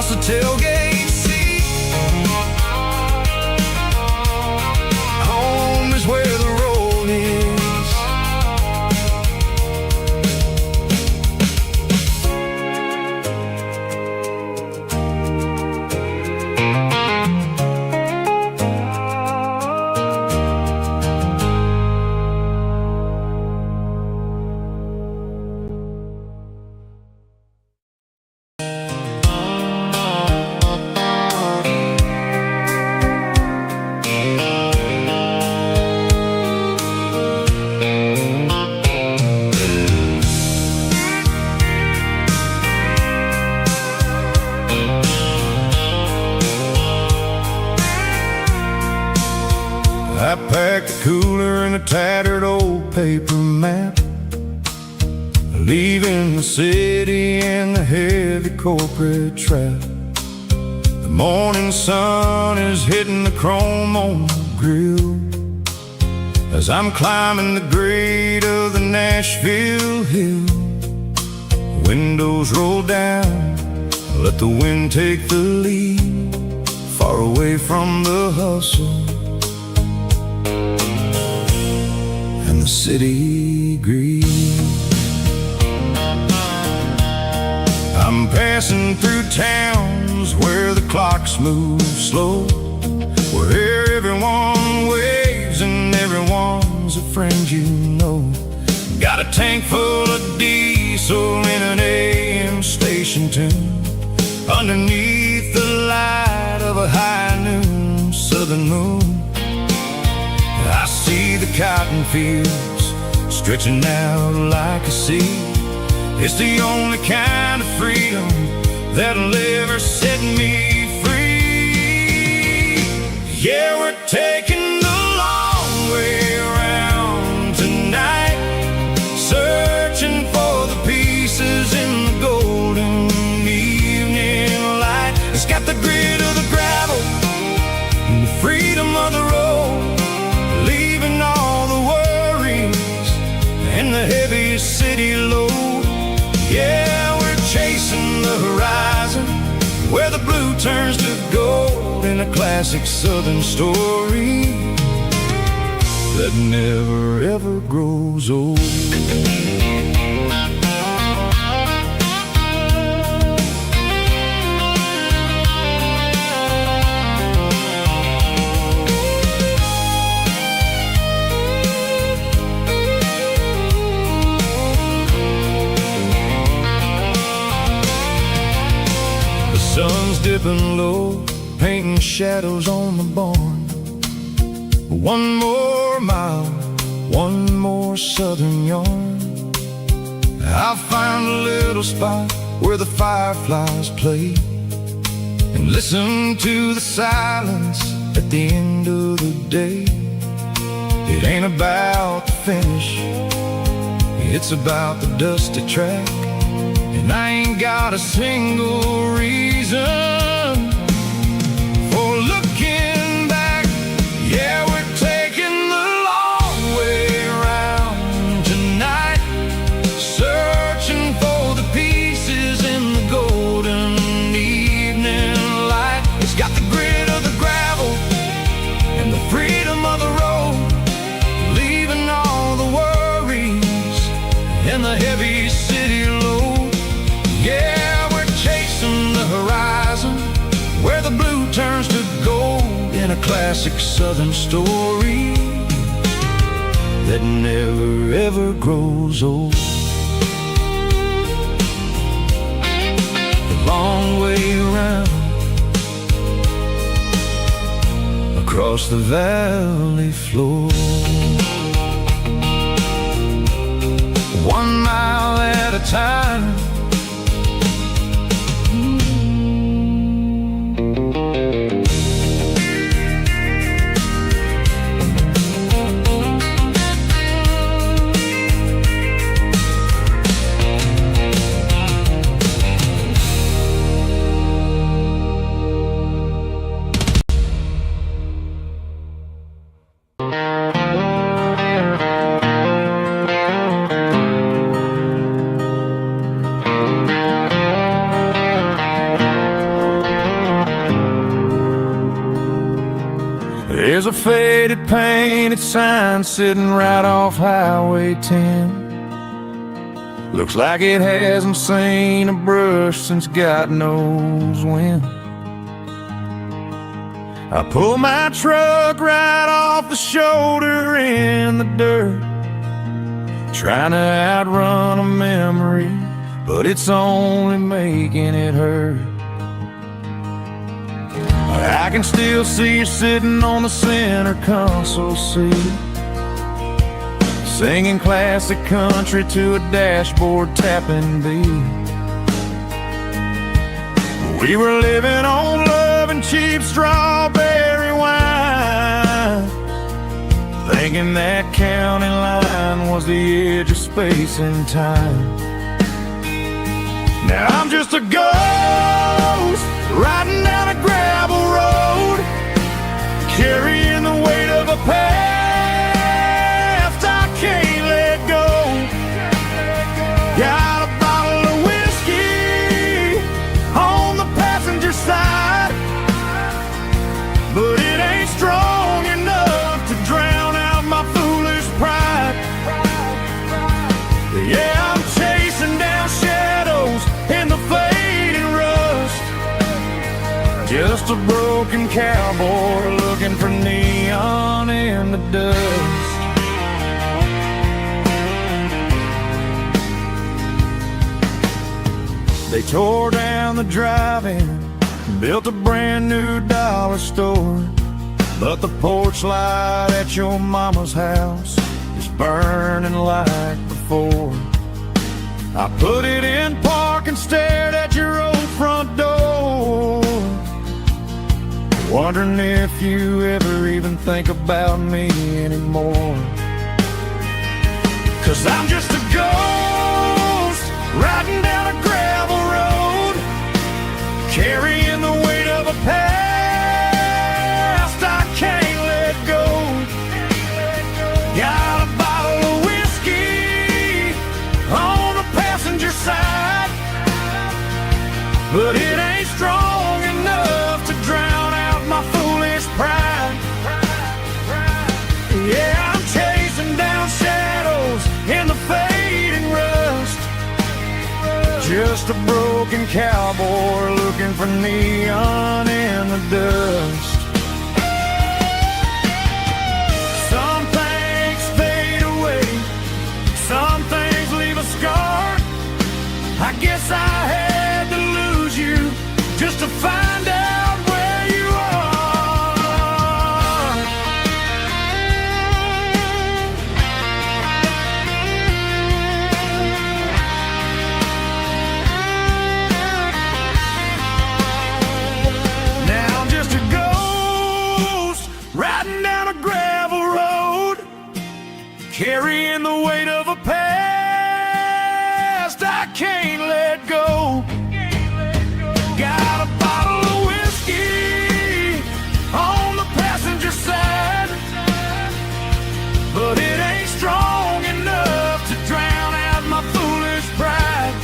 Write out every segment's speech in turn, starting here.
across the tailgate seat. Home is where the road is. I packed a cooler and a tattered old paper map, leaving the city and the heavy corporate trap. The morning sun is hitting the chrome on the grill as I'm climbing the grade of the Nashville hill. Windows roll down, let the wind take the lead, far away from the hustle and the city greed. I'm passing through towns where the clocks move slow, where everyone waves and everyone's a friend you know. Got a tank full of diesel in an AM station tune, underneath the light of a high noon southern moon. I see the cotton fields stretching out like a sea. It's the only kind of freedom that'll ever set me free. Yeah, we're taking the long way around tonight, searching for the pieces in the golden evening light. It's got the grit of the gravel and the freedom of the road, leaving all the worries and the heavy city load. Yeah, we're chasing the horizon where the blue turns to gold, in a classic southern story that never ever grows old. Sun's dipping low, painting shadows on the barn. One more mile, one more southern yarn. I'll find a little spot where the fireflies play and listen to the silence at the end of the day. It ain't about the finish, it's about the dusty track. And I ain't got a single reason for looking back. Yeah, we're taking the long way around tonight, searching for the pieces in the golden evening light. It's got the grit of the gravel and the freedom of the road, leaving all the worries and the heavy city load. Yeah, we're chasing the horizon where the blue turns to gold, in a classic southern story that never ever grows old. The long way around across the valley floor, 1 mile at a time. There's a faded painted sign sitting right off Highway 10. Looks like it hasn't seen a brush since God knows when. I pull my truck right off the shoulder in the dirt, trying to outrun a memory, but it's only making it hurt. I can still see you sitting on the center console seat, singing classic country to a dashboard tapping beat. We were living on love and cheap strawberry wine, thinking that county line was the edge of space and time. Now I'm just a ghost riding down a gravel road, carrying the weight of a past I can't let go. Got a bottle of whiskey on the passenger side, but it ain't strong enough to drown out my foolish pride. Yeah, I'm chasing down shadows in the fading rust, just a broken cowboy looking for neon in the dust. They tore down the drive-in, built a brand new dollar store, but the porch light at your mama's house is burning like before. I put it in park and stared at your old front door, wondering if you ever even think about me anymore. 'Cause I'm just a ghost riding down a gravel road, carrying the weight of a past I can't let go. Got a bottle of whiskey on the passenger side, but it ain't strong enough to drown out my foolish pride. Yeah, I'm chasing down shadows in the fading rust, just a broken cowboy looking for neon in the dust. Some things fade away, some things leave a scar. I guess I had to lose you just to find out where you are. Now I'm just a ghost riding down a gravel road, carrying the weight of a past I can't let go. Got a bottle of whiskey on the passenger side, but it ain't strong enough to drown out my foolish pride.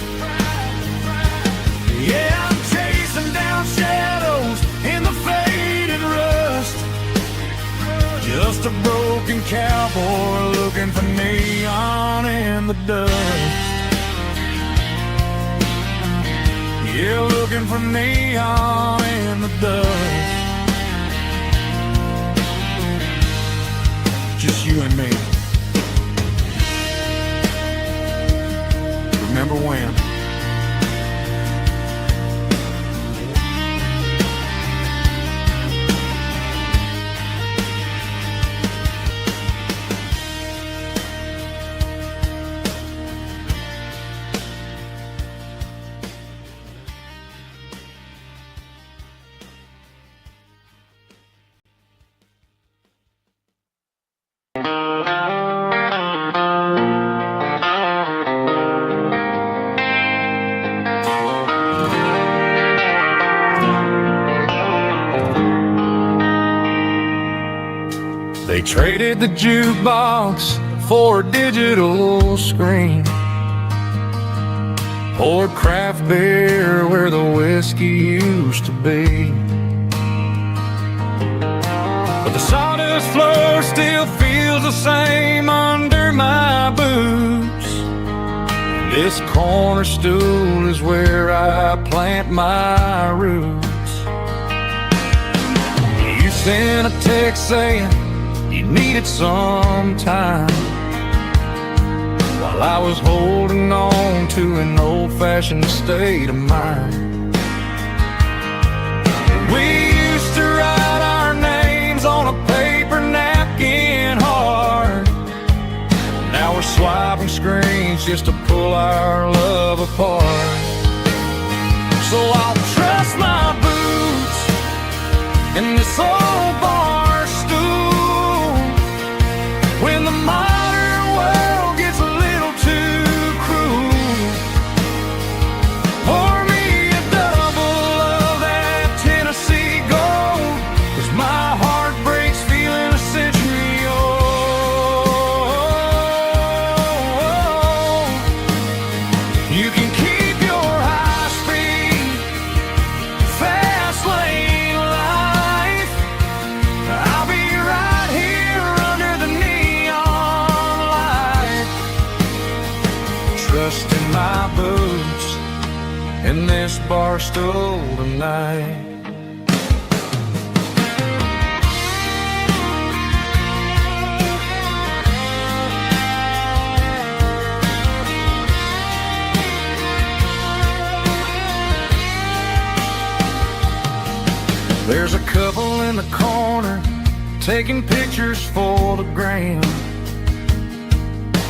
Yeah, I'm chasing down shadows in the fading rust, just a broken cowboy looking for neon in the dust. Yeah, looking for neon in the dust. Just you and me. Remember when? They traded the jukebox for a digital screen, poured craft beer where the whiskey used to be. But The sawdust floor still feels the same under my boots. This corner stool is where I plant my roots. You sent a text saying you needed some time, while I was holding on to an old-fashioned state of mind. We used to write our names on a paper napkin hard. Now we're swiping screens just to pull our love apart. So I'll trust my boots in this old bar stool when the modern world gets a little too cruel. Pour me a double of that Tennessee gold, 'cause my heart breaks feeling a century old. You can keep your high-speed, fast lane life. I'll be right here under the neon light, trusting my boots in this bar stool tonight. There's a couple in the corner taking pictures for the gram,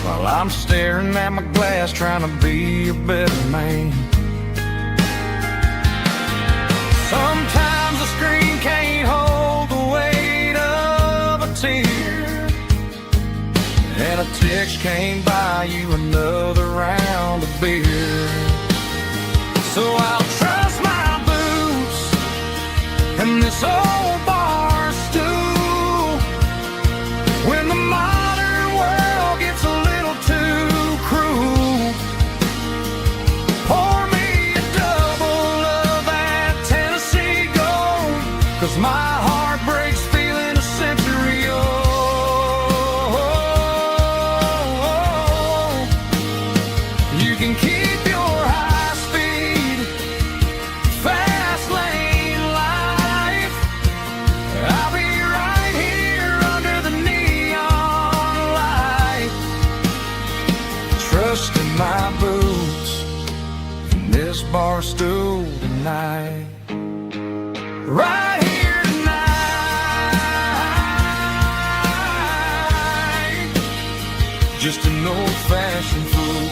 while I'm staring at my glass trying to be a better man. Sometimes the screen can't hold the weight of a tear, and a text can't buy you another round of beer. So I'll trust my boots and this old bar stool when the modern world gets a little too cruel. Pour me a double of that Tennessee gold, 'cause my heart breaks feeling a century old. You can keep your high-speed, fast lane life. I'll be right here under the neon light, trusting my boots in this bar stool tonight. Right here tonight, just an old-fashioned fool.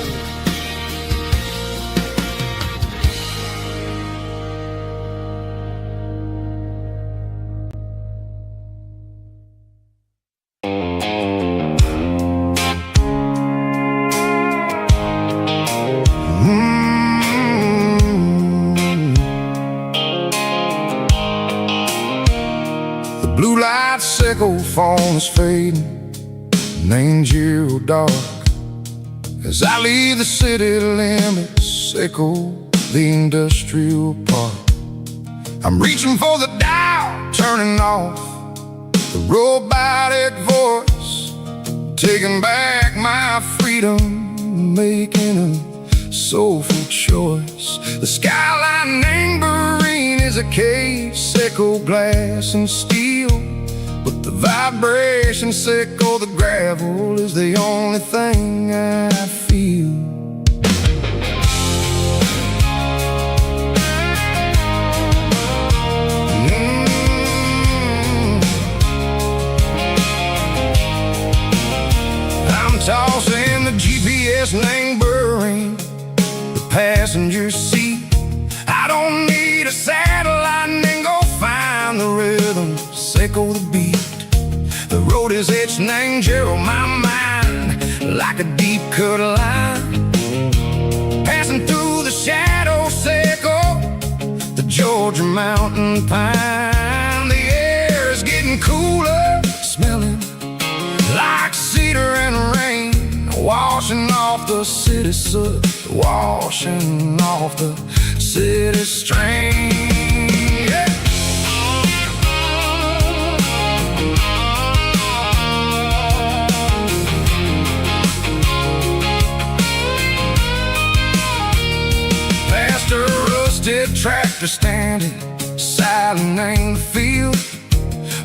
The blue light sickle phone is fading, and angel dark. As I leave the city limits, echo the industrial park. I'm reaching for the dial, turning off the robotic voice, taking back my freedom, making a soulful choice. The skyline neighboring is a case, echo glass and steel, but the vibrations echo the gravel is the only thing I feel. I'm tossing the GPS neighboring the passenger seat. I don't need a satellite and go find the rhythm, echo the beat. The road is etched and angel on my mind like a deep cut line, passing through the shadows, echo the Georgia mountain pine. The air is getting cooler, smelling like cedar and rain, washing off the city soot, washing off the city strain. Yeah. tractor standing silent in the field,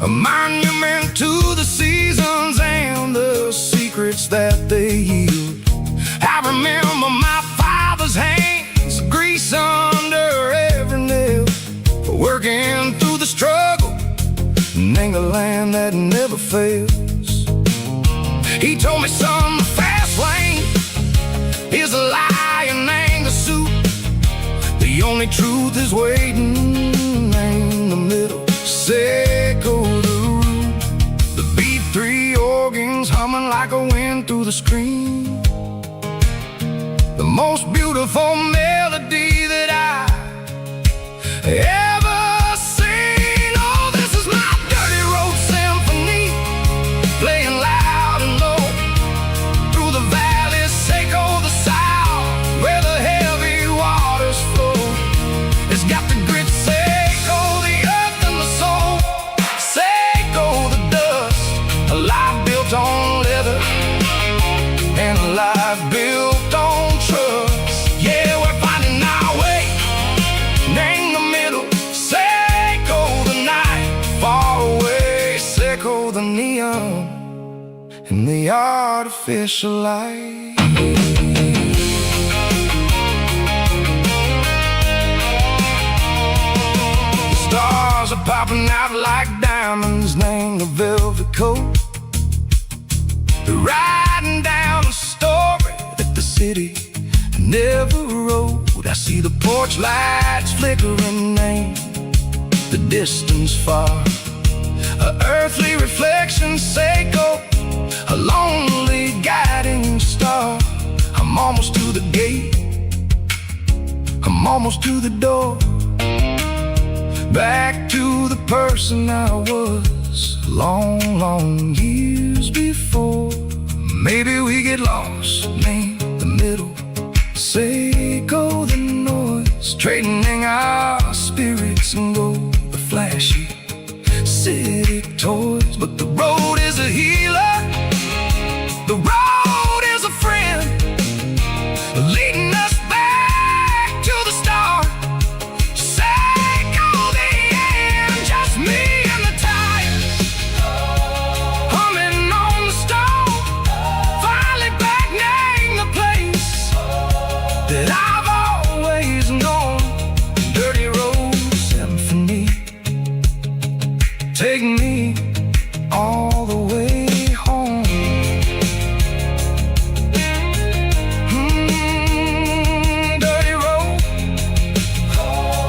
a monument to the seasons and the secrets that they yield. I remember my father's hands, grease under every nail, working through the struggle in the land that never fails. He told me, son, the fast lane is a lie and ain't a suit. The only truth is waiting in the middle. Echo the root, the B3 organs humming like a wind through the screen. The most beautiful melody that I ever seen. Oh, this is my dirty road symphony, playing loud and low through the valleys, Echo the south, where the heavy waters flow. It's got the grit, Echo the earth and the soul, Echo the dust, a life built on leather and a life built on trust. Yeah, we're finding our way in the middle. Echo the night, far away, Echo the neon and the artificial light. The stars are popping out like diamonds, named the velvet coat. They're riding down a story that the city never wrote. I see the porch lights flickering in the distance far, a earthly reflection, Echo, a lonely guiding star. I'm almost to the gate, I'm almost to the door, back to the person I was long, long years before. Maybe we get lost in the middle, Echo the noise, trading our spirits and gold, the flashy city toys. But the road is a healer, the road is a friend, leading us back to the start. Echo the end, just me and the tires, humming on the stone, finally back name the place that I've always known. Dirty road symphony, take me all the way home. Dirty road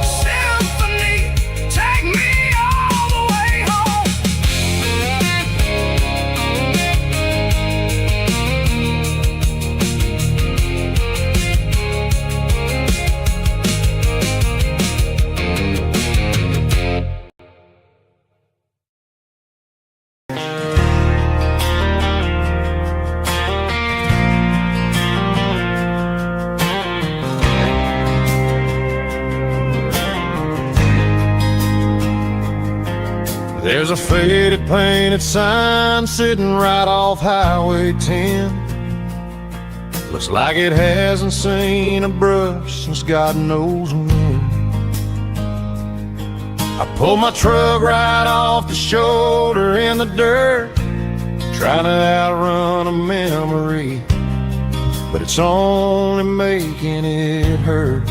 symphony, take me all the way home. There's a faded painted sign sitting right off Highway 10. Looks like it hasn't seen a brush since God knows when. I pulled my truck right off the shoulder in the dirt, trying to outrun a memory, but it's only making it hurt.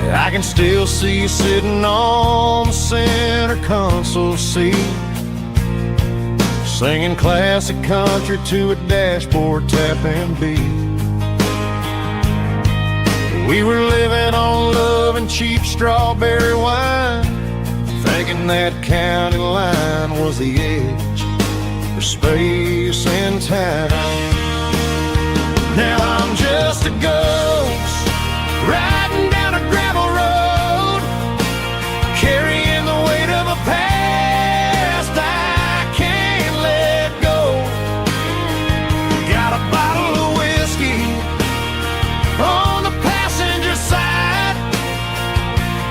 I can still see you sitting on the center console seat, singing classic country to a dashboard tapping beat. We were living on love and cheap strawberry wine, thinking that county line was the edge for space and time. Now I'm just a ghost riding down a gravel road, carrying the weight of a past I can't let go. Got a bottle of whiskey on the passenger side,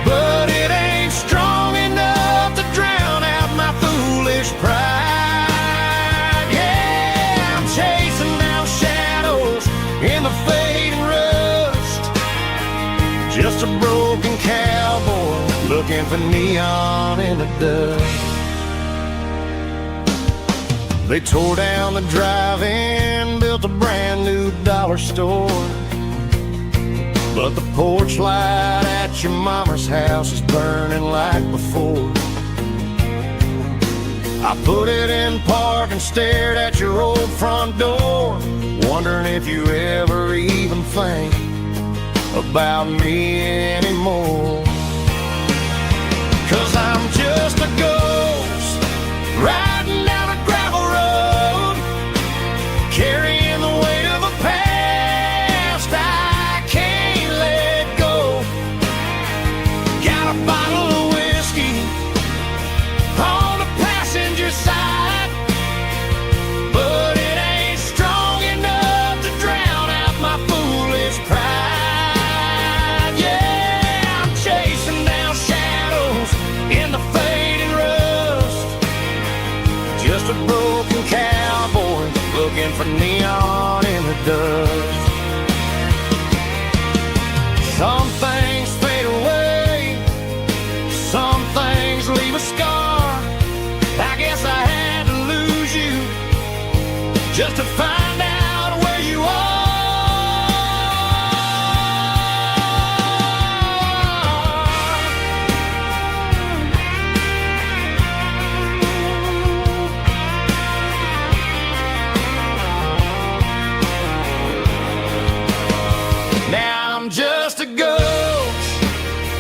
but it ain't strong enough to drown out my foolish pride. Yeah, I'm chasing broken cowboy looking for neon in the dust. They tore down the drive-in, built a brand new dollar store, but the porch light at your mama's house is burning like before. I put it in park and stared at your old front door, wondering if you ever even think about me anymore. 'Cause I'm just a ghost riding down a gravel road, carrying the weight of a past I can't let go. Got a bottle of whiskey on the passenger side, but it ain't strong enough to drown out my foolish pride. Yeah, I'm chasing down shadows in the fading rust, just a broken cowboy looking for neon in the dust. Some things fade away, some things leave a scar. I guess I had to lose you just to find out where you are. Now I'm just a ghost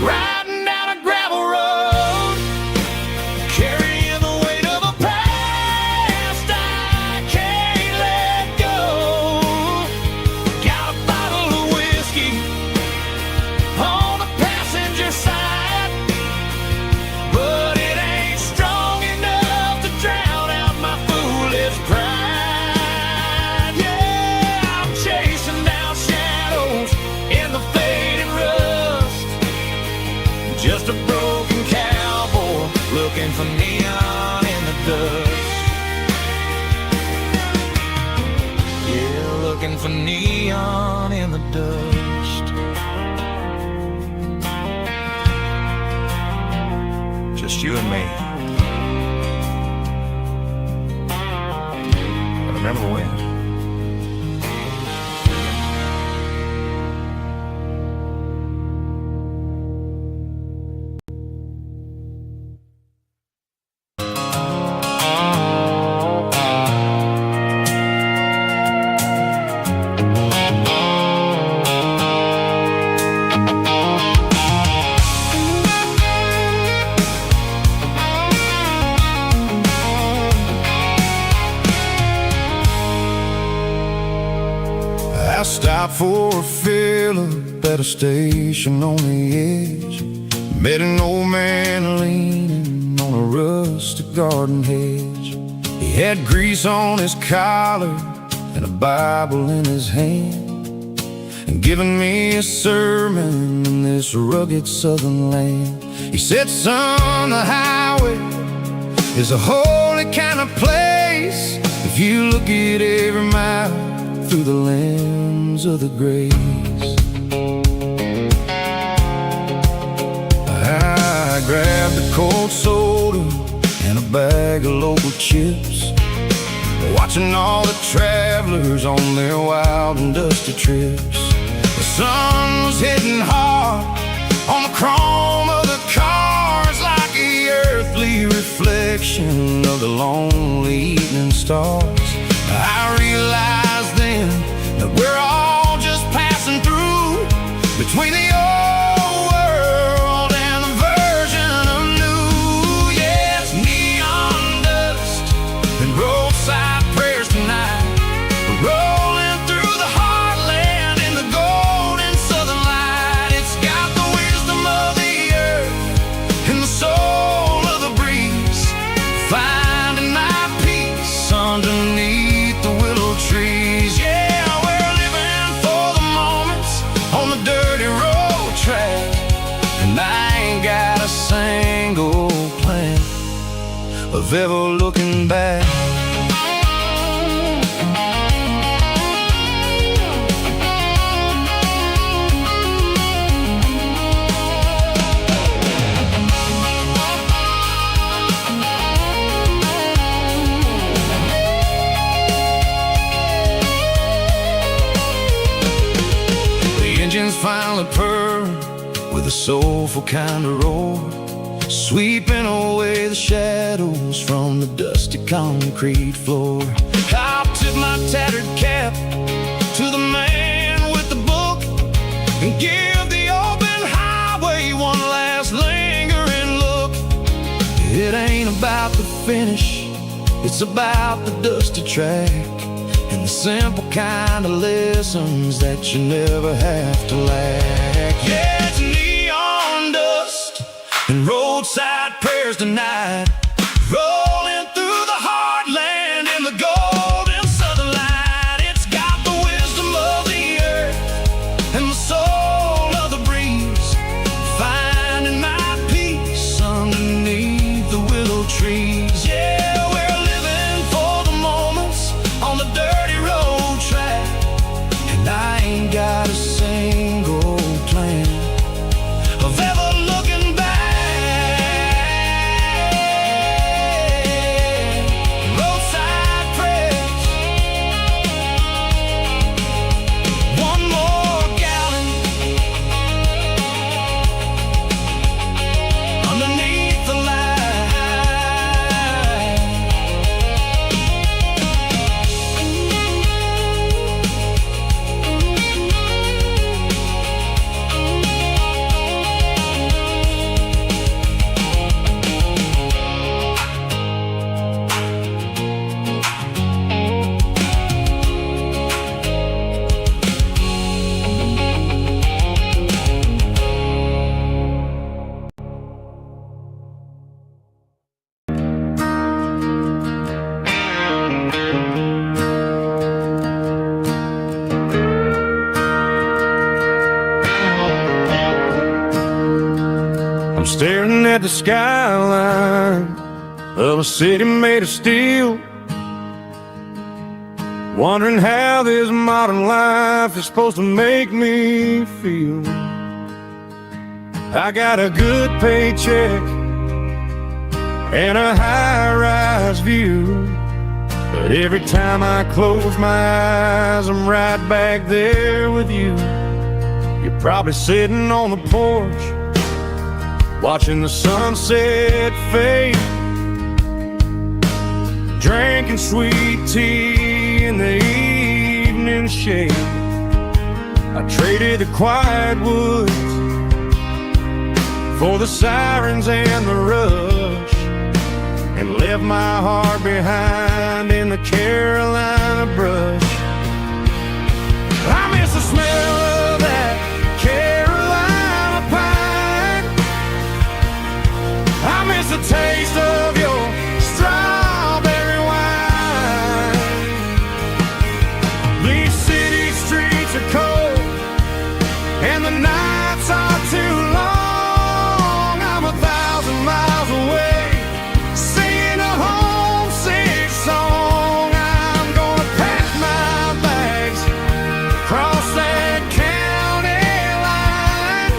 riding down a gravel road, carrying the weight of a past I can't let go. Got a bottle of whiskey on the passenger side, but it ain't strong enough to drown out my foolish pride. Yeah, I'm chasing down shadows in the fading rust, just a broken cowboy looking for neon in the dust. Yeah, looking for neon in the dust. Just you and me. But remember when? I stopped for a fill-up at a station on the edge. Met an old man leaning on a rustic garden hedge. He had grease on his collar and a Bible in his hand, and giving me a sermon in this rugged southern land. He said, son, the highway is a holy kind of place if you look at every mile through the lens of the grace. I grabbed a cold soda and a bag of local chips, watching all the travelers on their wild and dusty trips. The sun was hitting hard on the chrome of the cars, like the earthly reflection of the lonely evening stars. I realized then that we're all just passing through between the old world and the version of new. Yes, neon dust and roadside prayers tonight, rolling through the heartland in the golden southern light. It's got the wisdom of the earth and the soul of the breeze, finding my peace underneath the willow trees. Yeah, we're living for the moments on the dirty road track, and I ain't got a single plan of ever looking back. soulful kind of roar, sweeping away the shadows from the dusty concrete floor. I'll tip my tattered cap to the man with the book and give the open highway one last lingering look. It ain't about the finish, it's about the dusty track and the simple kind of lessons that you never have to lack. Yeah, it's neon dust and roadside prayers tonight, rolling through the heartland in the golden southern light. It's got the wisdom of the earth and the soul of the breeze, finding my peace underneath the willow trees. Yeah, we're living for the moments on the dirty road track, and I ain't got a single plan of ever looking back. Roadside prayers, one more gallon underneath the light. I'm staring at the skyline of a city made of steel, wondering how this modern life is supposed to make me feel. I got a good paycheck and a high-rise view, but every time I close my eyes, I'm right back there with you. You're probably sitting on the porch, watching the sunset fade, drinking sweet tea in the evening shade. I traded the quiet woods for the sirens and the rush, and left my heart behind in the Carolina brush. I miss the smell of that Carolina pine. I miss the taste of your strawberry wine. These city streets are cold and the nights are too long. I'm 1,000 miles away, singing a homesick song. I'm gonna pack my bags, cross that county line,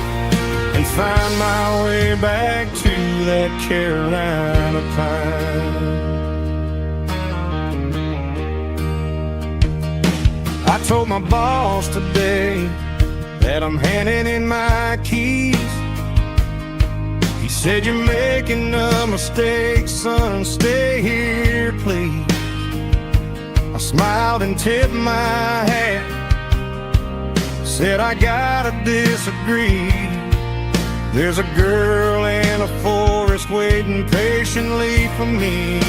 and find my way back to that Carolina pine. I told my boss today that I'm handing in my keys. He said, "You're making a mistake, son, stay here, please." I smiled and tipped my hat, said, "I gotta disagree. There's a girl in a forest waiting patiently for me."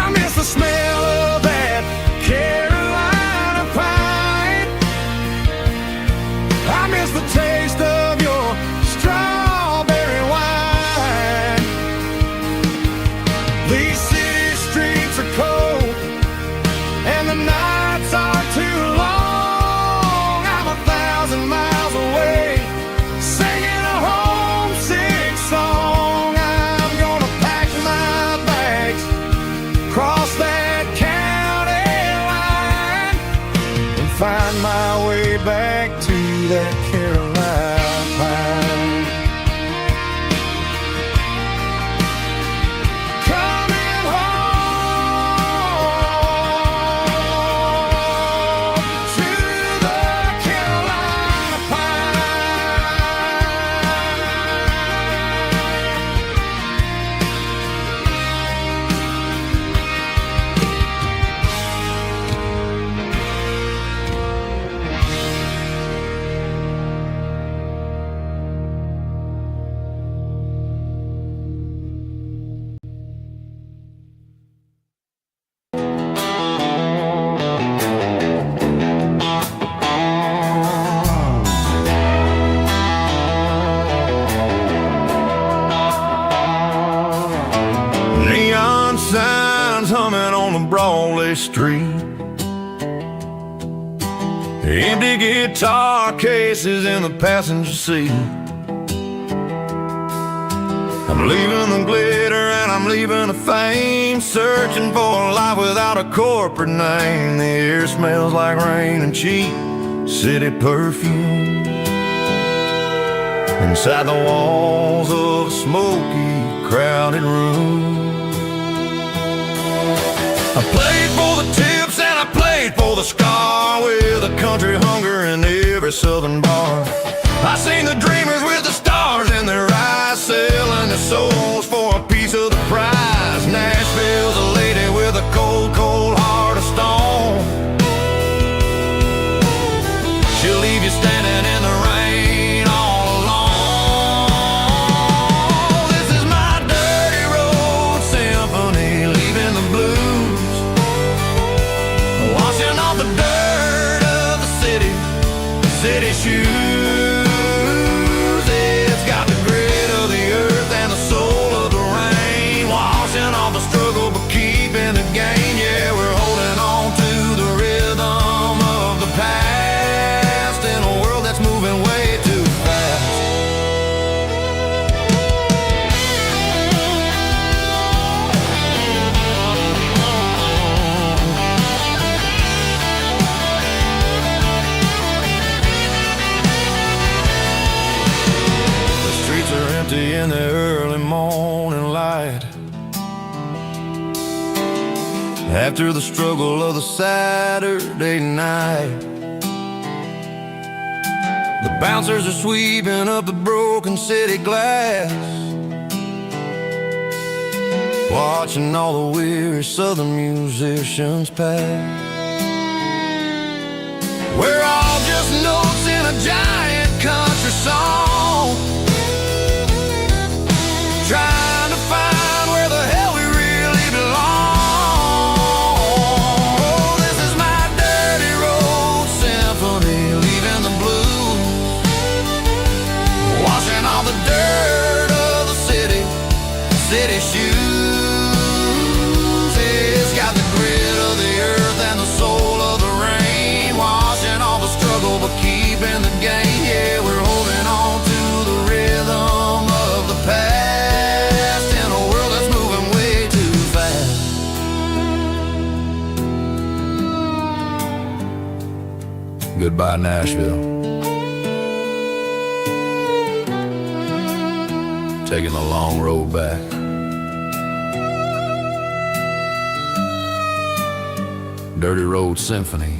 I miss the smell of that Carolina pine. I miss the taste of your strawberry wine. These city streets are cold and the nights are too long. I'm 1,000 miles away, singing a homesick song. I'm gonna pack my bags, cross that county line, and find my way back to that Carolina. busy street. Empty guitar cases in the passenger seat. I'm leaving the glitter and I'm leaving the fame, searching for a life without a corporate name. The air smells like rain and cheap city perfume. Inside the walls of a smoky, crowded room. I played for the tips and I played for the scar, with a country hunger in every southern bar. I seen the dreamers with the stars in their eyes, selling their souls for a piece of the prize. Nashville's a lady with a cold, cold heart of stone. She'll leave you standing in the rain all alone. This is my dirty road symphony, leaving the blues, washing off the dirt of the city shoes. It's got the grit of the earth and the soul of the rain, washing off the struggle but keeping the gain. Yeah, we're holding on to the rhythm of the past in a world that's moving way too fast. The streets are empty in the early morning light, after the struggle of the Saturday night. The bouncers are sweeping up the broken city glass, watching all the weary southern musicians pass. We're all just notes in a giant country song, trying to find where the hell we really belong. Oh, this is my dirty road symphony, leaving the blues, washing all the dirt of the city shoes. It's got the grit of the earth and the soul of the rain, washing all the struggle but keeping the gain. Yeah, we're holding on to the rhythm of the past in a world that's moving way too fast. Goodbye, Nashville. Taking the long road back. Dirty Road Symphony.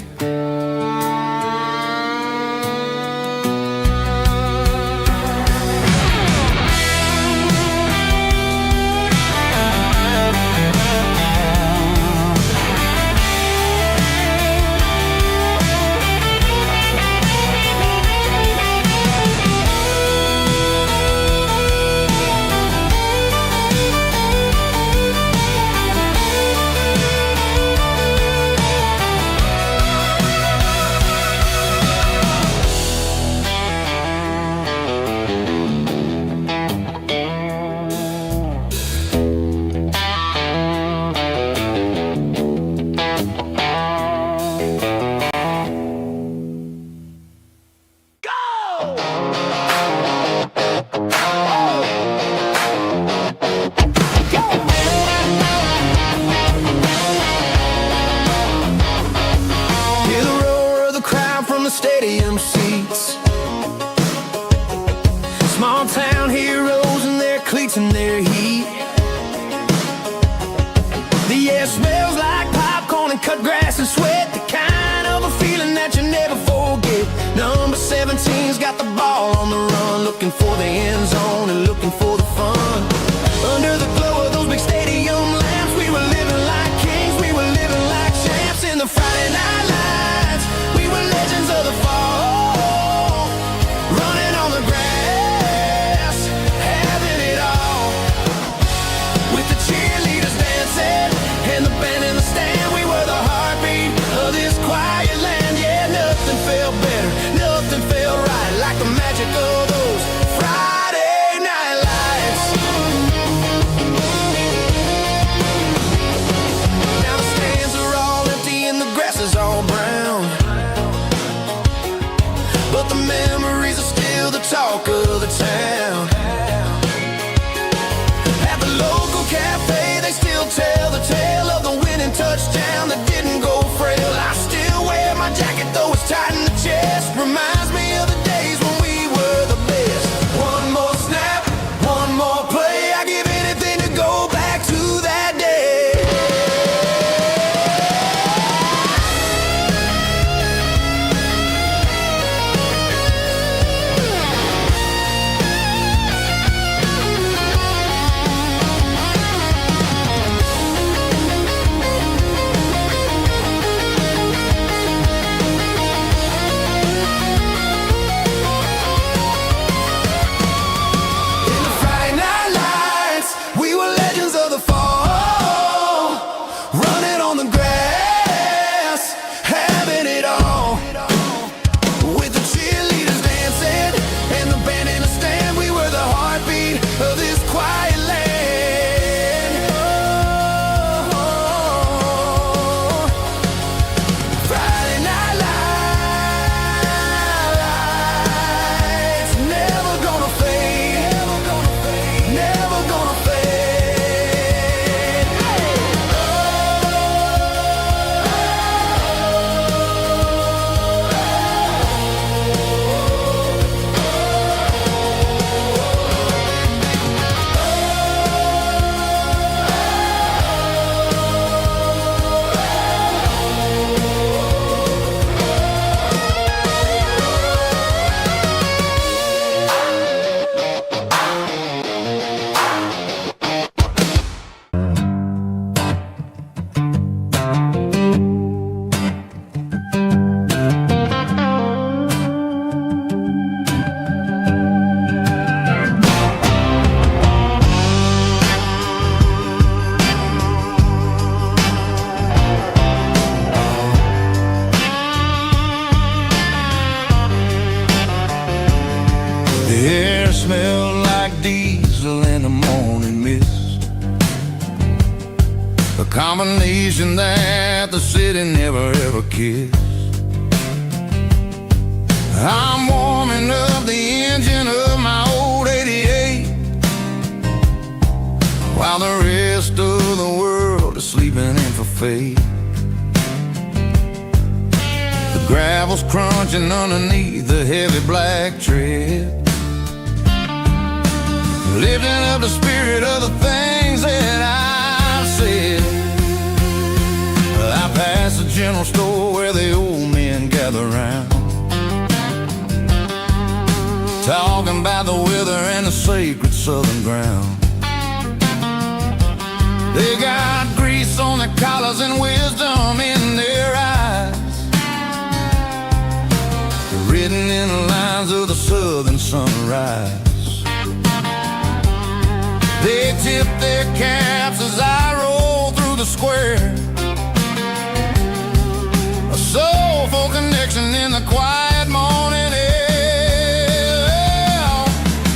Stadium seats, small town heroes in their cleats and their heat. The air smells like popcorn and cut grass and sweat, the kind of a feeling that you never forget. Number 17's got the ball on the run, looking for the end zone and looking for the fun. Under the glow of those big stadium lamps, we were living like kings, we were living like champs in the Friday night lights. We were legends of the fall, running on the grass, having it all. With the cheerleaders dancing and the band in the stand, we were the heartbeat of this quiet land. Yeah, nothing felt better, nothing felt right like the magic of those Friday diesel in the morning mist, a combination that the city never ever kissed. I'm warming up the engine of my old 88, while the rest of the world is sleeping in for fate. The gravel's crunching underneath the heavy black tread, lifting up the spirit of the things that I said. I passed the general store where the old men gather round, talking about the weather and the sacred southern ground. They got grease on their collars and wisdom in their eyes, written in the lines of the southern sunrise. They tip their caps as I roll through the square, a soulful connection in the quiet morning air.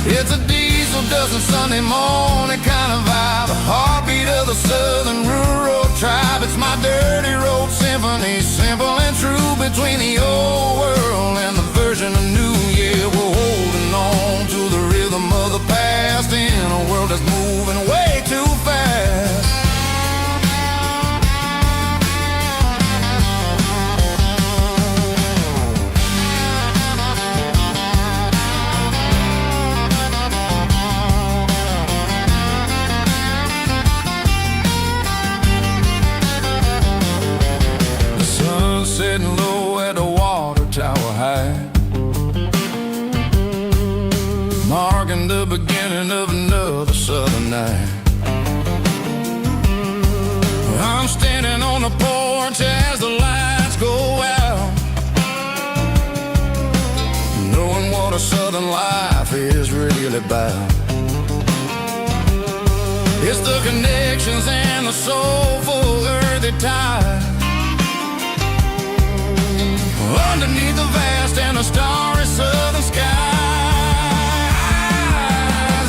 It's a diesel dusting Sunday morning kind of vibe, a heartbeat of the southern rural tribe. It's my dirty road symphony, simple and true, between the old world and the version of new. Yeah, we're holding on to the rhythm of the past in a world that's moving way too fast. Sitting low at the water tower high, marking the beginning of another southern night. I'm standing on the porch as the lights go out, knowing what a southern life is really about. It's the connections and the soulful earthy ties, underneath the vast and the starry southern skies.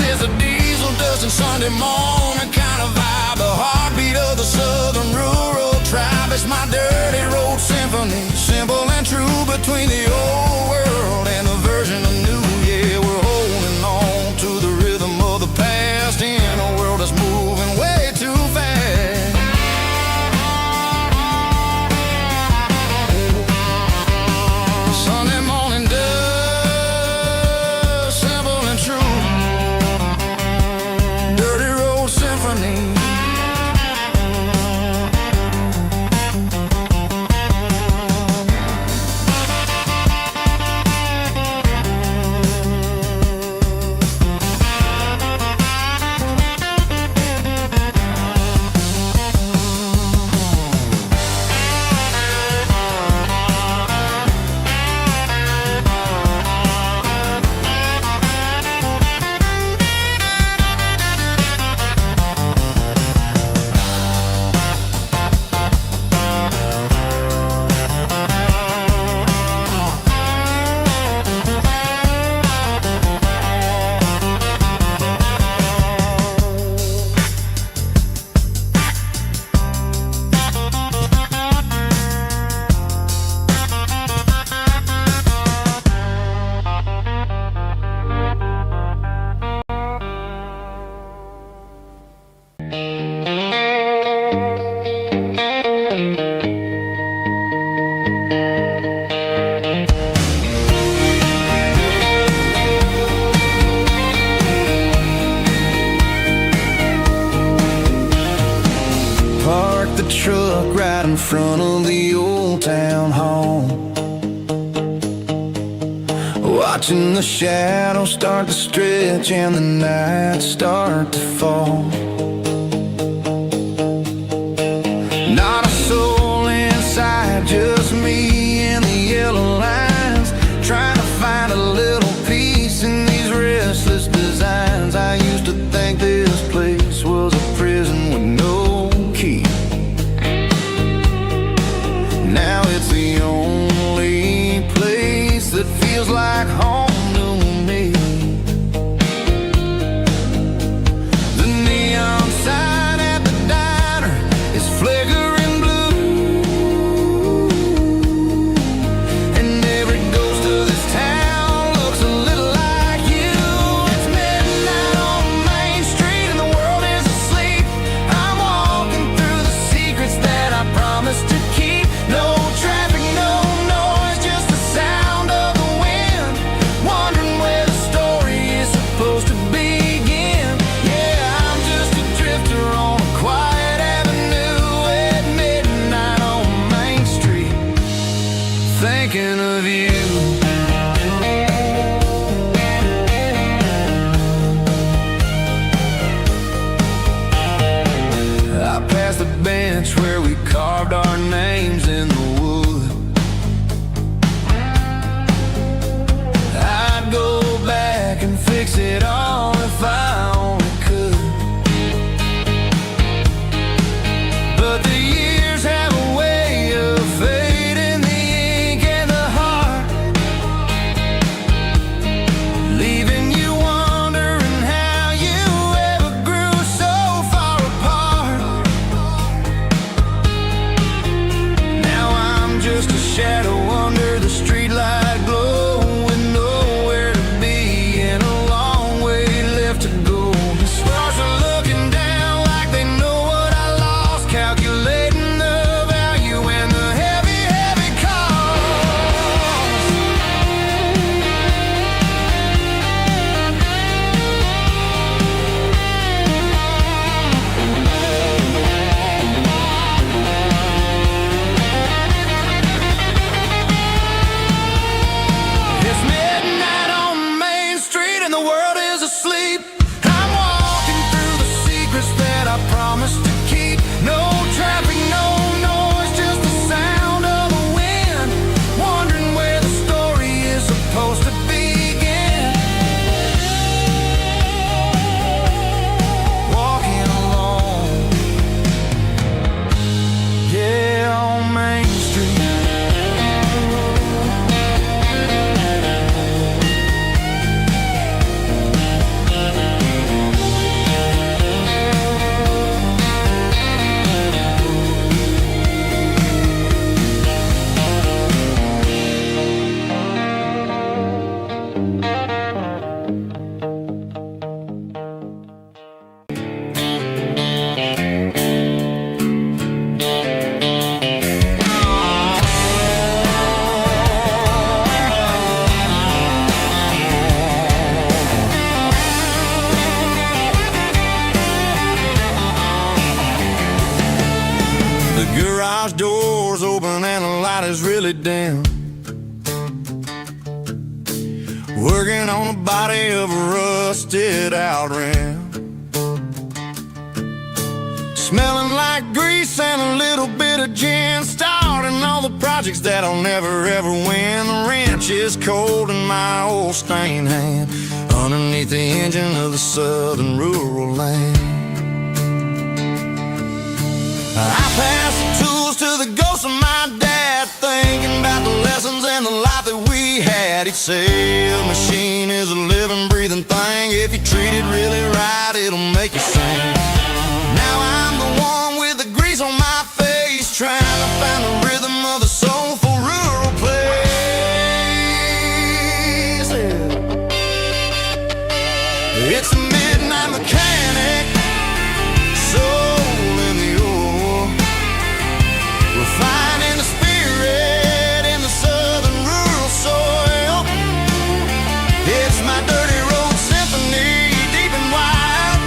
It's a diesel dusting Sunday morning kind of vibe, the heartbeat of the southern rural tribe. It's my dirty road symphony, simple and true, between the old world and the version of new. Yeah, we're holding on to the rhythm of the past in a world that's moving way too fast. Sunday morning dust, simple and true, dirty road symphony. The truck right in front of the old town hall, watching the shadows start to stretch and the nights start to fall. Not a soul inside, just me and the yellow lines, trying to find a little peace in these restless designs. I used to think this place was a prison with no key. Now it's the only place that feels like home to me. sleep. I'm walking through the secrets that I promised to keep. No traffic, no noise, just the sound of the wind. Wondering where the story is supposed to begin. Walking alone, yeah, on Main Street. The garage door's open and the light is really dim. Working on the body of a rusted out rim. Smelling like grease and a little bit of gin. Starting all the projects that I'll never ever win. The wrench is cold in my old stained hand, underneath the engine of the southern rural land. I pass the tools to the ghost of my dad, thinking about the lessons and the life that we had. He'd say a machine is a living, breathing thing. If you treat it really right, it'll make you sing. Now I'm the one with the grease on my face, trying to find the rhythm of the soulful rural place. It's a midnight mechanic, soul in the ore, refining the spirit in the southern rural soil. It's my dirty road symphony, deep and wide,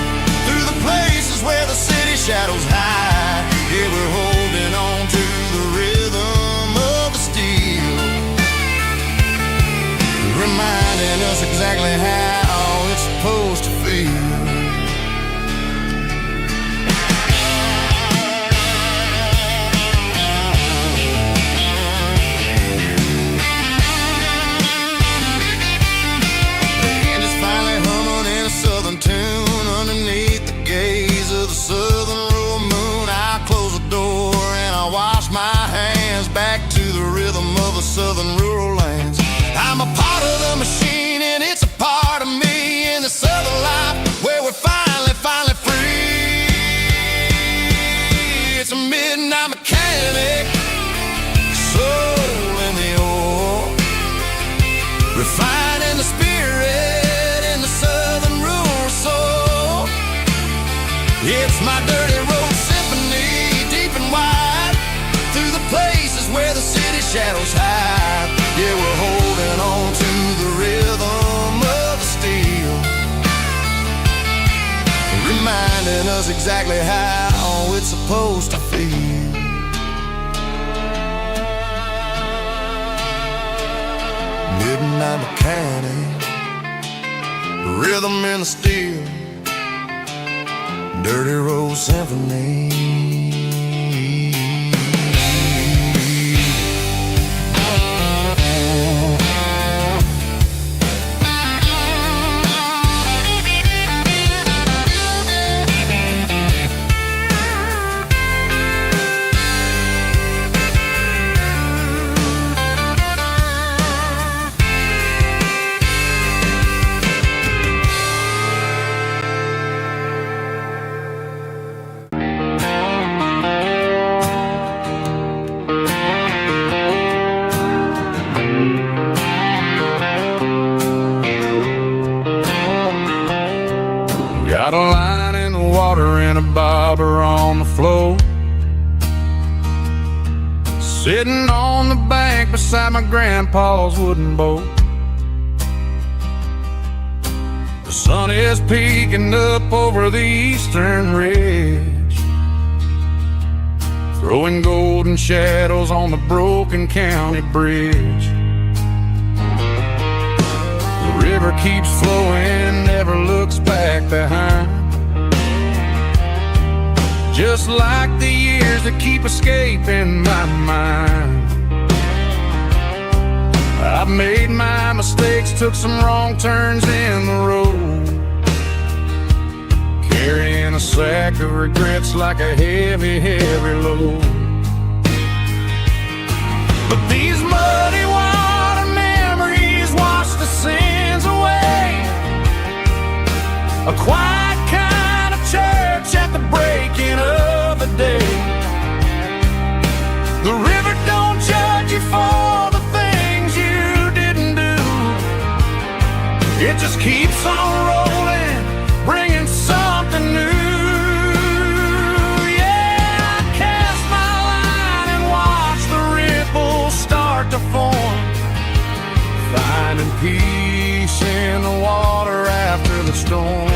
through the places where the city shadows hide. Yeah, we're holding on to the rhythm of the steel, reminding us exactly how it's supposed to feel. Southern tune underneath the gaze of the southern rural moon. I close the door and I wash my hands, back to the rhythm of the southern rural lands. I'm a part of the machine and it's a part of me in the southern life where we're finally free. It's a midnight mechanic, soul in the ore, refining the spirit in the southern rural soul. It's my dirty road symphony, deep and wide, through the places where the city shadows hide. Yeah, we're holding on to the rhythm of the steel, reminding us exactly how it's supposed to feel. Midnight mechanic, rhythm in the steel, dirty road symphony. Got a line in the water and a bobber on the floor, sitting on the bank beside my grandpa's wooden boat. The sun is peeking up over the eastern ridge, throwing golden shadows on the broken county bridge. The river keeps flowing, never looks back behind. Just like the years that keep escaping my mind. I've made my mistakes, took some wrong turns in the road, carrying a sack of regrets like a heavy, heavy load. But these muddy water memories wash the sins away. A quiet kind of church at the breaking of the day. The river don't judge you for the things you didn't do. It just keeps on rolling, bringing something new. Yeah, I cast my line and watch the ripples start to form, finding peace in the water after the storm.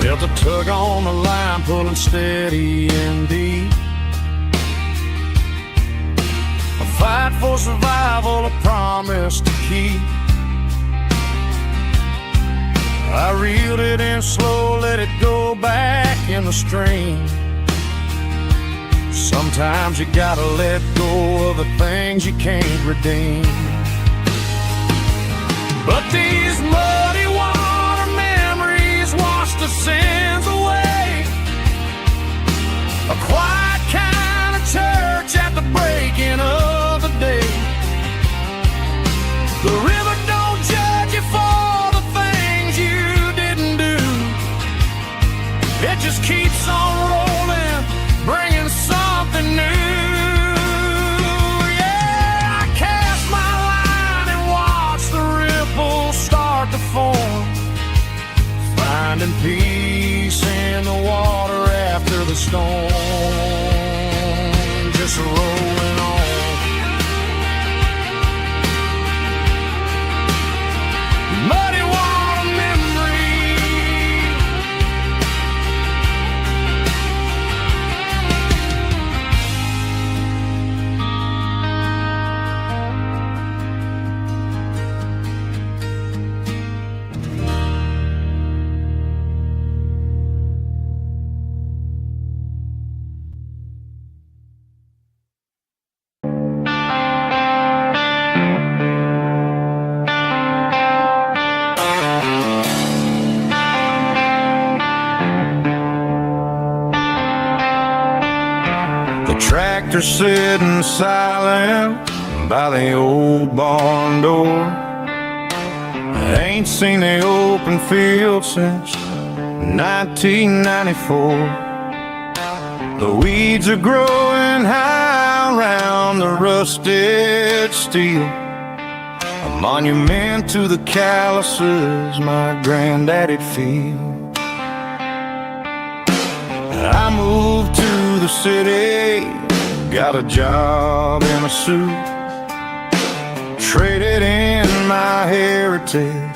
Felt a tug on the line, pulling steady and deep. A fight for survival, a promise to keep. I reeled it in slow, let it go back in the stream. Sometimes you gotta let go of the things you can't redeem. But these muddy water memories wash the sins away. A quiet kind of church at the breaking of the day. The river don't judge you for the things you didn't do. It just keeps on rolling, bringing something new. Yeah, I cast my line and watch the ripples start to form, finding peace in the water after the storm. Just rolling on. Muddy water memory. Tractor sitting silent by the old barn door. I ain't seen the open field since 1994. The weeds are growing high around the rusted steel, a monument to the calluses my granddaddy'd feel. I moved to the city, got a job in a suit, traded in my heritage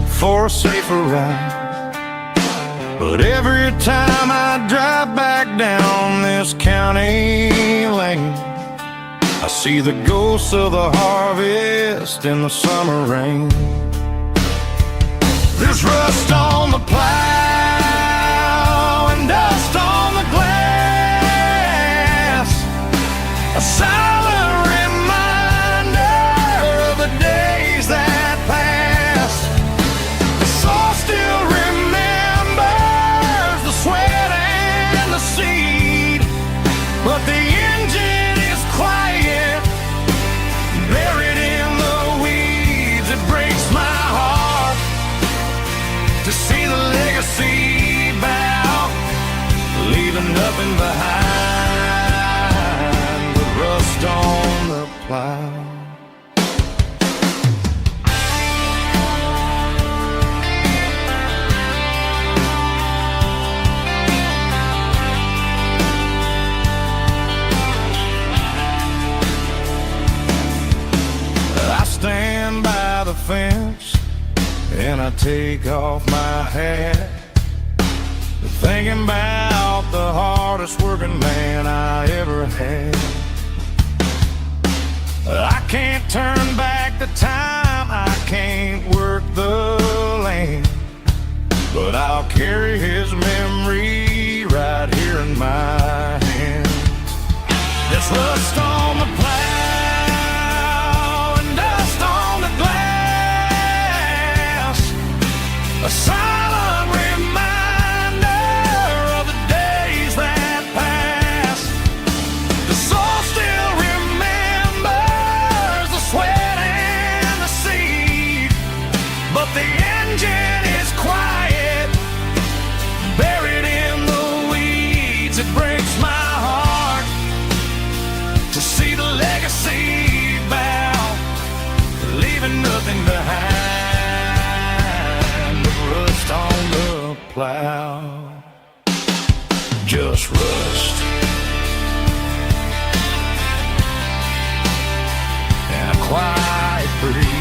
for a safer ride. But every time I drive back down this county lane, I see the ghosts of the harvest in the summer rain. There's rust on the plow and dust on the glass, a silent reminder of the days that passed. The soul still remembers the sweat and the seed, but the engine is quiet, buried in the weeds. It breaks my heart to see the take off my hat, thinking about the hardest working man I ever had. I can't turn back the time, I can't work the land, but I'll carry his memory right here in my hands. There's rust on the plow and dust on the glass, a silent reminder of the days that passed. The soul still remembers the sweat and the seed, but the engine is quiet, buried in the weeds. It breaks my heart to see the legacy bow, leaving nothing behind but rust on the plow. Just rust and a quiet breeze.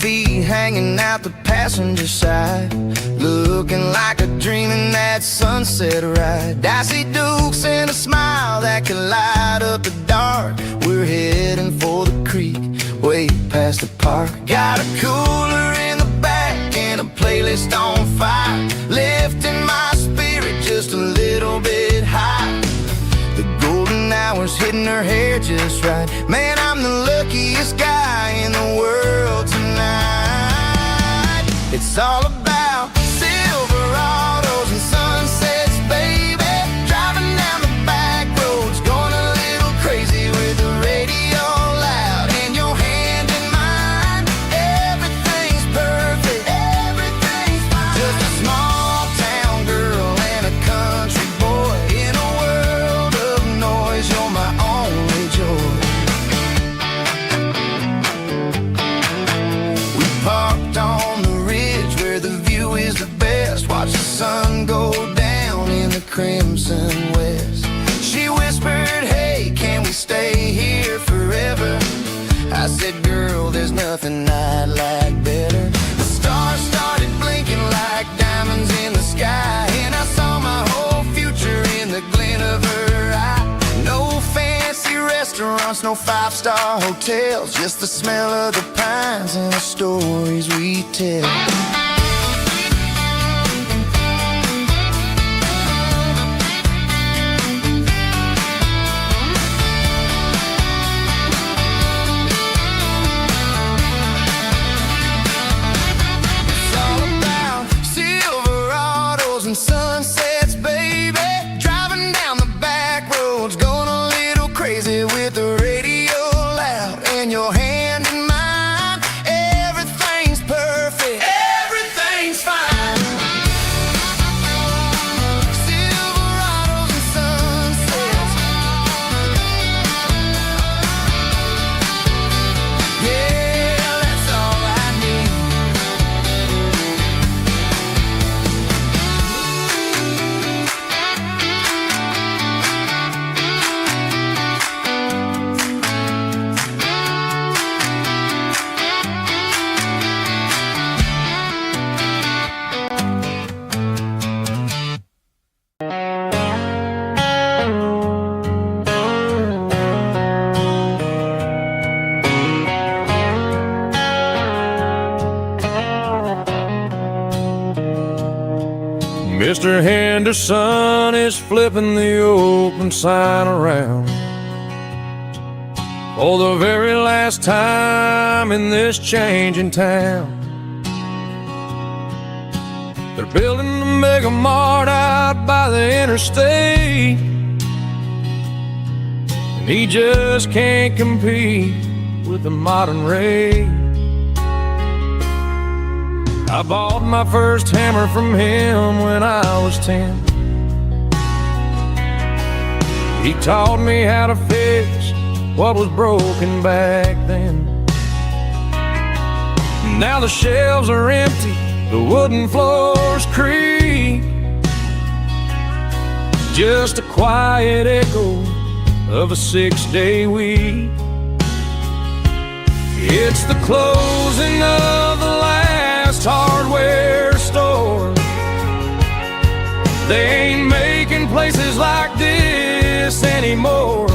Feet hanging out the passenger side, looking like a dream in that sunset ride. I see Dukes and a smile that can light up the dark. We're heading for the creek, way past the park. Got a cooler in the back and a playlist on fire, lifting my spirit just a little bit high. The golden hours hitting her hair just right. Man, I'm the luckiest guy in the world tonight. It's all about Silverados and sunsets, baby. Driving down the back roads, going a little crazy with the radio loud and your hand in mine. Everything's perfect, everything's fine. Just a small town girl and a country boy in a world of noise. You're my only joy. We parked on the ridge where the view is the best. Watch the sun go down in the crimson west. She whispered, hey, can we stay here forever? I said, girl, there's nothing I'd like better. The stars started blinking like diamonds in the sky, and I saw my whole future in the glint of her eye. No fancy restaurants, no five-star hotels, just the smell of the pines and the stories we tell. It's all about Silverados and sunsets, baby. Driving down the back roads, going a little crazy with the radio loud and your hand in mine. Everything's perfect, everything's fine. Silverados and sunsets, yeah, that's all I need. Mr. Henderson is flipping the open sign around. for the very last time in this changing town. They're building the mega mart out by the interstate, and he just can't compete with the modern rate. I bought my first hammer from him when I was 10. He taught me how to fix what was broken back then. Now the shelves are empty, the wooden floors creak, just a quiet echo of a 6-day week. It's the closing of the last hardware store. They ain't making places like this anymore,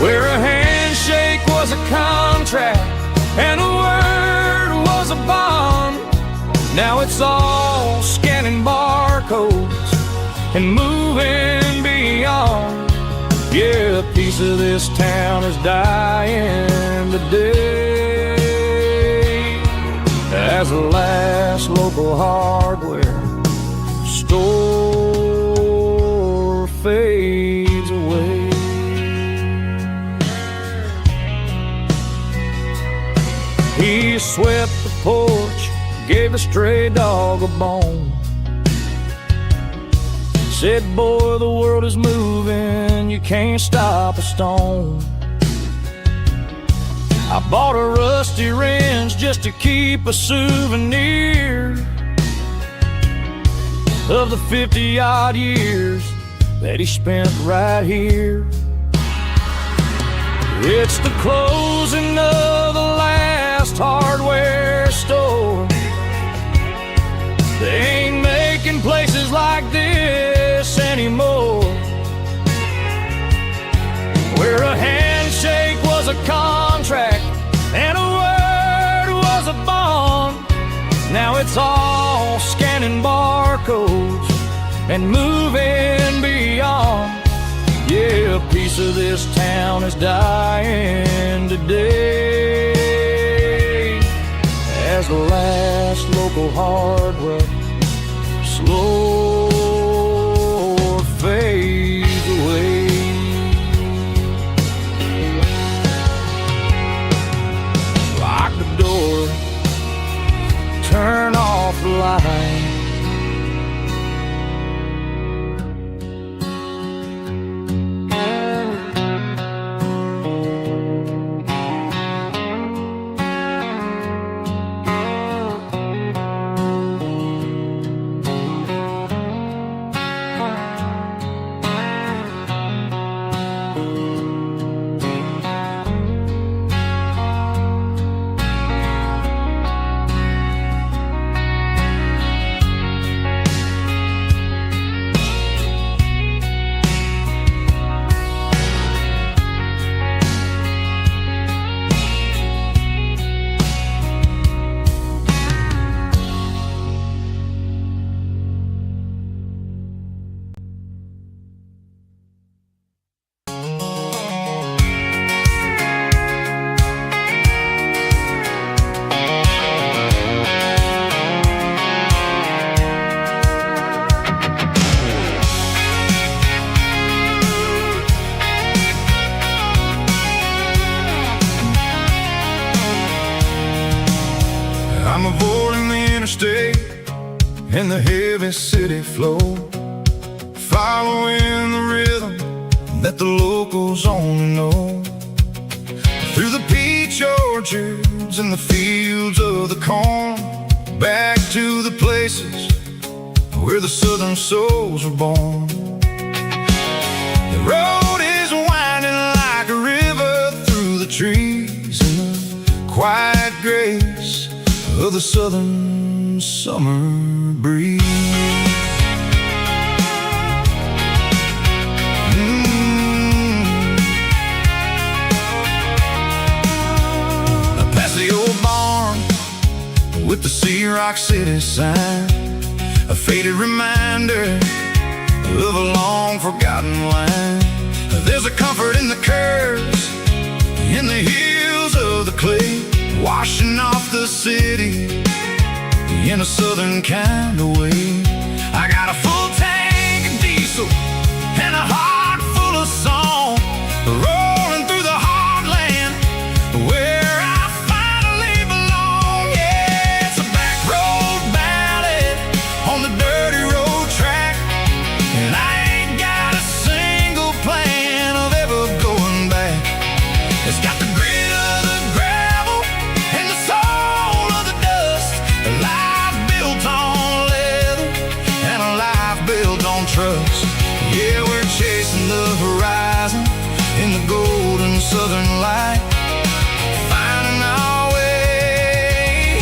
where a handshake was a contract and a word was a bond. Now it's all scanning barcodes and moving beyond. Yeah, a piece of this town is dying today as the last local hardware store fades away. He swept the porch, gave the stray dog a bone, said, boy, the world is moving, you can't stop a stone. I bought a rusty wrench just to keep a souvenir of the 50-odd years that he spent right here. It's the closing of the last hardware store. They ain't making places like this anymore, where a handshake was a contract and a word was a bond. Now it's all scanning barcodes and moving beyond. Yeah, a piece of this town is dying today as the last local hardware slow fades away. Lock the door, turn off the light. I'm avoiding the interstate and the heavy city flow, following the rhythm that the locals only know. Through the peach orchards and the fields of the corn, back to the places where the southern souls were born. The road is winding like a river through the trees in the quiet grace of the southern summer breeze. Past the old barn with the Sea Rock City sign, a faded reminder of a long forgotten line. There's a comfort in the curves, in the heels of the clay, washing off the city in a southern kind of way. I got a full tank of diesel and a heart full of song, rolling through the heartland where I finally belong. Yeah, it's a back road ballad on the dirty road track, and I ain't got a single plan of ever going back. It's got the grit of the gravel and the soul of the dust, a life built on leather and a life built on trust. Yeah, we're chasing the horizon in the golden southern light, finding our way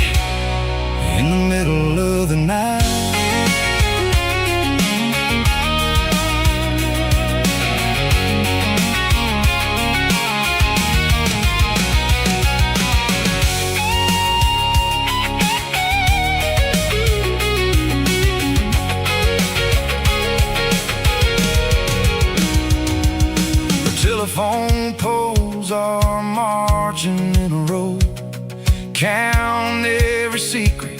in the middle of the night. Telephone poles are marching in a row, count every secret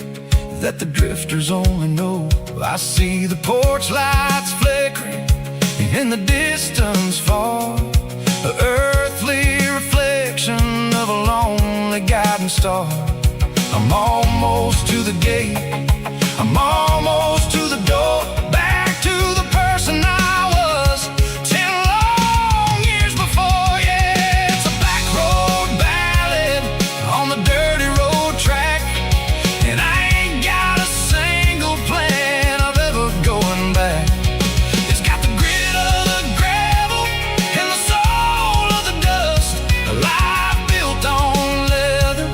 that the drifters only know. I see the porch lights flickering in the distance far, an earthly reflection of a lonely guiding star. I'm almost to the gate, I'm almost to the door, back to the person I was 10 long years before. Yeah, it's a back road ballad on the dirty road track, and I ain't got a single plan of ever going back. It's got the grit of the gravel and the soul of the dust, a life built on leather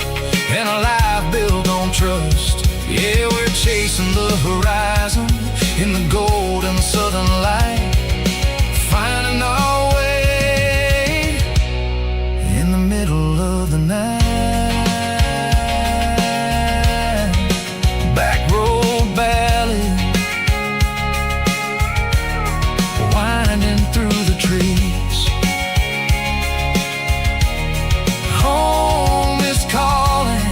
and a life built on trust. Yeah, we're chasing the horizon in the golden southern light, finding our way in the middle of the night. Back road ballad, winding through the trees. Home is calling.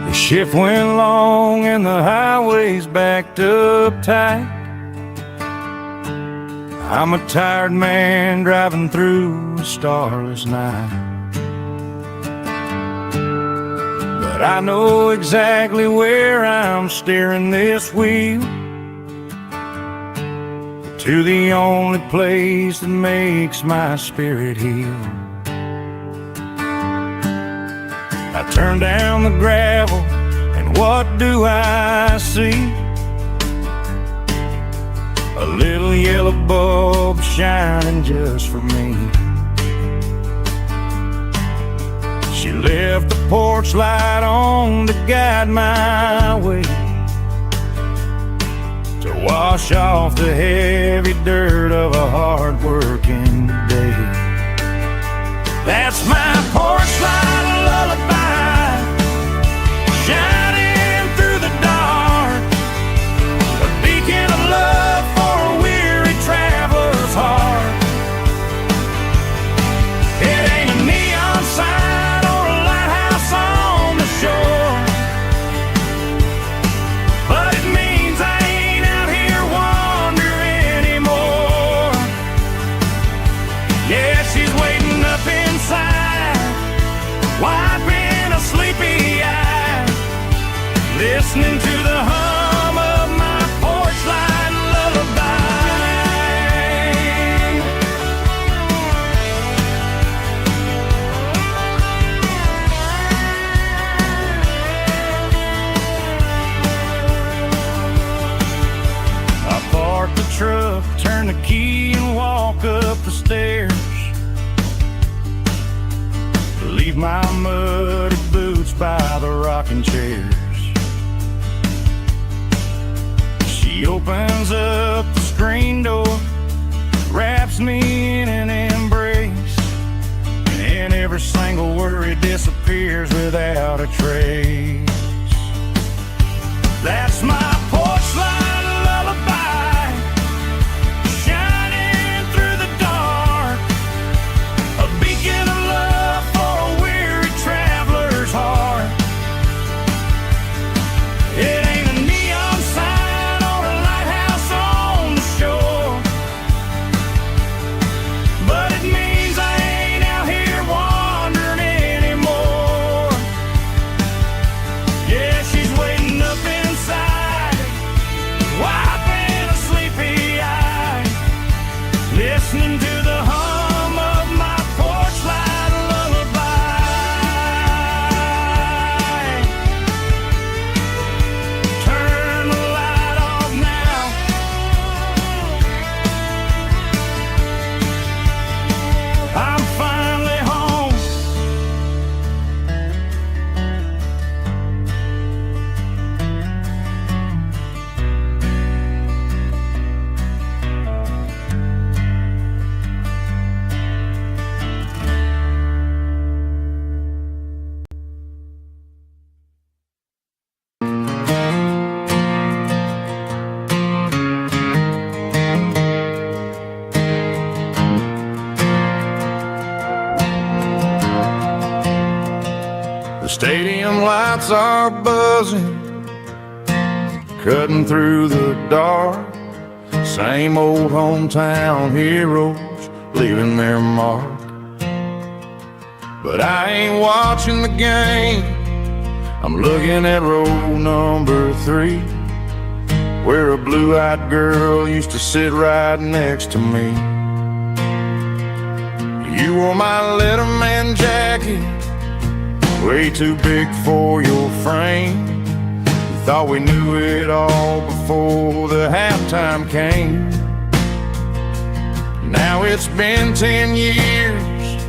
The shift went long and the highway's backed up tight. I'm a tired man driving through a starless night, but I know exactly where I'm steering this wheel, to the only place that makes my spirit heal. I turn down the gravel, and what do I see? A little yellow bulb shining just for me. She left the porch light on to guide my way, to wash off the heavy dirt of a hard-working day. That's my porch light lullaby, shining through the dark, a beacon of love for a weary traveler's heart. It ain't a neon sign or a lighthouse on the shore, but it means I ain't out here wandering anymore. Yeah, she's waiting up inside, wiping a sleepy eye, listening to the hum of my porch light lullaby. turn the key and walk up the stairs. Leave my muddy boots by the rocking chairs. She opens up the screen door, wraps me in an embrace, and every single worry disappears without a trace. That's my porch light lullaby, shining through the dark, a beacon of love for a weary traveler's heart. It ain't a neon sign or a lighthouse on the shore, but it means I ain't out here wandering anymore. Yeah, she's waiting up inside, wiping a sleepy eye, listening to the hum of my porch light lullaby. Turn the light off now. I'm finally home. The stadium lights are buzzing, cutting through the dark. Same old hometown heroes leaving their mark. But I ain't watching the game, I'm looking at row number 3, where a blue-eyed girl used to sit right next to me. You wore my Letterman jacket, way too big for your frame. We thought we knew it all before the halftime came. Now it's been 10 years,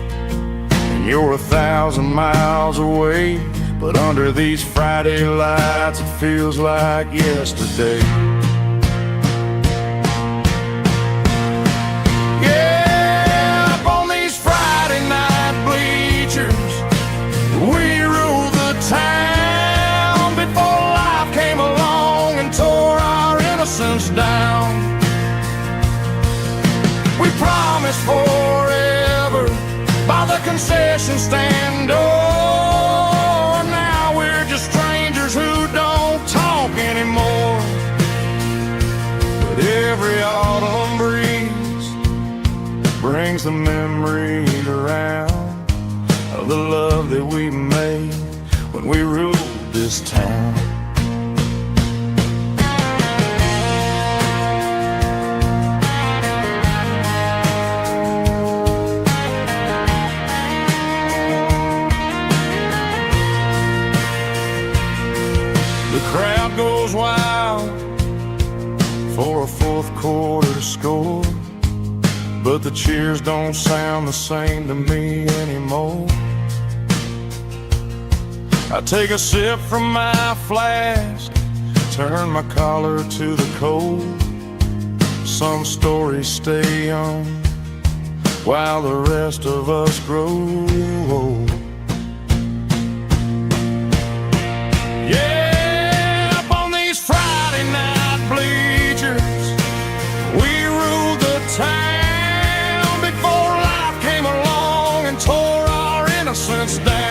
and you're 1,000 miles away. But under these Friday lights, it feels like yesterday. Yeah, up on these Friday night bleachers, we ruled the town before life came along and tore our innocence down. We promised forever by the concession stand door. Now we're just strangers who don't talk anymore. But every autumn breeze brings the memories around of the love that we made when we ruled this town. The crowd goes wild for a fourth quarter score, but the cheers don't sound the same to me anymore. I take a sip from my flask, turn my collar to the cold. Some stories stay young while the rest of us grow old. Yeah, up on these Friday night bleachers, we ruled the town before life came along and tore our innocence down.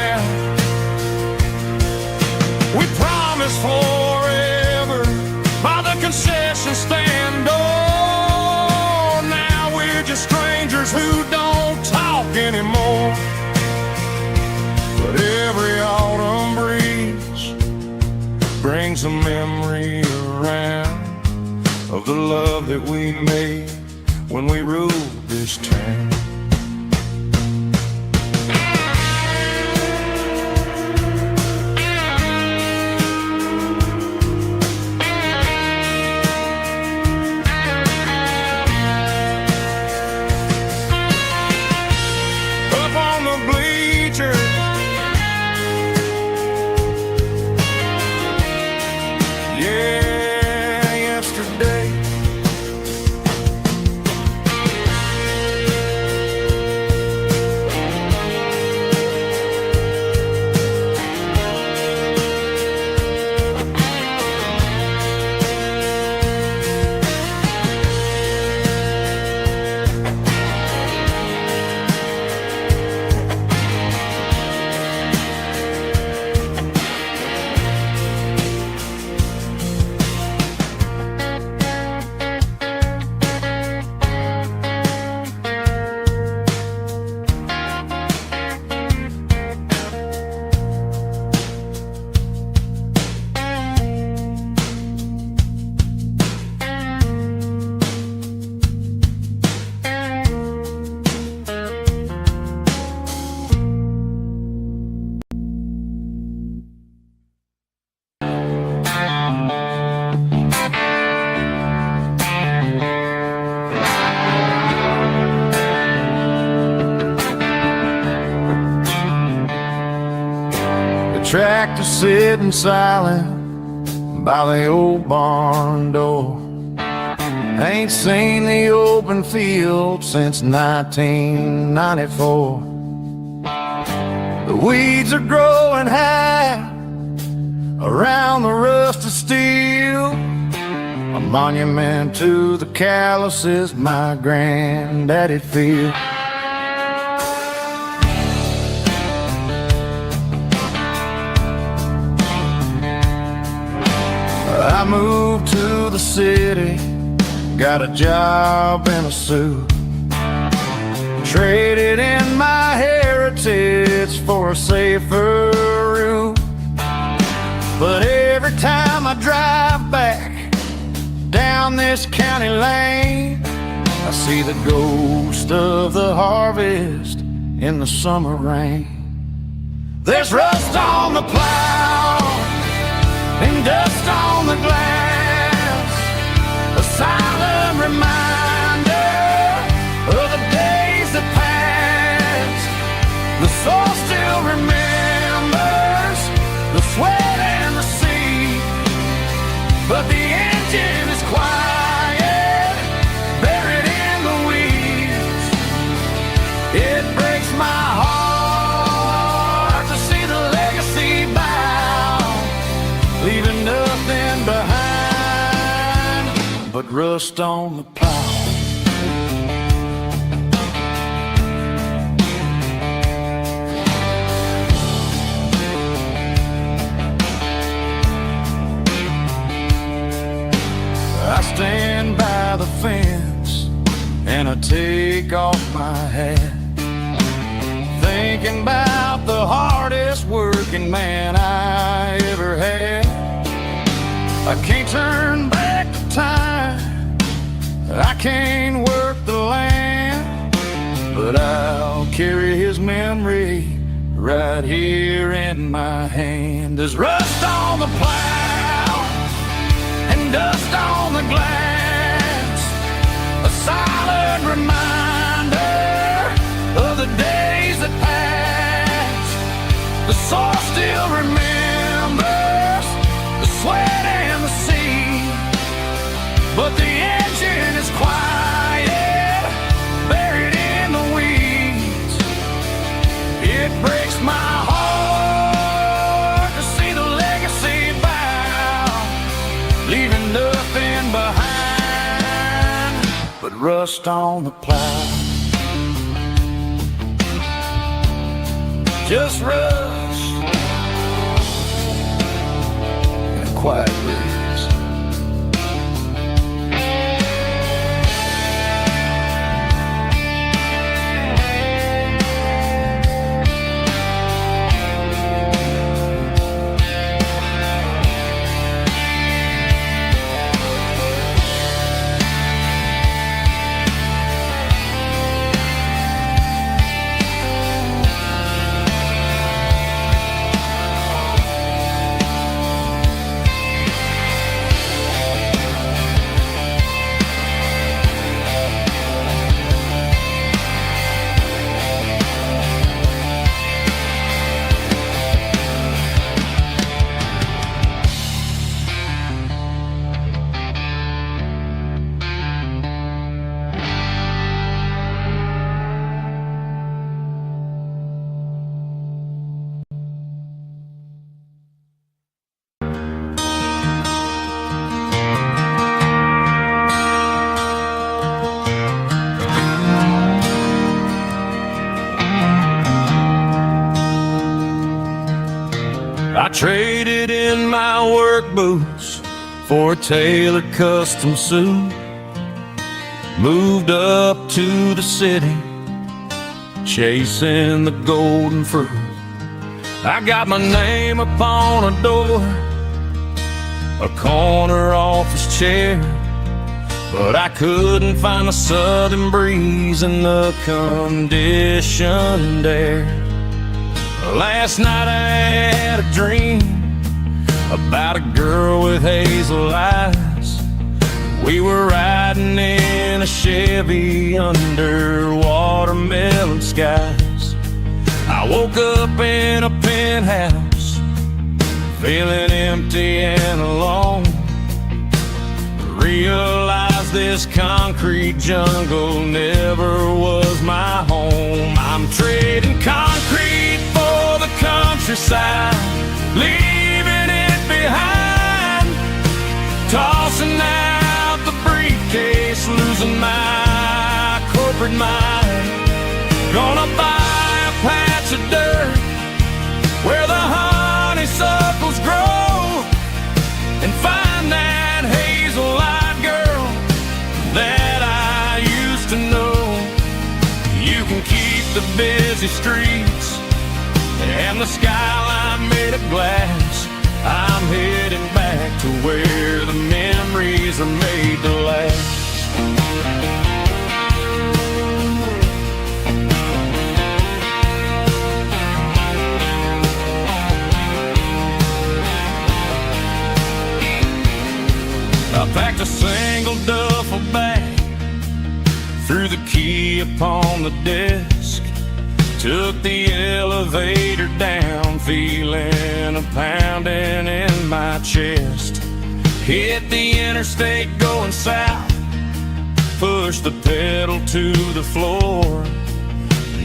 We promised forever by the concession stand door. Now we're just strangers who don't talk anymore. But every autumn breeze brings a memory around of the love that we made when we ruled this town. tractor sitting silent by the old barn door. Ain't seen the open field since 1994. The weeds are growing high around the rusted steel, a monument to the calluses my granddaddy feel. I moved to the city, got a job in a suit, traded in my heritage for a safer route. But every time I drive back down this county lane, I see the ghost of the harvest in the summer rain. There's rust on the plow and dust on the glass, a silent reminder of the days that passed. The soul still remembers the sweat and the sea, but the engine is quiet, buried in the weeds. It breaks my heart to see the legacy bow, leaving nothing behind but rust on the plow. I stand by the fence and I take off my hat, thinking about the hardest working man I ever had. I can't turn back the time, I can't work the land, but I'll carry his memory right here in my hand. There's rust on the plow and dust on the glass, a silent reminder of the days that passed. The soul still remembers the sweat and the sea, but the engine is quiet, buried in the weeds. It breaks my heart to see the legacy bow, leaving nothing behind but rust on the plow. Just rust and a quiet breeze. I traded in my work boots for a tailored custom suit, moved up to the city, chasing the golden fruit. I got my name upon a door, a corner office chair, but I couldn't find the southern breeze in the conditioned air. Last night I had a dream about a girl with hazel eyes. We were riding in a Chevy under watermelon skies. I woke up in a penthouse feeling empty and alone. Realize this concrete jungle never was my home. I'm trading concrete for the countryside, leaving it behind, tossing out the briefcase, losing my corporate mind. Gonna buy a patch of dirt where the honeysuckles grow, and find that hazel-eyed girl that I used to know. You can keep the busy streets and the skyline made of glass. I'm heading back to where the memories are made to last. I packed a single duffel bag, threw the key upon the desk, took the elevator down, feeling a pounding in my chest. Hit the interstate going south, pushed the pedal to the floor.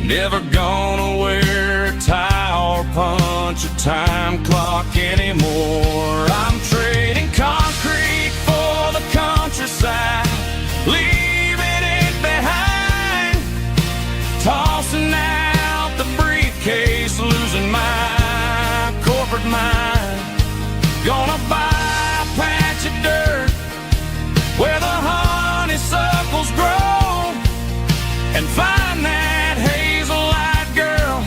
Never gonna wear a tie or punch a time clock anymore. I'm trading concrete for the countryside, leaving it behind, tossing out the briefcase, losing my corporate mind. Gonna buy a patch of dirt where the honeysuckles grow, and find that hazel-eyed girl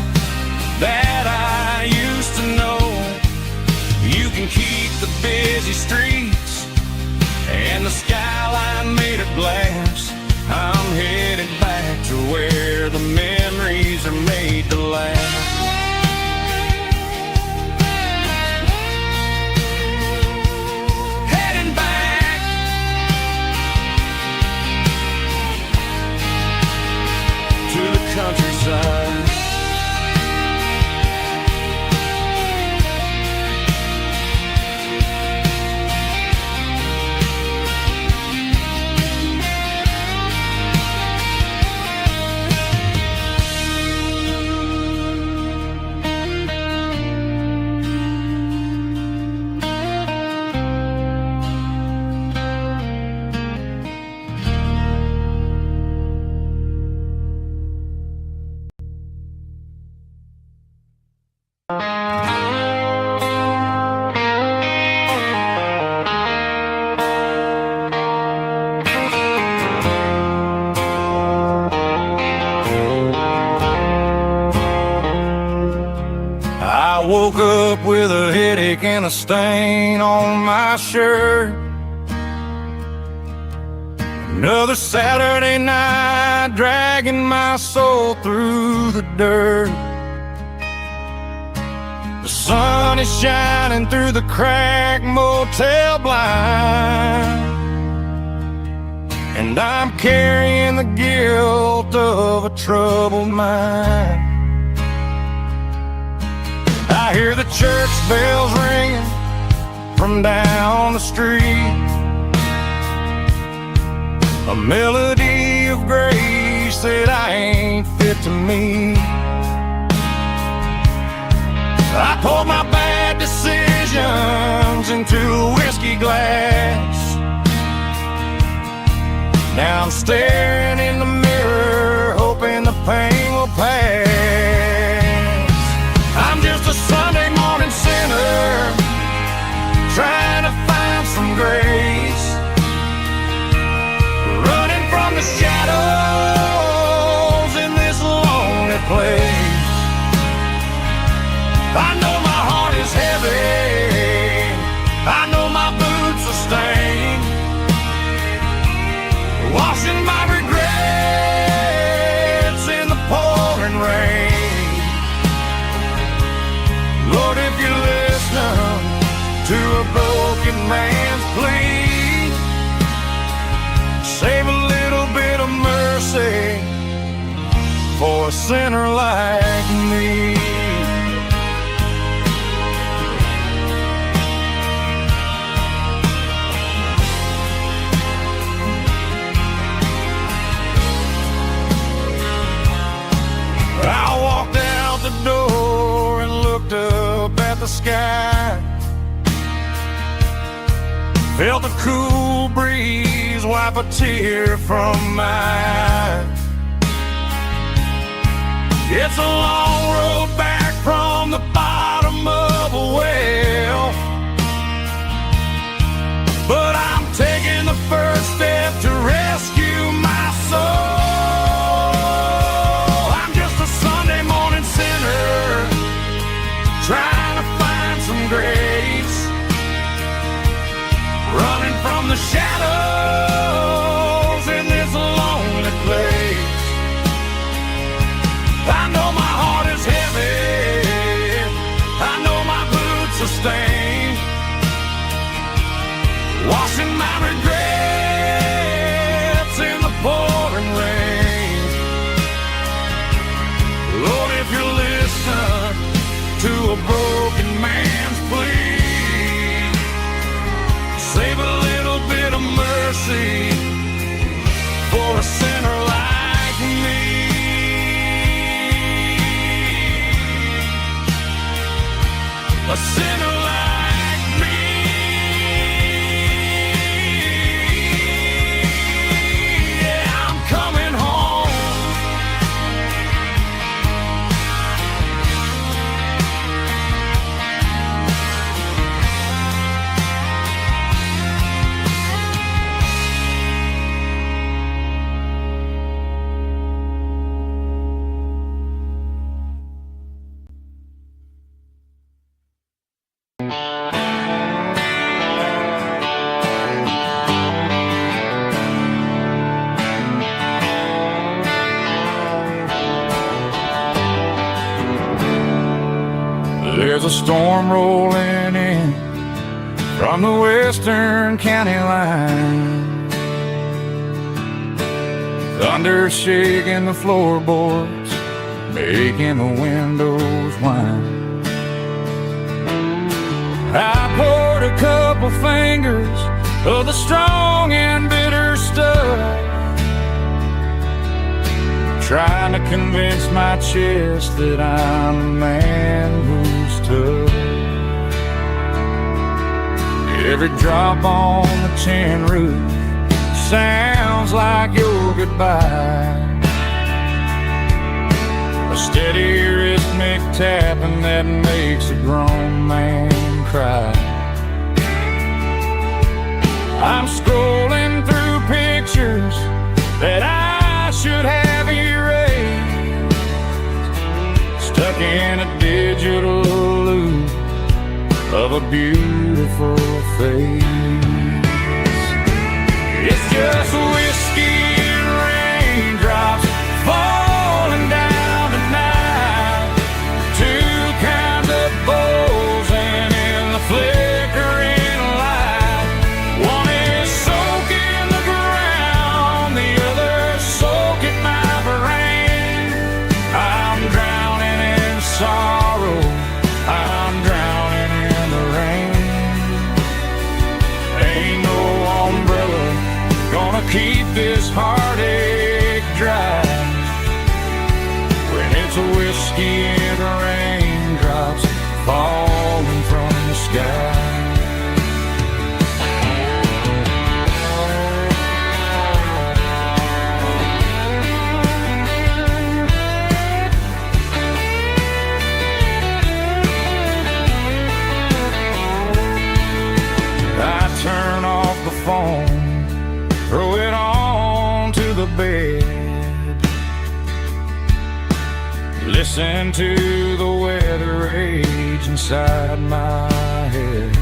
that I used to know. You can keep the busy streets and the skyline made of glass. I'm headed back to where the memories are made to last. Heading back to the countryside. I woke up with a headache and a stain on my shirt. Another Saturday night, dragging my soul through the dirt. The sun is shining through the cracked motel blind, and I'm carrying the guilt of a troubled mind. I hear the church bells ringing from down the street, a melody of grace that I ain't fit to meet. I poured my bad decisions into a whiskey glass. Now I'm staring in the mirror, hoping the pain will pass. I'm just a Sunday morning sinner, trying to find some grace, running from the shadows in this lonely place. I know my heart is heavy, I know my boots are stained, washing my regrets in the pouring rain. Lord, if you listen to a broken man's plea, save a little bit of mercy for a sinner like me. Felt the cool breeze wipe a tear from my eye. It's a long road back from the bottom of a well, but I'm taking the first step to rescue my soul. I'm just a Sunday morning sinner trying to find some grace, running from the shadows in this lonely place. I know my heart is heavy, I know my boots are stained, washing my regrets in the pouring rain. Lord, if you listen to a broken man's plea, save a little bit of mercy for a sinner like me. A sinner like me. Yeah, I'm coming home. There's a storm rolling in from the western county line, thunder shaking the floorboards, making the windows whine. I poured a couple fingers of the strong and bitter stuff, trying to convince my chest that I'm a man who's tough. Every drop on the tin roof sounds like your goodbye, a steady rhythmic tapping that makes a grown man cry. I'm scrolling through pictures that I should have erased, stuck in a digital loop of a beautiful face. It's just whiskey and raindrops falling down tonight, two kinds of bowls and in the flickering light. One is soaking the ground, the other soaking my brain. I'm drowning in sorrow, I'm drowning in the rain. Ain't no umbrella gonna keep this heartache dry when it's a whiskey and raindrops falling from the sky. I turn off the phone, throw it on to the bed, listen to the weather rage inside my head.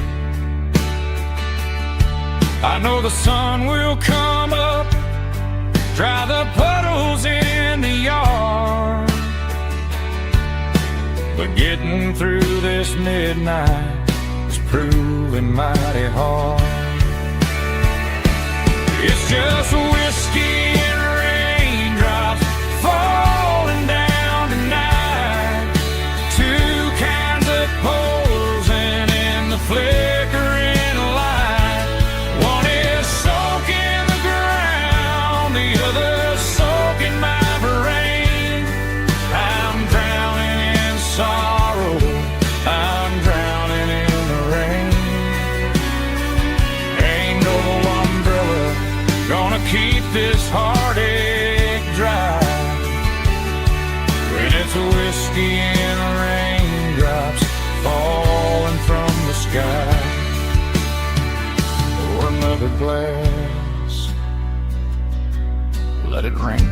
I know the sun will come up, dry the puddles in the yard, but getting through this midnight is proving mighty hard. It's just whiskey and raindrops falling down tonight, two kinds of poles and in the flickering light. One is soaking the ground, the other soaking my brain. I'm drowning in sorrow, I'm drowning in the rain. Ain't keep this heartache dry. When it's whiskey and raindrops falling from the sky. Pour another glass, let it rain.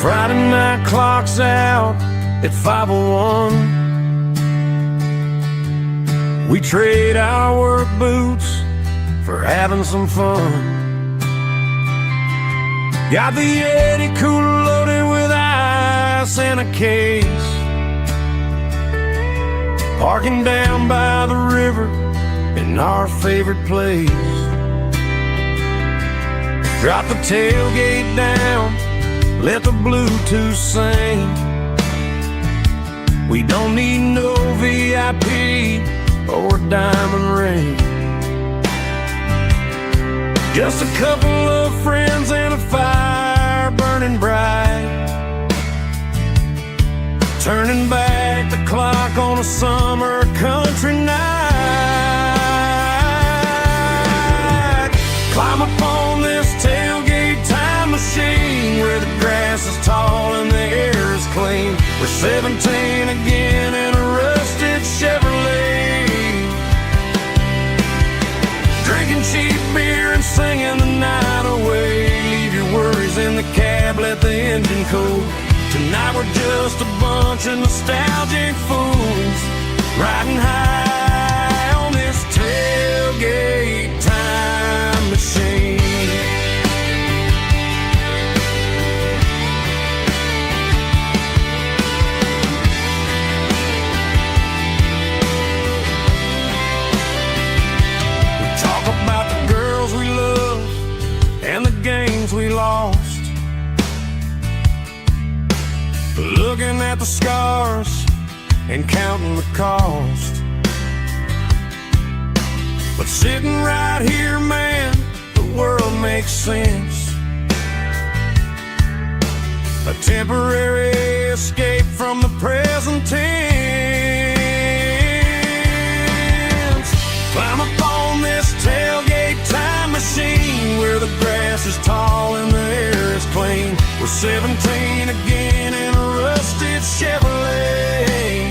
Friday night clock's out at 5:01. We trade our work boots for having some fun. Got the Yeti cooler loaded with ice and a case. Parking down by the river in our favorite place. Drop the tailgate down, let the Bluetooth sing. We don't need no VIP or diamond ring. Just a couple of friends and a fire burning bright. Turning back the clock on a summer country night. Climb up on this tailgate time machine where the grass is tall and the air is clean. We're 17 again in a rusted Chevrolet, drinking cheap beer and singing the night away. Leave your worries in the cab, let the engine cool. Tonight we're just a bunch of nostalgic fools, riding high on this tailgate time machine. We lost, looking at the scars and counting the cost. But sitting right here, man, the world makes sense. A temporary escape from the present tense. Climb up on this tailgate time machine where the grass is tall and the air is clean. We're 17 again in a rusted Chevrolet,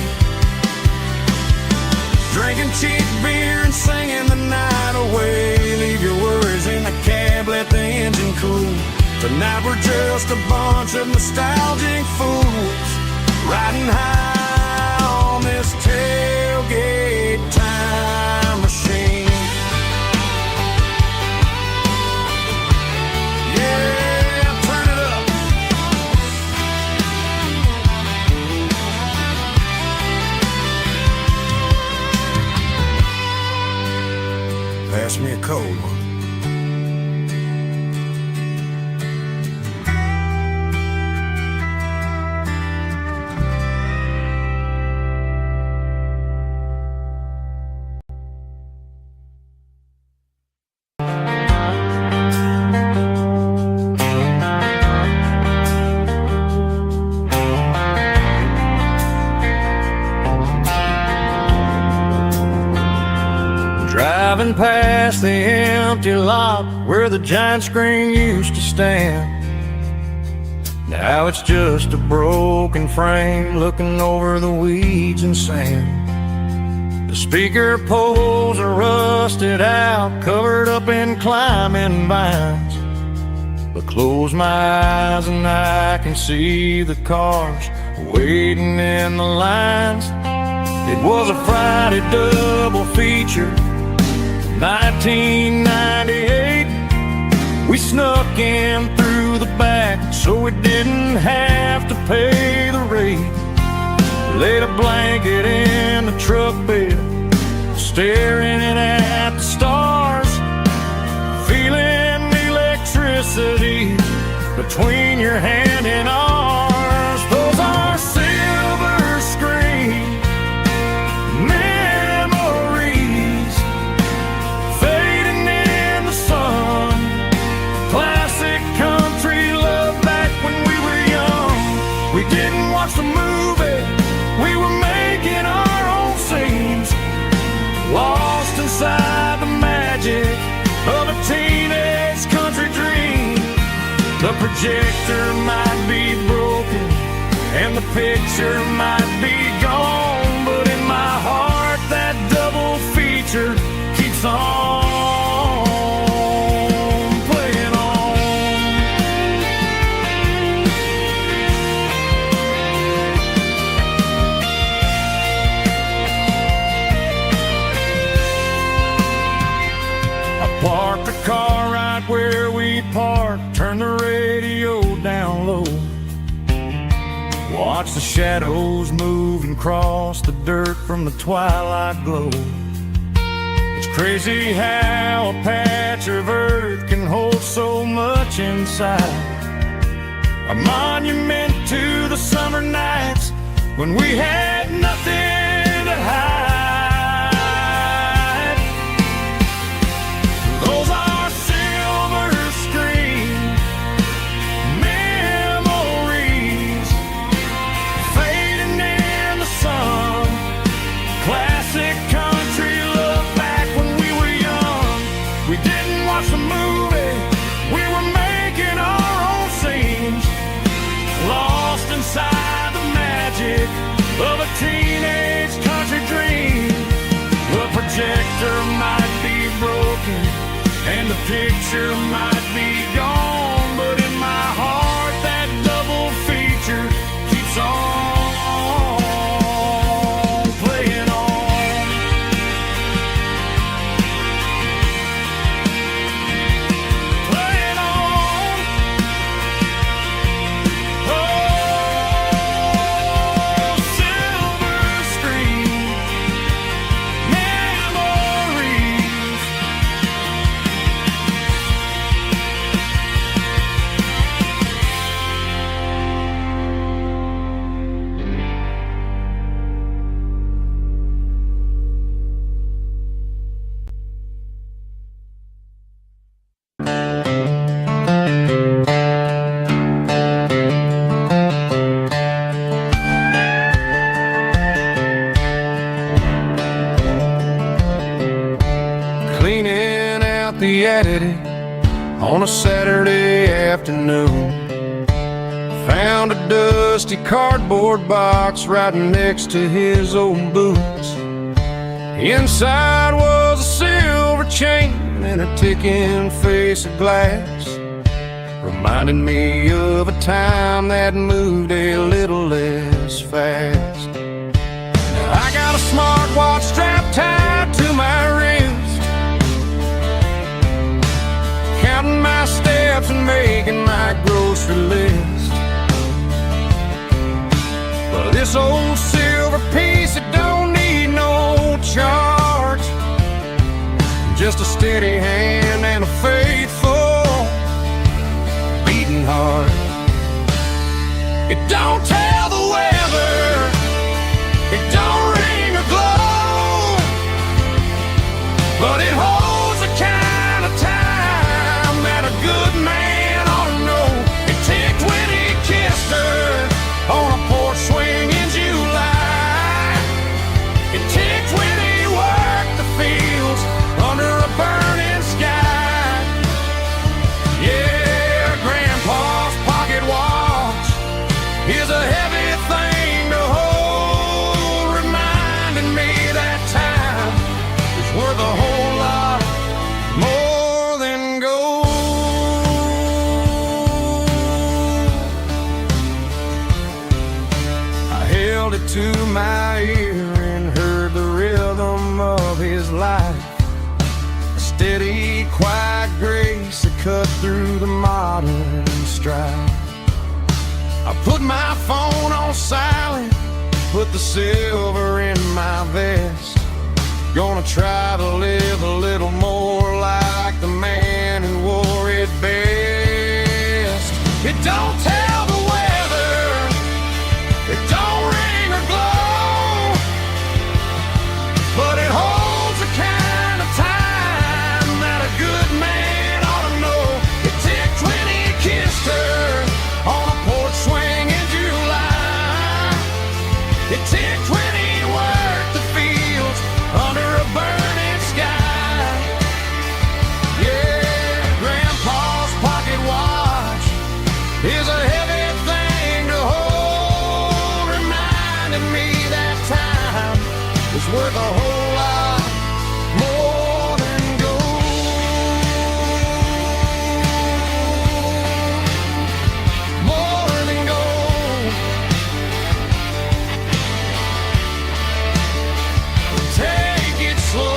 drinking cheap beer and singing the night away. Leave your worries in the cab, let the engine cool. Tonight we're just a bunch of nostalgic fools, riding high on this tailgate time machine. Pass me a cold one. Driving past the empty lot where the giant screen used to stand. Now it's just a broken frame looking over the weeds and sand. The speaker poles are rusted out, covered up in climbing vines. But close my eyes and I can see the cars waiting in the lines. It was a Friday double feature, 1998. We snuck in through the back so we didn't have to pay the rate. Laid a blanket in the truck bed, staring at the stars, feeling the electricity between your hand and ours. Those are silver screen memories, fading in the sun. Classic country love back when we were young. We didn't watch the movie, we were making our own scenes, lost inside the magic of a teenage country dream. The projector might be broken and the picture might be gone, but in my heart that double feature keeps on playing on. I parked the car right where we parked, turned the radio down low, watch the shadows move and cross the dirt from the twilight glow. It's crazy how a patch of earth can hold so much inside. A monument to the summer nights when we had nothing to hide. Those are silver screen memories, fading in the sun. Classic country love back when we were young. We didn't watch the movie, we were making our own scenes, lost inside the magic of a teenage country dream. The projector might be broken and the picture might be gone, but in my heart that double feature keeps on playing on. Playing on. Oh, silver screen memories. Cleaning out the attic on a Saturday afternoon, found a dusty cardboard box right next to his old boots. Inside was a silver chain and a ticking face of glass, reminding me of a time that moved a little less fast. Now I got a smartwatch strapped tied to my wrist, counting my steps and making my grocery list. But this old silver piece, it don't need no charge, just a steady hand and a faithful beating heart. It don't tell the weather, it don't ring or glow, but it holds the kind of time that a good man ought to know. It ticked when he kissed her on a porch swing in July. It ticked when he worked the fields under a burning sky. Yeah, Grandpa's pocket watch is a hell held it to my ear and heard the rhythm of his life. A steady, quiet grace that cut through the modern strife. I put my phone on silent, put the silver in my vest. Gonna try to live a little more like the man who wore it best. It don't tell the weather, it don't ring or glow, but it holds the kind of time that a good man ought to know. It ticked when he kissed her on a porch swing in July. It ticked when he worked the fields under a burning sky. Yeah, Grandpa's pocket watch is a heavy thing to hold, reminding me that time is worth a whole lot more than gold. More than gold. Take it slow.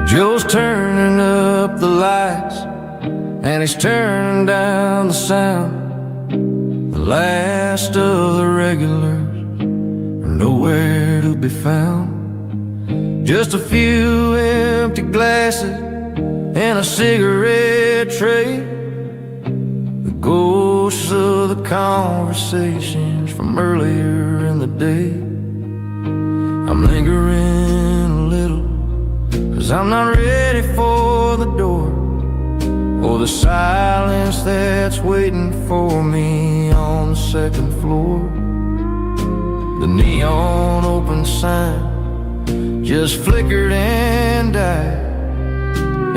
Joe's turning up the lights and he's turning down the sound. The last of the regulars are nowhere to be found. Just a few empty glasses and a cigarette tray. The ghosts of the conversations from earlier in the day. I'm lingering a little, 'cause I'm not ready for the door, or the silence that's waiting for me on the second floor. The neon open sign just flickered and died,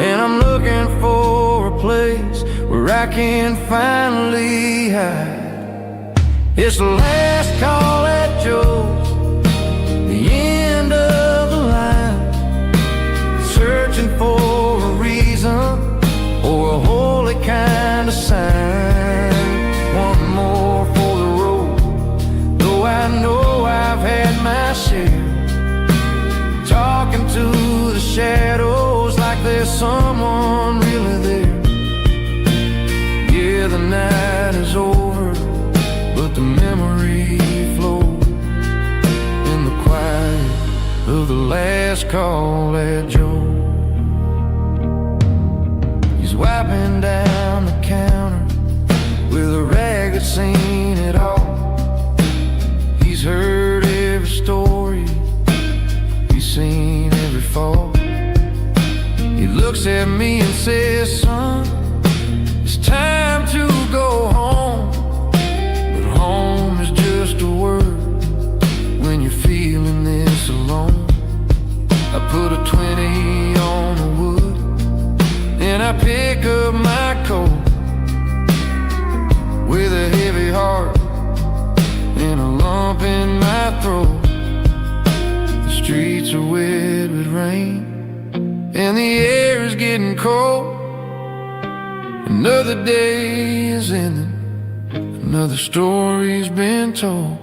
and I'm looking for a place where I can finally hide. It's the last call at Joe's, the end of the line, searching for a reason or a holy kind of sign. One more for the road, though I know I've had my share. Talking to the shadows like there's someone really there. Yeah, the night is over, but the memory flows in the quiet of the last call at Joe. He's wiping down the counter with a rag that's seen it all. He's heard every story, he's seen every fall. He looks at me and says, son, it's time to go home. But home is just a word when you're feeling this alone. I put a 20 on the wood and I pick up my coat with a heavy heart and a lump in my throat. The streets are wet with rain and the air is getting cold. Another day is ending, another story's been told.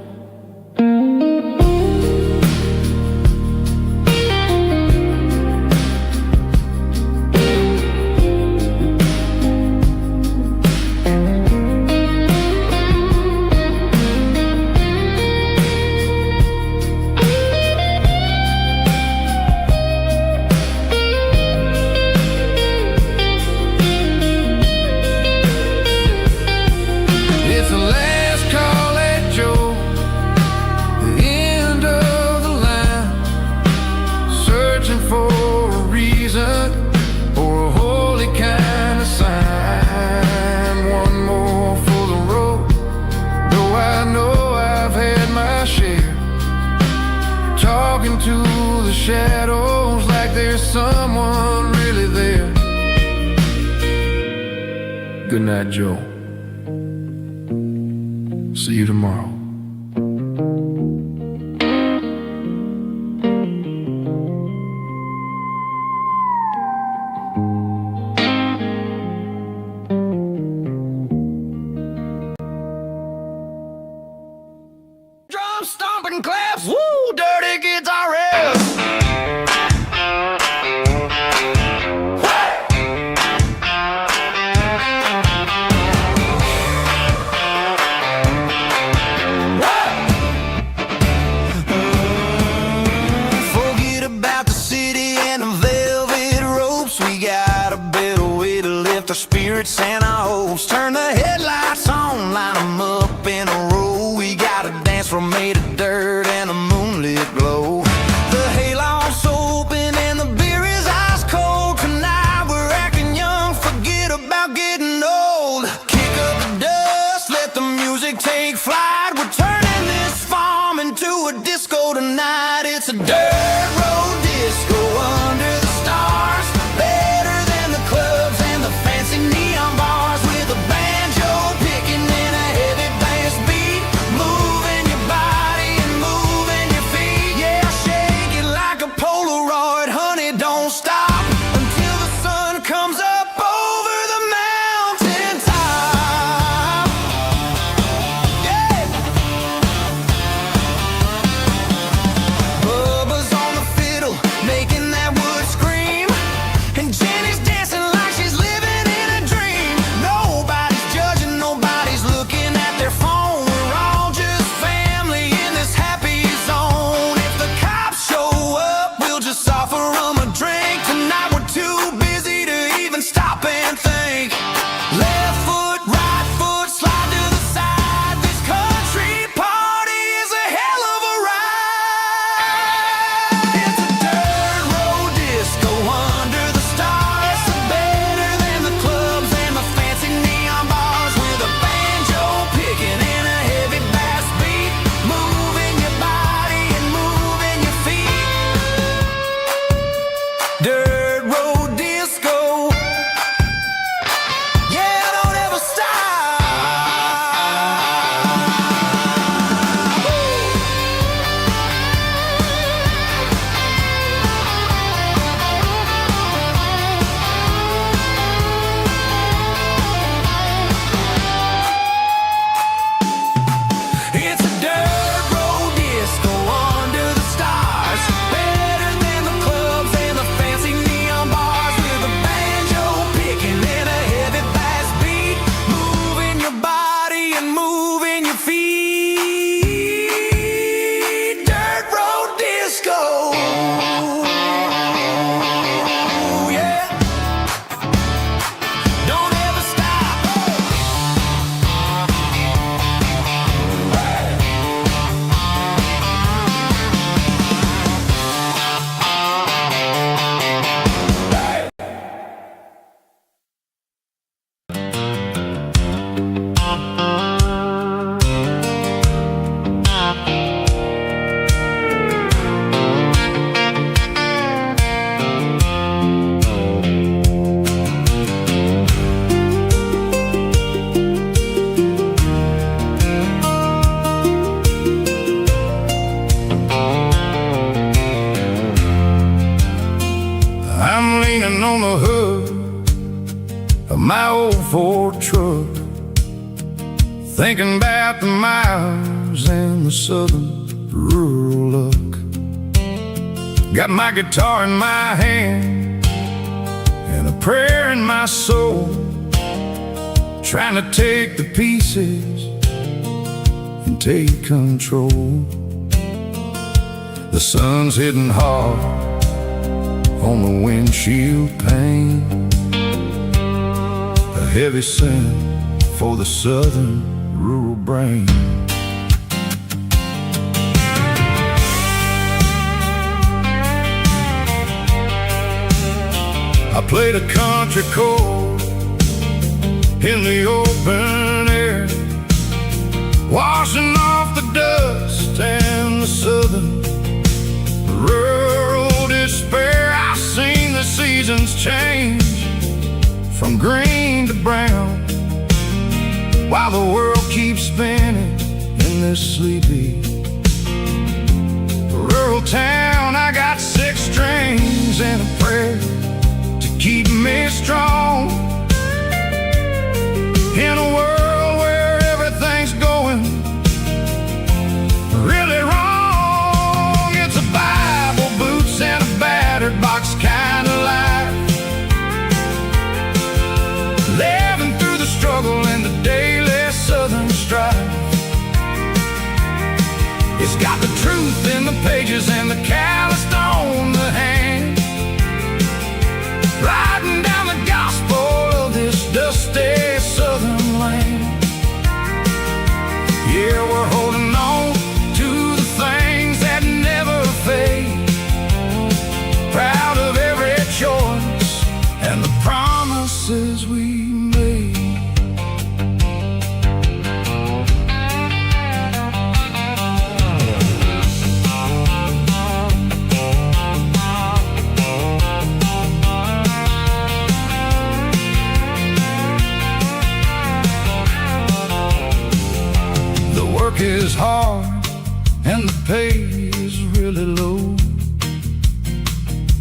Good night, Joe. See you tomorrow. Drum stomping claps, woo, dirty guitar riffs. Forget about the city and the velvet ropes. We got a better way to lift our spirits and our hopes. Turn the headlights on, line them up in a row. We got a dance floor made of dirt and a moonlit glow. The hayloft's open and the beer is ice cold. Tonight we're acting young, forget about getting old. Kick up the dust, let the music take flight. We're turning this farm into a disco tonight. It's a dirt road disco under the stars. Better than the clubs and the fancy neon bars. With a banjo picking in a heavy bass beat. Moving your body and moving your feet. Yeah, shake it like a Polaroid, honey, don't stop until the sun comes up over the mountain top. Yeah. Bubba's on the fiddle, making that wood scream. And Jenny's dancing like she's living in a dream. Nobody's judging, nobody's looking at their phone. We're all just family in this happy zone. If the cops show up, we'll just offer them a drink. Tonight we're too busy to even stop and think. Left foot, right foot, slide to the side. This country party is a hell of a ride. It's a dirt road disco under the stars. Better than the clubs and the fancy neon bars. With a banjo picking in a heavy bass beat. Moving your body and moving your feet. Dirt road disco. Yeah, don't ever stop. It's a dirt road disco under the stars. Better than the clubs and the fancy neon bars. With a banjo picking in a heavy bass beat. Moving your body and moving your feet. Dirt road disco. Yeah. Don't ever stop. I'm leaning on the hood of my old Ford truck, thinking about the miles and the southern rural look. Got my guitar in my hand and a prayer in my soul, trying to take the pieces and take control. The sun's hitting hard on the windshield pane, a heavy scent for the southern rural brain. I played a country chord in the open air, washing off the dust and the southern rural despair. I've seen the seasons change from green to brown, while the world keeps spinning in this sleepy rural town. I got 6 strings and a prayer to keep me strong. In a world where everything's going really wrong, it's a Bible, boots, and a battered box kind of life. Living through the struggle and the daily southern strife. It's got the truth in the pages and the calloused on the hand, writing down the gospel of this dusty southern land. Yeah, we're holding on to the things that never fade, proud of every choice and the promises we made. Work is hard and the pay is really low,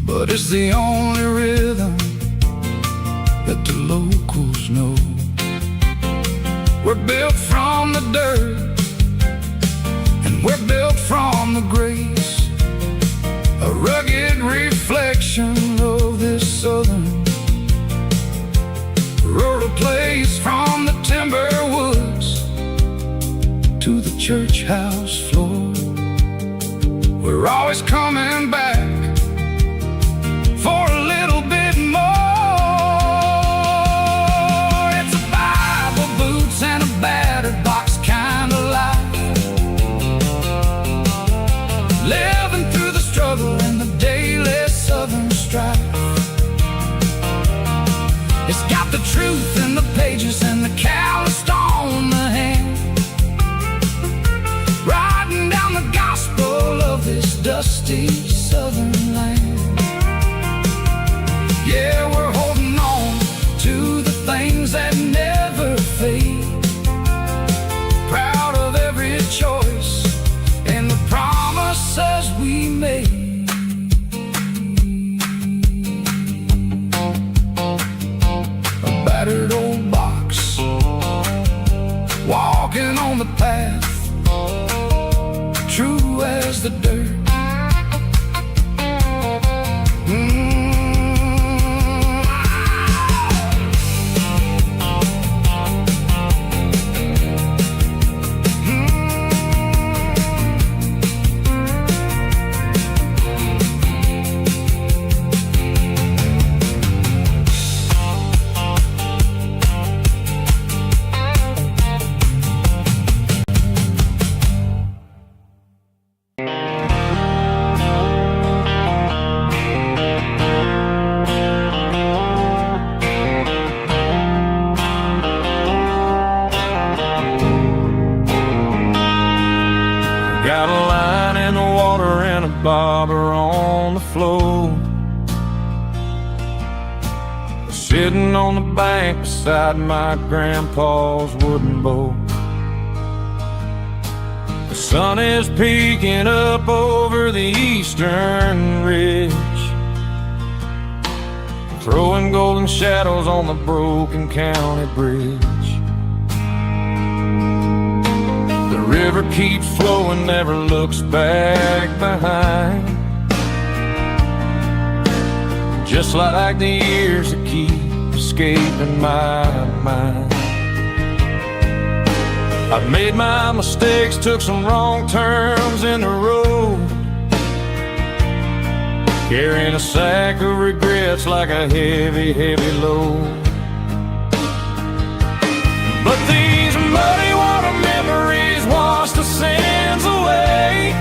but it's the only rhythm that the locals know. We're built from the dirt and we're built from the grace, a rugged reflection of this southern rural place. From the timber woods to the church house floor, we're always coming back for a little bit more. It's a Bible, boots, and a battered box kind of life. Living through the struggle and the daily southern strife. It's got the truth in the pages and the calloused on the hand, writing down the gospel of this dusty southern land. Yeah, we're holding on to the things that never fade, proud of every choice and the promises we made. A battered old box, walking on the path, true as the dirt. Got a line in the water and a bobber on the floor, sitting on the bank beside my grandpa's wooden boat. The sun is peeking up over the eastern ridge, throwing golden shadows on the broken county bridge. The river keeps flowing, never looks back behind, just like the years that keep escaping my mind. I've made my mistakes, took some wrong turns in the road, carrying a sack of regrets like a heavy, heavy load. But these muddy water memories wash the sins away,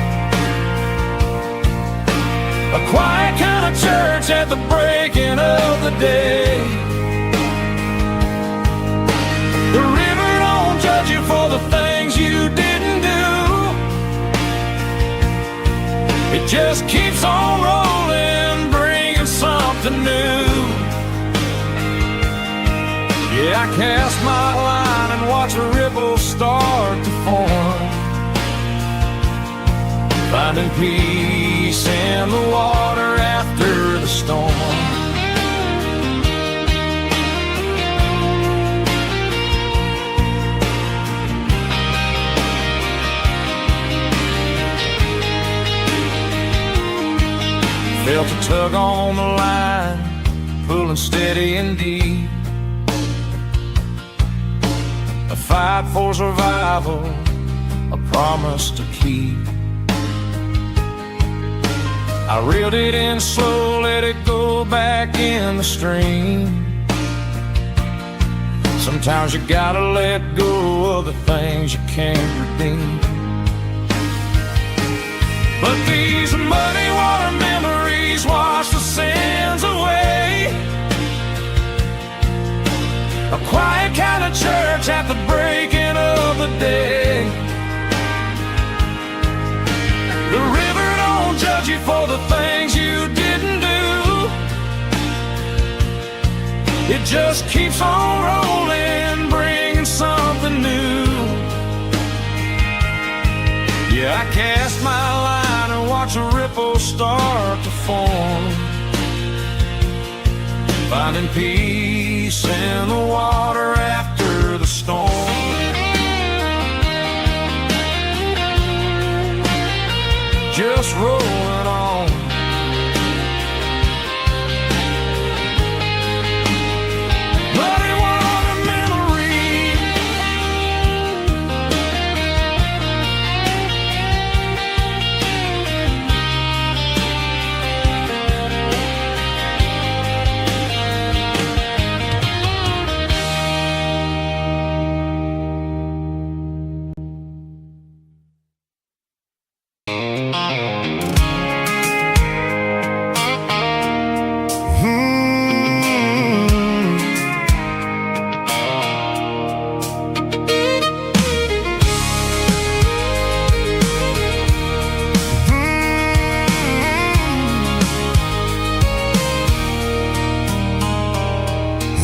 a quiet kind of church at the breaking of the day. The river don't judge you for the things you didn't do, it just keeps on rolling, bringing something new. Yeah, I cast my line and watch the river finding peace in the water after the storm. Felt a tug on the line, pulling steady and deep. A fight for survival, a promise to keep. I reeled it in slow, let it go back in the stream. Sometimes you gotta let go of the things you can't redeem. But these muddy water memories wash the sins away. A quiet kind of church at the breaking of the day. The river don't judge you for the things you didn't do. It just keeps on rolling, bringing something new. Yeah, I cast my line and watch a ripple start to form, finding peace in the water after the storm. Just rolling on. Muddy water memory.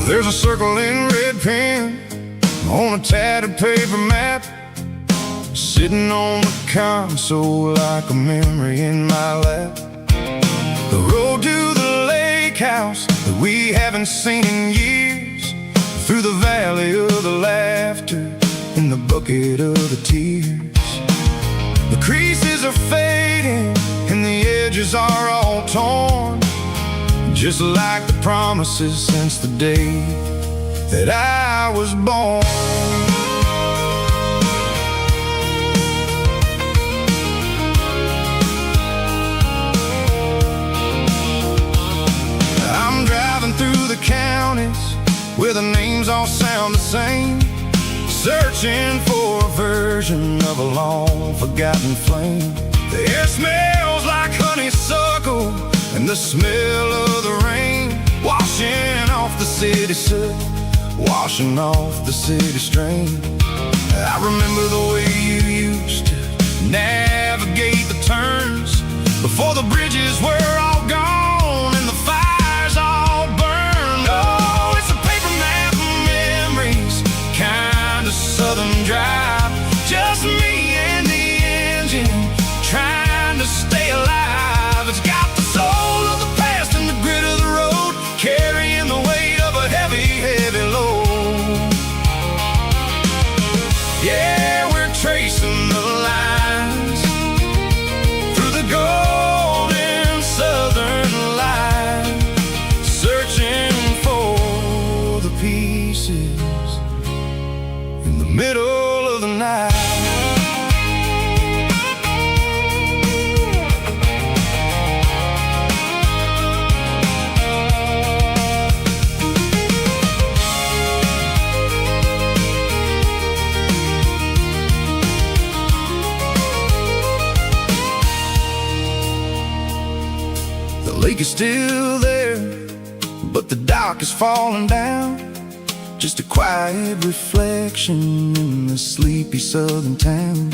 There's a circle in red pen on a tattered paper map, sitting on the console like a memory in my lap. The road to the lake house that we haven't seen in years, through the valley of the laughter, in the bucket of the tears. The creases are fading and the edges are all torn, just like the promises since the day that I was born. I'm driving through the counties where the names all sound the same, searching for a version of a long forgotten flame. The air smells like honeysuckle and the smell of the rain, washing off the city soot, washing off the city strain. I remember the way you used to navigate the turns, before the bridges were all gone and the fires all burned. Oh, it's a paper map of memories, kind of southern drive, just me and the engine, trying to stay alive. It's got the soul of the past and the grit of the road, carrying the weight of a heavy, heavy load. Yeah, we're tracing the lines through the golden southern light, searching for the pieces in the middle of the night. The lake is still there, but the dock is falling down, just a quiet reflection in the sleepy southern town.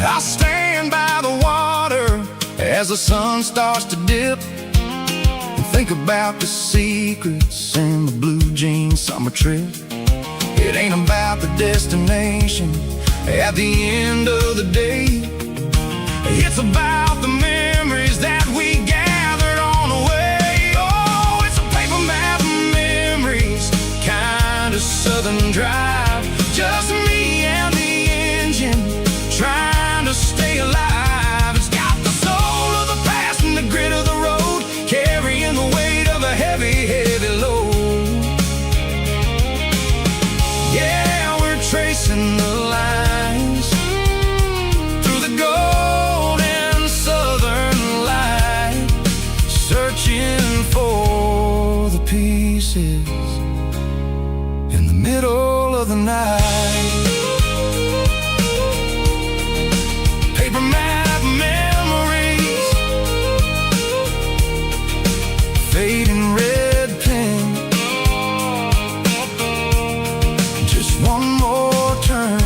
I'll stand by the water as the sun starts to dip, and think about the secrets and the blue jean summer trip. It ain't about the destination at the end of the day. It's about the memories that we gathered on the way. Oh, it's a paper map of memories, kind of southern drive. Just me and the engine, trying to stay alive. It's got the soul of the past and the grit of the road, carrying the weight of a heavy, heavy load. Yeah, we're tracing the lines through the golden southern light, searching for the pieces in the middle of the night. Paper map memories, fading red pen, just one more turn.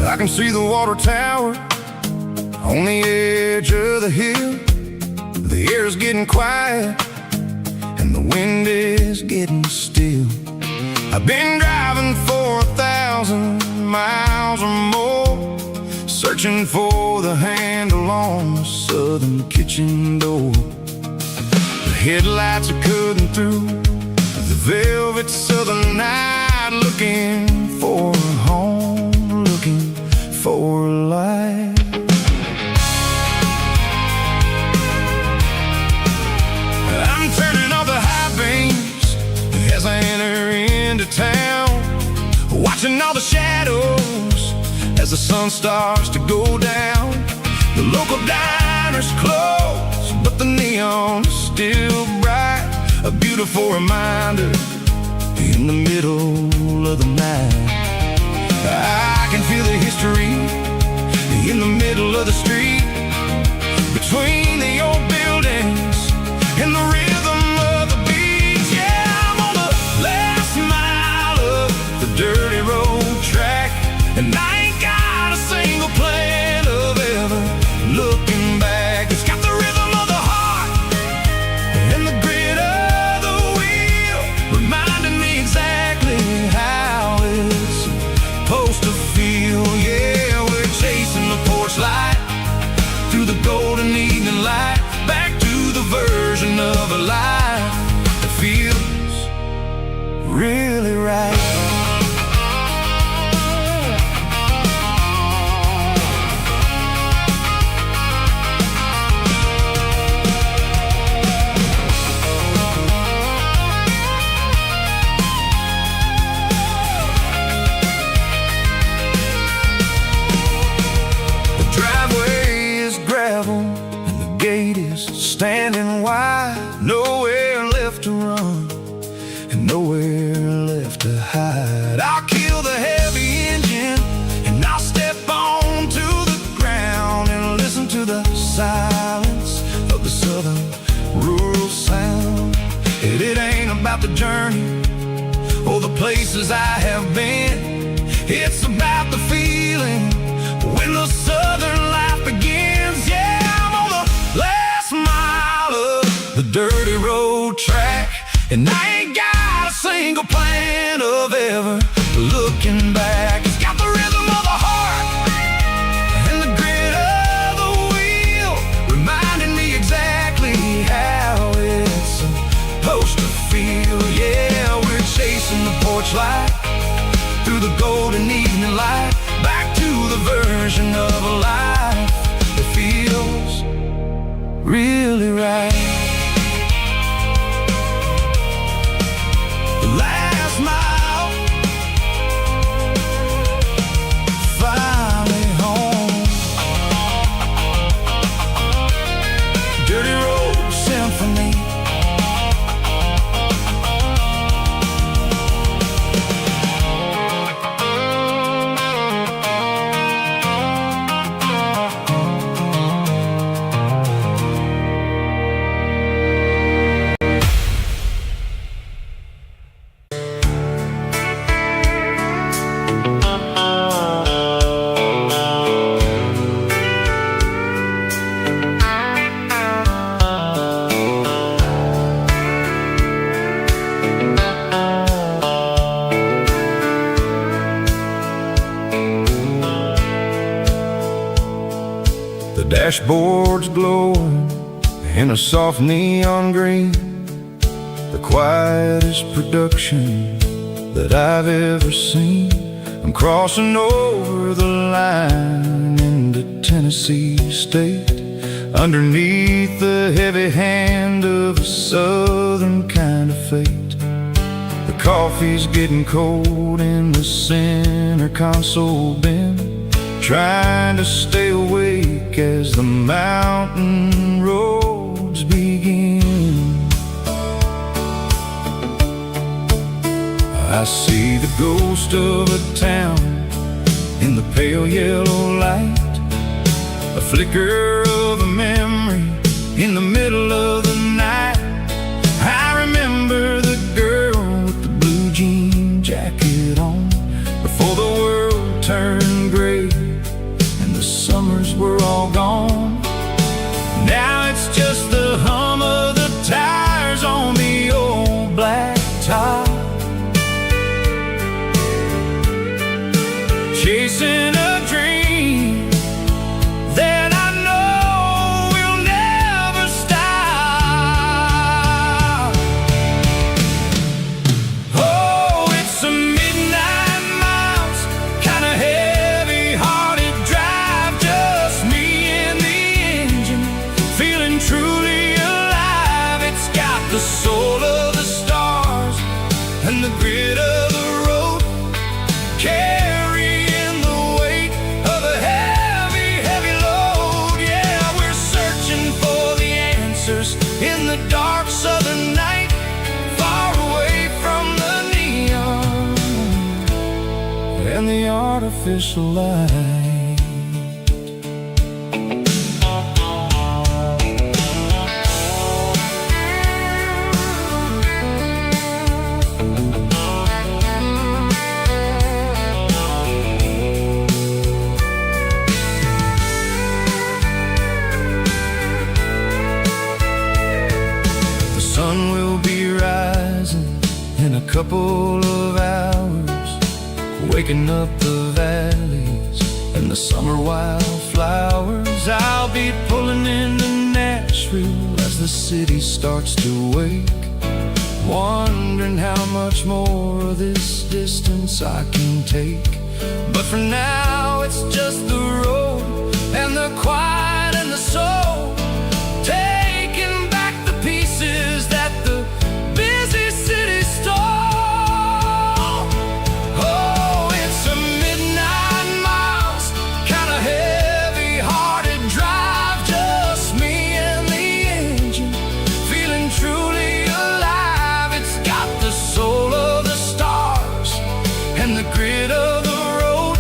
I can see the water tower on the edge of the hill. The air's getting quiet and the wind is getting still. I've been driving for 1,000 miles or more, searching for the handle on the southern kitchen door. The headlights are cutting through the velvet southern night, looking for a home, looking for life. I'm turning off the high beams as I enter into town, watching all the shadows as the sun starts to go down. The local diner's closed, but the neon is still bright, a beautiful reminder in the middle of the night. I can feel the history in the middle of the street, between the old buildings and the rhythm of the beats. Yeah, I'm on the last mile of the dirty road track, and I ain't got a single plan of ever looking back. It's got the rhythm of the heart and the grit of the wheel, reminding me exactly how it's supposed to feel. Yeah, we're chasing the porch light through the golden evening light, back to the version of a life that feels really right. And the gate is standing wide, nowhere left to run and nowhere left to hide. I'll kill the heavy engine and I'll step onto the ground and listen to the silence of the southern rural sound. It ain't about the journey or the places I have been, it's about the feeling when the southern life begins. Yeah, I'm on the last mile of the dirty road track, and I ain't got a single plan of ever looking back. It's got the rhythm of the heart and the grit of the wheel, reminding me exactly how it's supposed to feel. Yeah, we're chasing the porch light through the golden evening light, back to the version of a life that feels really right. The last mile, finally home. Dirty road symphony. dashboard's glowing in a soft neon green, the quietest production that I've ever seen. I'm crossing over the line into Tennessee State, underneath the heavy hand of a southern kind of fate. The coffee's getting cold in the center console bin, trying to stay awake as the mountain roads begin. I see the ghost of a town in the pale yellow light, a flicker of a memory in the middle of the night. I remember the girl with the blue jean jacket on, before the world turned gray and the summers were all gone. Now it's just the hum of the tires on the old black top, chasing a dream that I know will never stop. Oh, it's a midnight miles, kinda heavy-hearted drive, just me and the engine, feeling truly alive. It's got the soul of the stars and the grit of the road, carrying the weight of a heavy, heavy load. Yeah, we're searching for the answers in the dark southern night, far away from the neon and the artificial light. The sun will be rising in a couple of hours, waking up the valleys and the summer wildflowers. I'll be pulling into Nashville as the city starts to wake, wondering how much more of this distance I can take. But for now it's just the road and the quiet and the soul, taking back the pieces that the busy city stole. Oh, it's a midnight miles, kinda heavy-hearted drive, just me and the engine, feeling truly alive. It's got the soul of the stars and the grit of the road,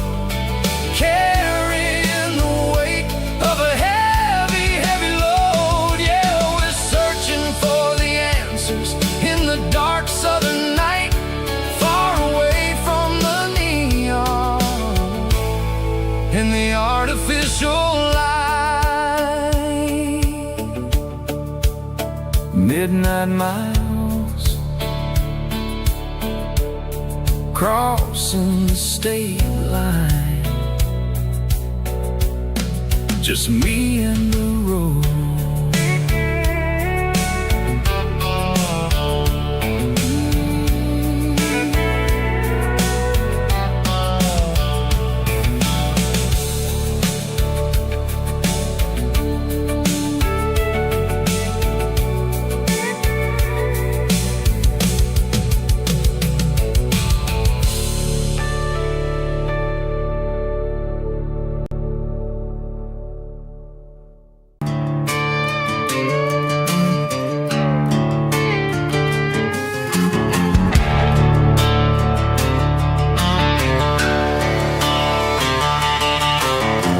carrying the weight of a heavy, heavy load. Yeah, we're searching for the answers in the dark southern night, far away from the neon and the artificial light. Midnight miles, crossing the state line, just me and the road.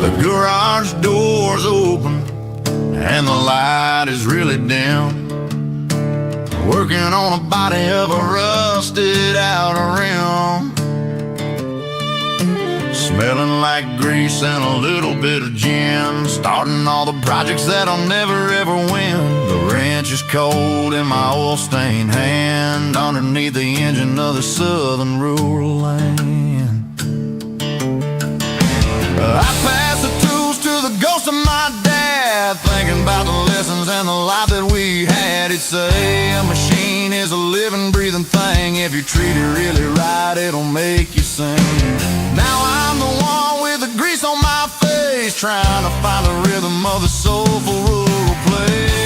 The garage door's open and the light is really dim, working on a body of a rusted out rim, smelling like grease and a little bit of gin, starting all the projects that I'll never ever win. The wrench is cold in my oil-stained hand, underneath the engine of the southern rural land. I pass the tools to the ghost of my dad, sad thinking about the lessons and the life that we had. It'd say a machine is a living, breathing thing. If you treat it really right, it'll make you sing. Now I'm the one with the grease on my face, trying to find the rhythm of the soulful rural place.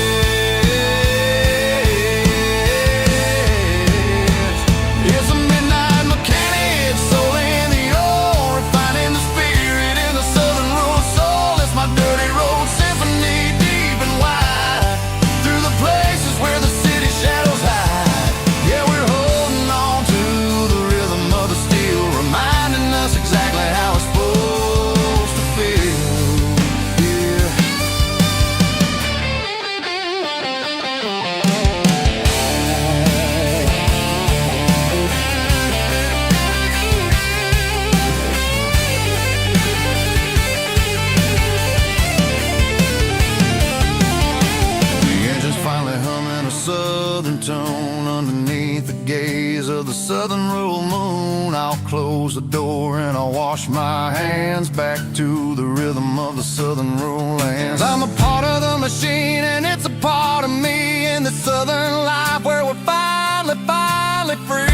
It's a midnight mechanic, soul in the ore, refining the spirit in the southern rural soul. It's my dirty road symphony, deep and wide, through the places where the city shadows hide. Yeah, we're holding on to the rhythm of the steel, reminding us exactly how it's supposed to feel. Yeah. The engine's finally humming a southern tone underneath the gaze of the southern rural moon. I'll close the door and I'll wash my hands back to the rhythm of the southern rural lands. I'm a part of the machine and it's a part of me in the southern life where we're finally free.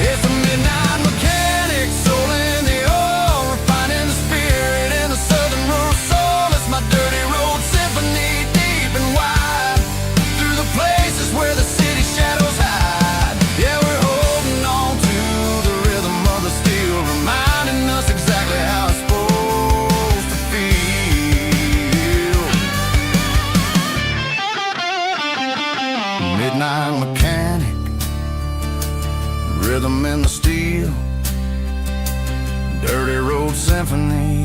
It's a midnight mechanic, soul in the ore, refining the spirit in the southern rural soul. It's my dirty road symphony, deep and wide, through the places where the city shadows hide. Yeah, we're holding on to the rhythm of the steel, reminding us exactly how it's supposed to feel. Midnight mechanic, rhythm in the steel, dirty road symphony.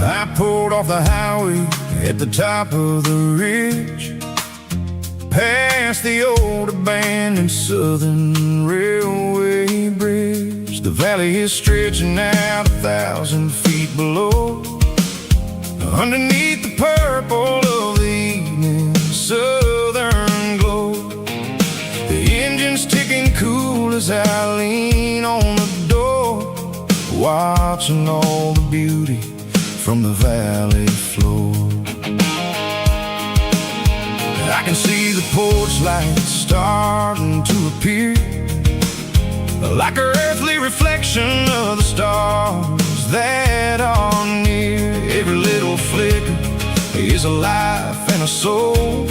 I pulled off the highway at the top of the ridge, past the old abandoned southern railway bridge. The valley is stretching out 1,000 feet below, underneath the purple of the evening southern glow. The engine's ticking cool as I lean on the door, watching all the beauty from the valley floor. I can see the porch lights starting to appear, like an earthly reflection of the stars that are near. Every little flicker is a life and a soul,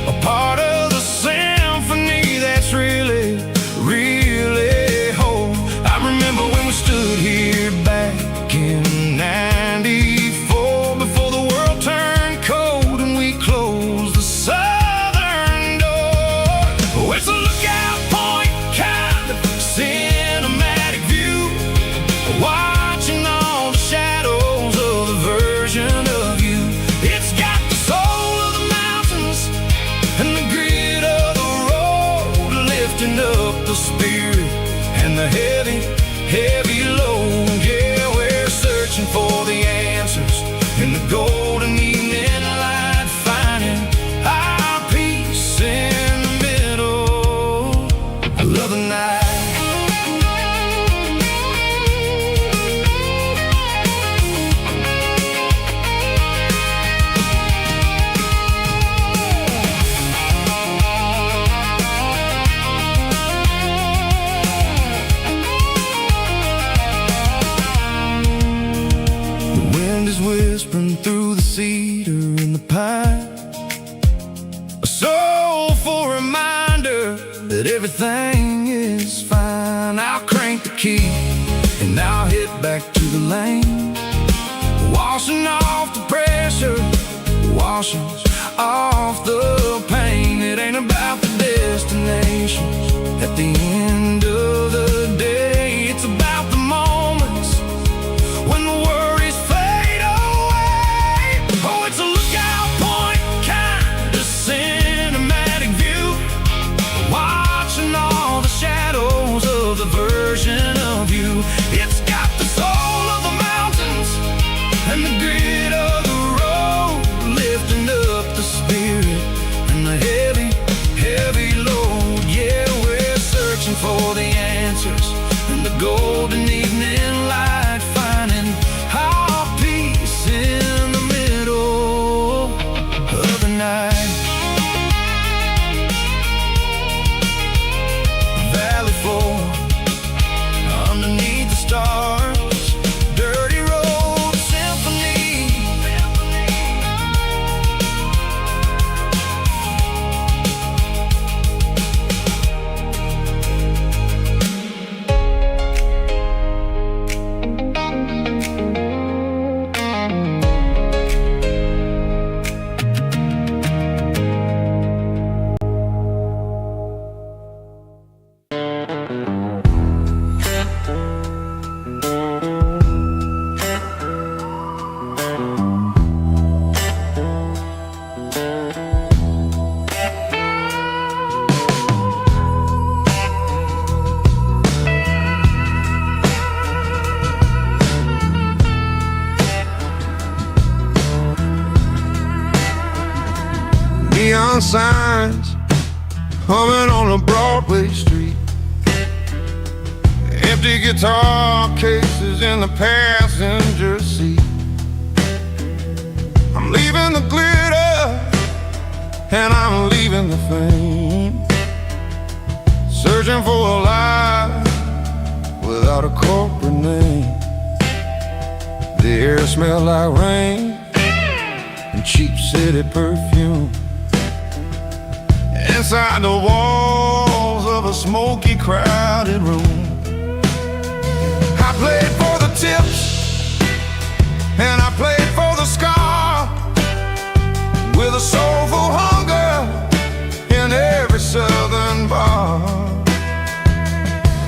a part of the symphony that's really whole. I remember when we stood here back in '94, before the world turned cold and we closed the southern door. Oh, it's a lookout point, kind of cinematic view, watching all the shadows of the version of you. It's got the soul of the mountains and the grit of the road, lifting up the spirit and the heavy load. Yeah, we're searching for the answers in the golden evening light, finding our peace in the middle of the night. Whispering through the cedar and the pine, a soulful reminder that everything is fine. I'll crank the key and I'll hit back to the lane, washing off the pressure, washing off the pain. It ain't about the destination at the end of the day, it's about neon signs humming on a Broadway street. Empty guitar cases in the passenger seat. I'm leaving the glitter and I'm leaving the fame, searching for a life without a corporate name. The air smelled like rain and cheap city perfume. Inside the walls of a smoky, crowded room, I played for the tips and I played for the scar, with a soulful hunger in every southern bar.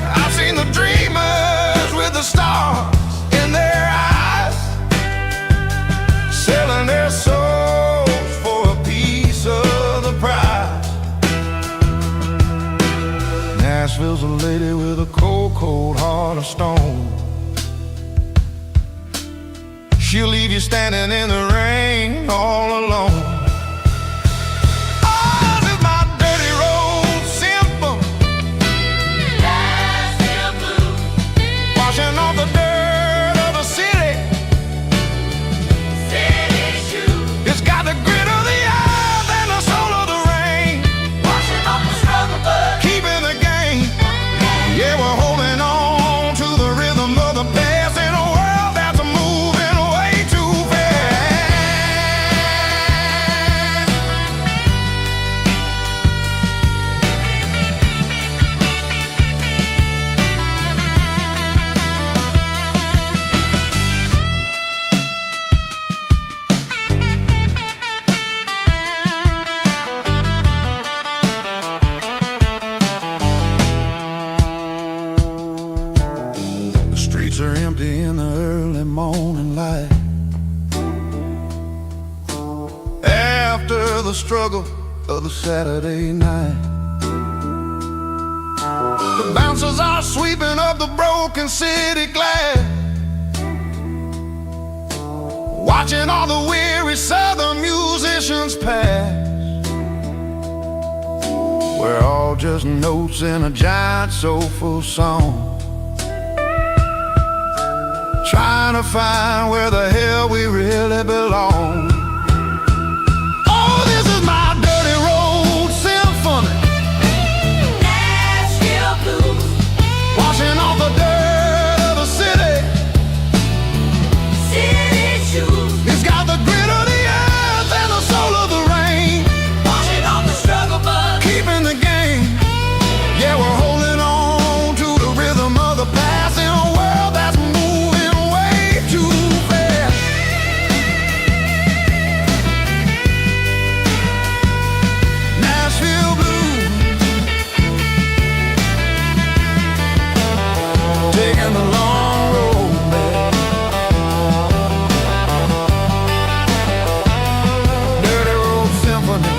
I've seen the dreamers with the stars in their eyes, selling their souls for a piece of the prize. Nashville's a lady with a cold, cold heart of stone. She'll leave you standing in the rain all alone. Oh, this is my dirty road symphony, Nashville blues, washing off the dirt of the city, city shoes. It's got the grit of the earth and the soul of the rain, washing off the struggle but keeping the game. Yeah, we're holding on to the rhythm of the past in a world that's moving way too The streets are empty in the early morning light, after the struggle of the Saturday night. The bouncers are sweeping up the broken city glass, watching all the weary southern musicians pass. We're all just notes in a giant soulful song, trying to find where the hell we really belong. Oh, this is my dirty road symphony, Nashville blues, washing off the dirt of the city, city shoes. It's got the grit of the earth and the soul of the rain, washing off the struggle but keeping the game. Yeah, we're holding on to the rhythm of the past in a world that's moving way too fast. Nashville blues, taking the long road back. Dirty road symphony.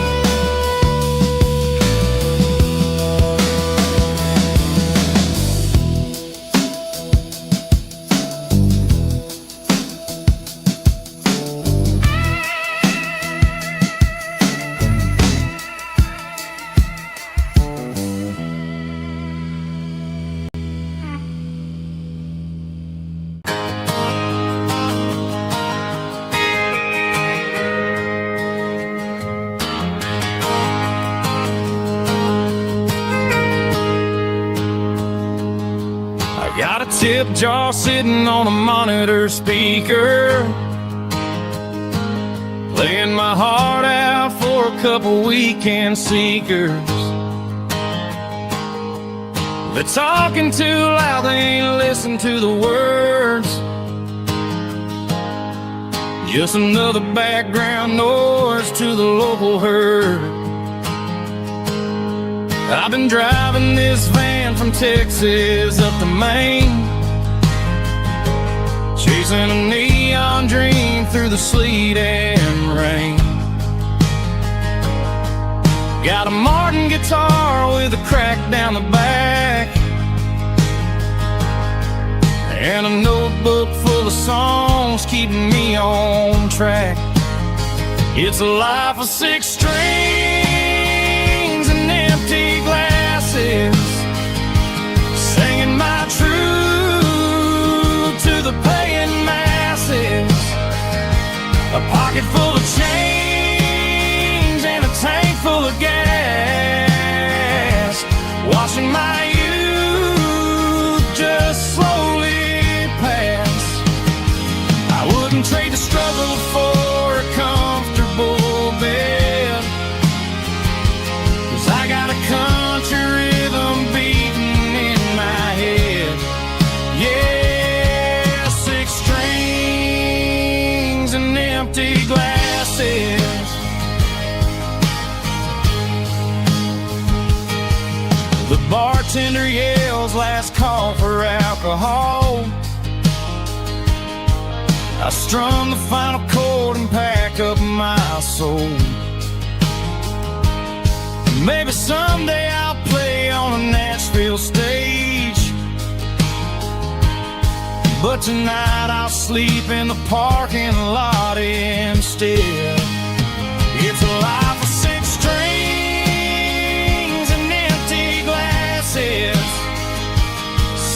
Got a tip jar sitting on a monitor speaker, playing my heart out for a couple weekend seekers. They're talking too loud, they ain't listen to the words. Just another background noise to the local herd. I've been driving this van from Texas up to Maine, chasing a neon dream through the sleet and rain. Got a Martin guitar with a crack down the back, and a notebook full of songs keeping me on track. It's a life of 6 strings a pocket full of change and a tank full of gas, watching my youth just slowly pass. I wouldn't trade the struggle for a comfortable bed, 'cause I got a country rhythm beating in my head. Yeah, 6 strings and empty glasses. The bartender yells last call for alcohol. I strum the final chord and pack up my soul. Maybe someday I'll play on a Nashville stage, but tonight I'll sleep in the parking lot instead. It's a life of 6 strings and empty glasses,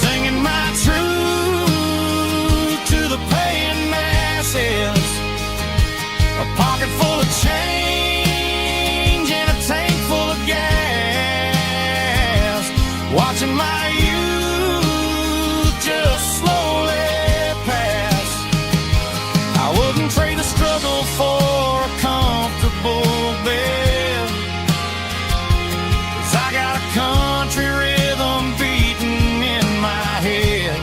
singing my truth to the paying masses. A pocket full of change and a tank full of gas, watching my youth just slowly pass. I wouldn't trade the struggle for a comfortable bed, 'cause I got a country rhythm beating in my head.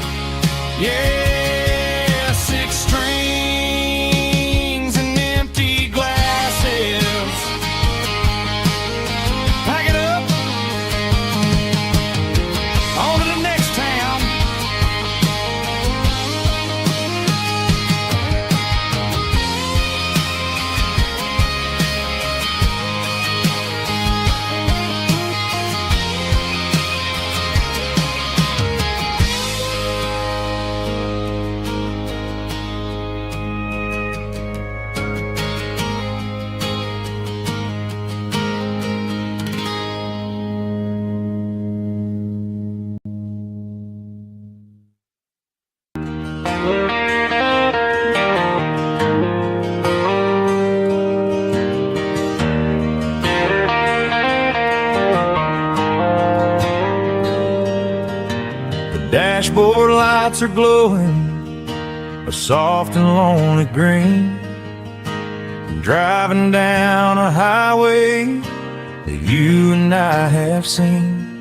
Yeah, 6 strings and empty glasses. Pack it up, on to the next town. Dashboard lights are glowing a soft and lonely green. Driving down a highway that you and I have seen.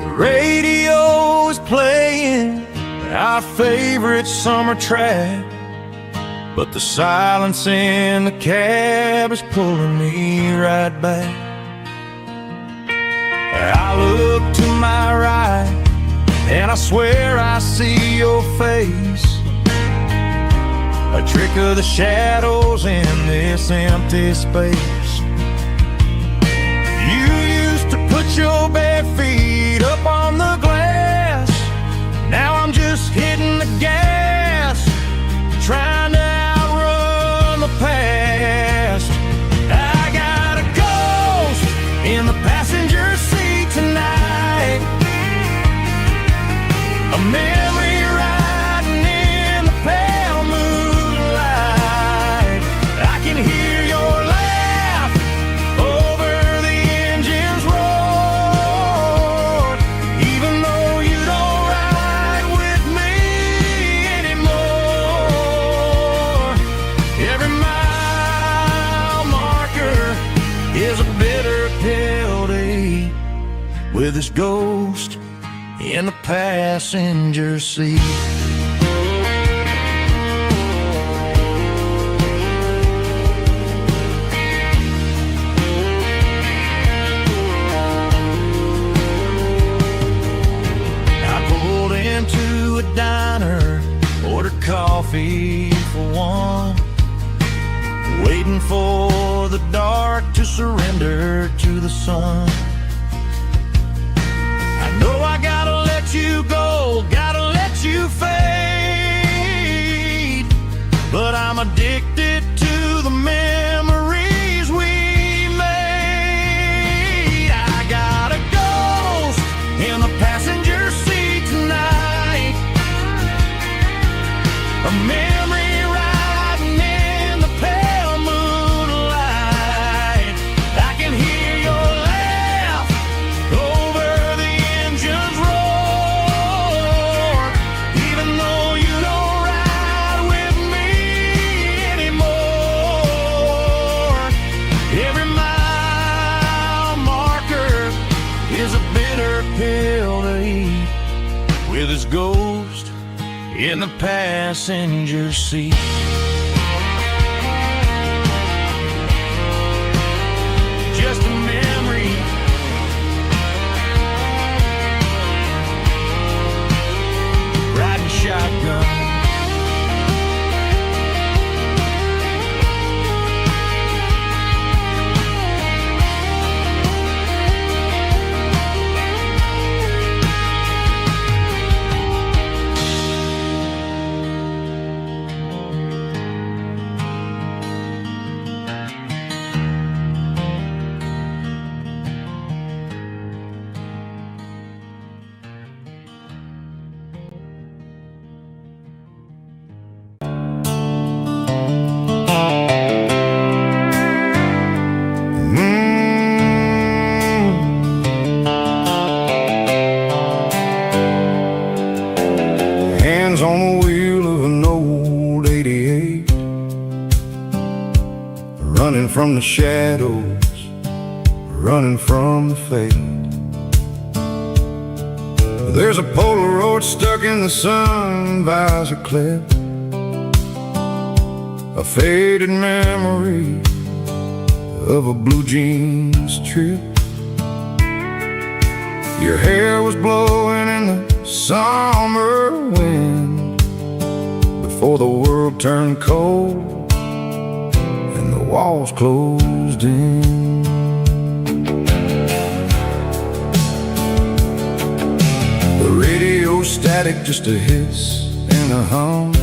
The radio is playing our favorite summer track, but the silence in the cab is pulling me right back. I look to my right and I swear I see your face, a trick of the shadows in this empty space. You used to put your bare feet up on the glass. Now I'm just hitting the gas, trying to outrun the past. I got a ghost in the passenger seat tonight, a memory riding in the pale moonlight. I can hear your laugh over the engine's roar, even though you don't ride with me anymore. Every mile marker is a bitter pill to eat, with this ghost in the passenger seat. I pulled into a diner, ordered coffee for one, waiting for the dark to surrender to the sun. No, I gotta let you go, gotta let you fade, but I'm addicted to the memories we made. I got a ghost in the passenger seat tonight, a memory riding in the with his ghost in the passenger seat. Just a memory, riding shotgun. Hands on the wheel of an old 88, running from the shadows, running from the fate. There's a Polaroid stuck in the sun visor clip, a faded memory of a blue jeans trip. Your hair was blowing in the summer wind before the world turned cold and the walls closed in. The radio static, just a hiss and a hum,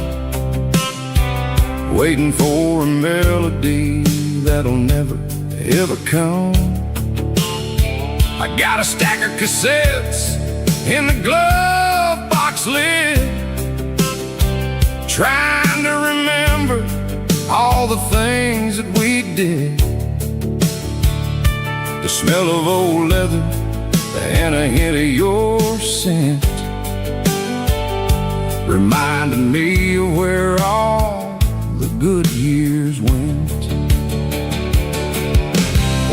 waiting for a melody that'll never ever come. I got a stack of cassettes in the glove box lid, trying to remember all the things that we did. The smell of old leather and a hint of your scent reminded me of where all the good years went.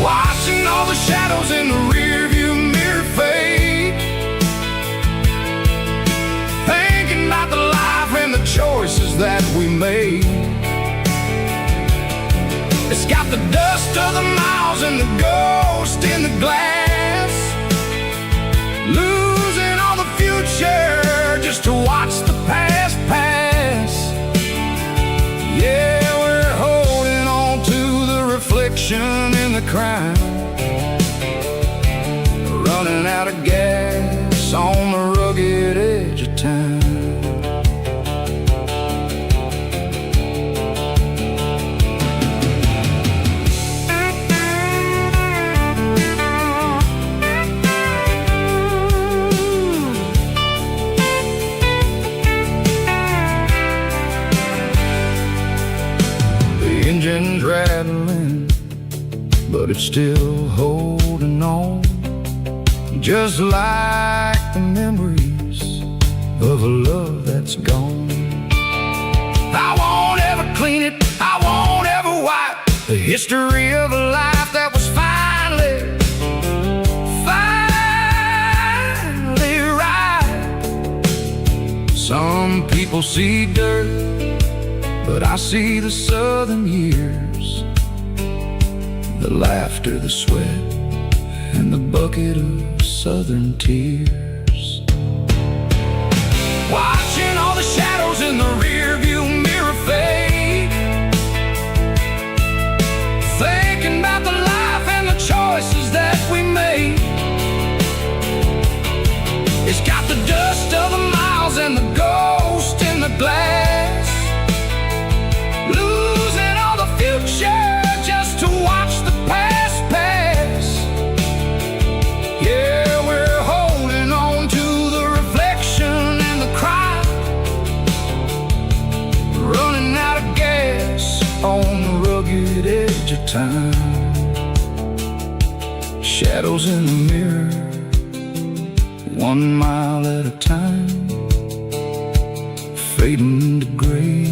Watching all the shadows in the rearview mirror fade, thinking about the life and the choices that we made. It's got the dust of the miles and the ghost in the glass, losing all the future just to watch the past pass. Yeah, we're holding on to the reflection in the crowd, running out of gas on the rugged edge of town. The engine's rattling, but it's still holding on, just like the memories of a love that's gone. I won't ever clean it, I won't ever wipe the history of a life that was finally right. Some people see dirt, but I see the southern years, the laughter, the sweat, and the bucket of southern tears. Watching all the shadows in the rearview mirror fade, thinking about the life and the choices that we made. It's got the dust of the miles and the ghost in the glass, losing all the future just to watch the past pass. Yeah, we're holding on to the reflection and the crowd, running out of gas on the rugged edge of time. Shadows in the mirror, 1 mile at a time, fading to gray.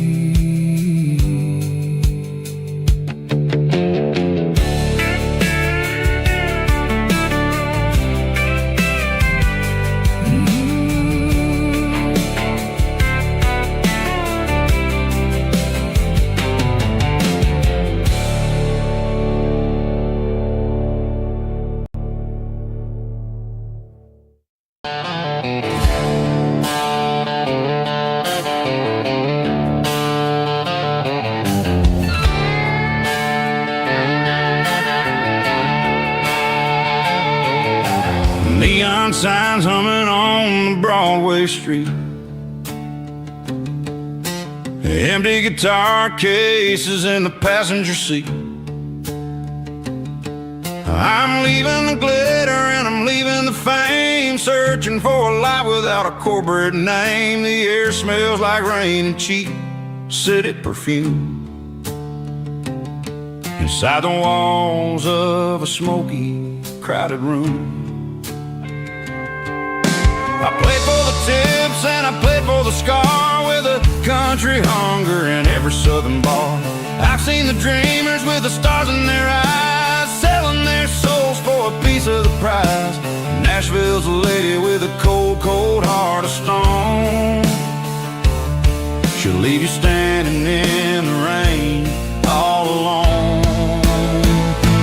neon signs humming on the Broadway street. Empty guitar cases in the passenger seat. I'm leaving the glitter and I'm leaving the fame, searching for a life without a corporate name. The air smells like rain and cheap city perfume. Inside the walls of a smoky, crowded room. I played for the tips and I played for the scar, with a country hunger in every southern bar. I've seen the dreamers with the stars in their eyes, selling their souls for a piece of the prize. Nashville's a lady with a cold, cold heart of stone. She'll leave you standing in the rain all alone.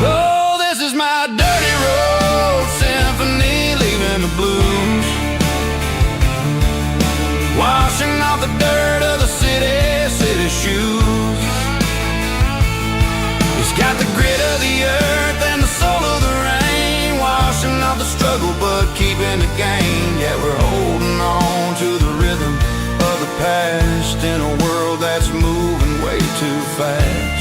Oh, this is my dirty road symphony, leaving the blues, washing off the dirt of the city shoes. It's got the grit of the earth and the soul of the rain, washing off the struggle but keeping the gain. Yeah, we're holding on to the rhythm of the past in a world that's moving way too fast.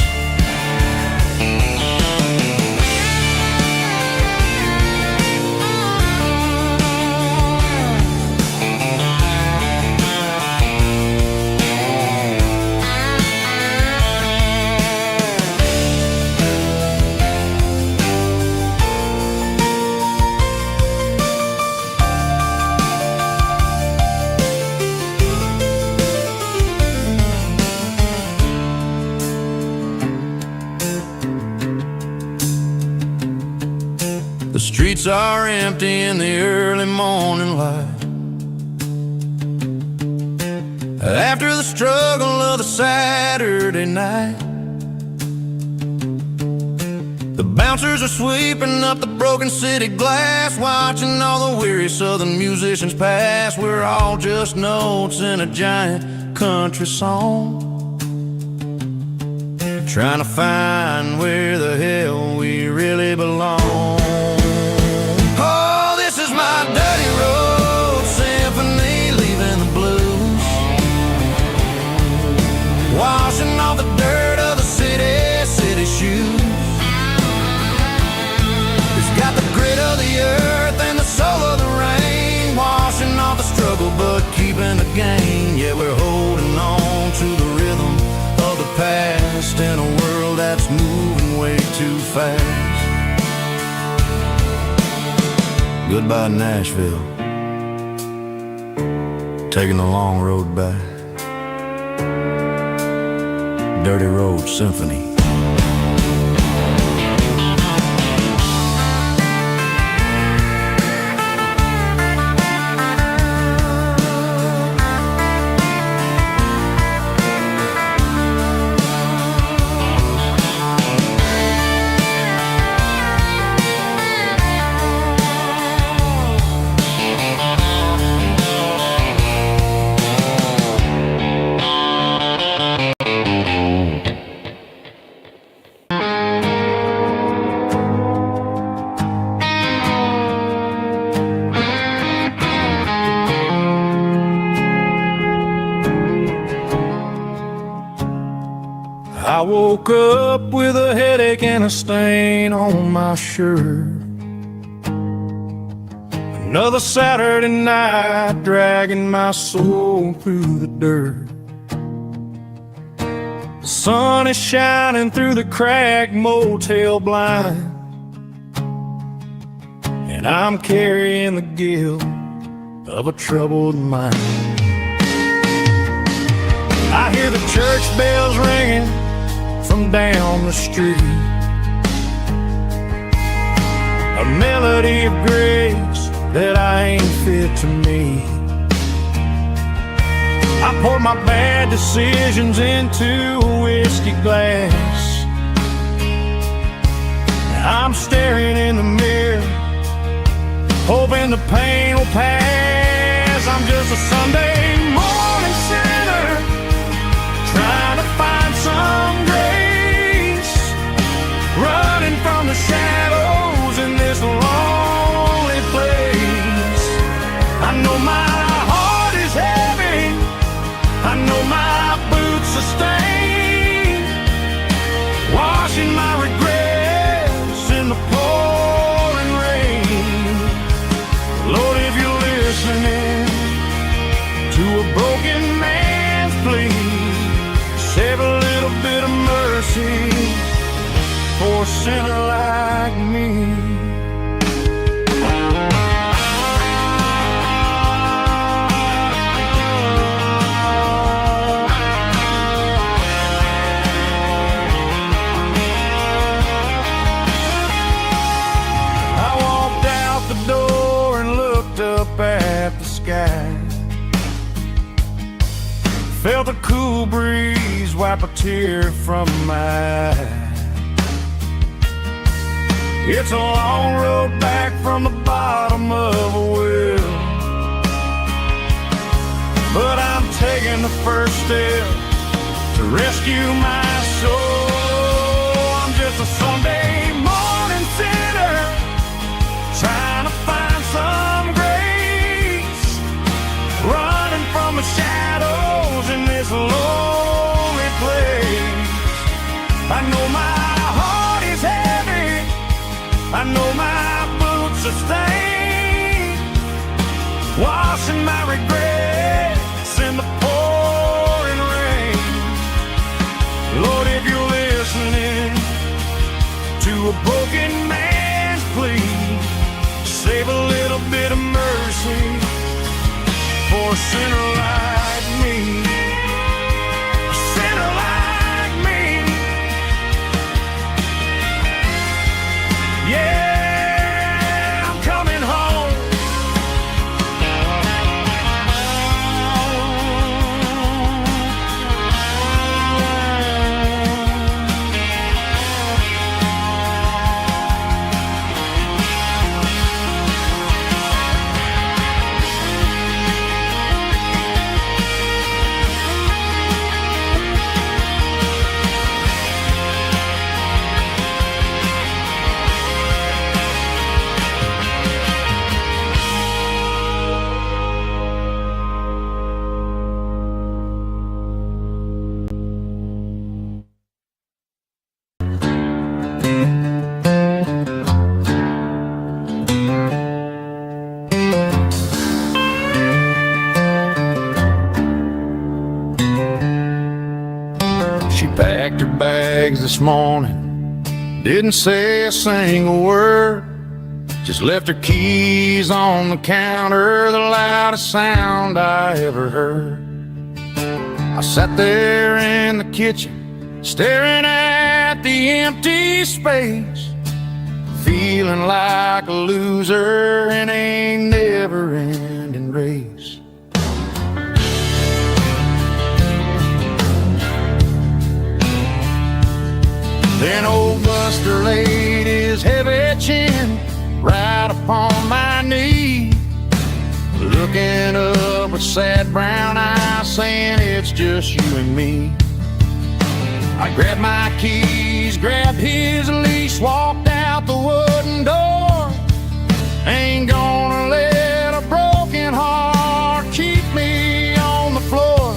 The streets are empty in the early morning light, after the struggle of the Saturday night. The bouncers are sweeping up the broken city glass, watching all the weary southern musicians pass. We're all just notes in a giant country song, trying to find where the hell we really belong. Oh, this is my dirty road symphony, leaving the blues, washing off the dirt of the city shoes. It's got the grit of the earth and the soul of the rain, washing off the struggle but keeping the gain. Yeah, we're holding on to the rhythm of the past in a world that's moving way too fast. Goodbye, Nashville, taking the long road back. Dirty Road Symphony. I woke up with a headache and a stain on my shirt. Another Saturday night, dragging my soul through the dirt. The sun is shining through the cracked motel blind, and I'm carrying the guilt of a troubled mind. I hear the church bells ringing from down the street, a melody of grace that I ain't fit to meet. I poured my bad decisions into a whiskey glass. I'm staring in the mirror, hoping the pain will pass. I'm just a Sunday morning sinner, trying to find some grace, running from the shadows in this lonely place. mercy for a sinner like me. At the sky, felt a cool breeze wipe a tear from my eye. It's a long road back from the bottom of a well, but I'm taking the first step to rescue my soul. I'm just a Sunday morning sinner trying to find some running from the shadows in this lonely place. I know my heart is heavy, I know my boots are stained, washing my regrets in the pouring rain. Lord, if you're listening to a broken man's plea, save a little bit of mercy for a sinner like me. A sinner like me. Yeah, I'm coming home. Packed her bags this morning, didn't say a single word, just left her keys on the counter, the loudest sound I ever heard. I sat there in the kitchen, staring at the empty space, feeling like a loser in a never-ending race. Then old Buster laid his heavy chin right upon my knee, looking up with sad brown eyes, saying it's just you and me. I grabbed my keys, grabbed his leash, walked out the wooden door. Ain't gonna let a broken heart keep me on the floor.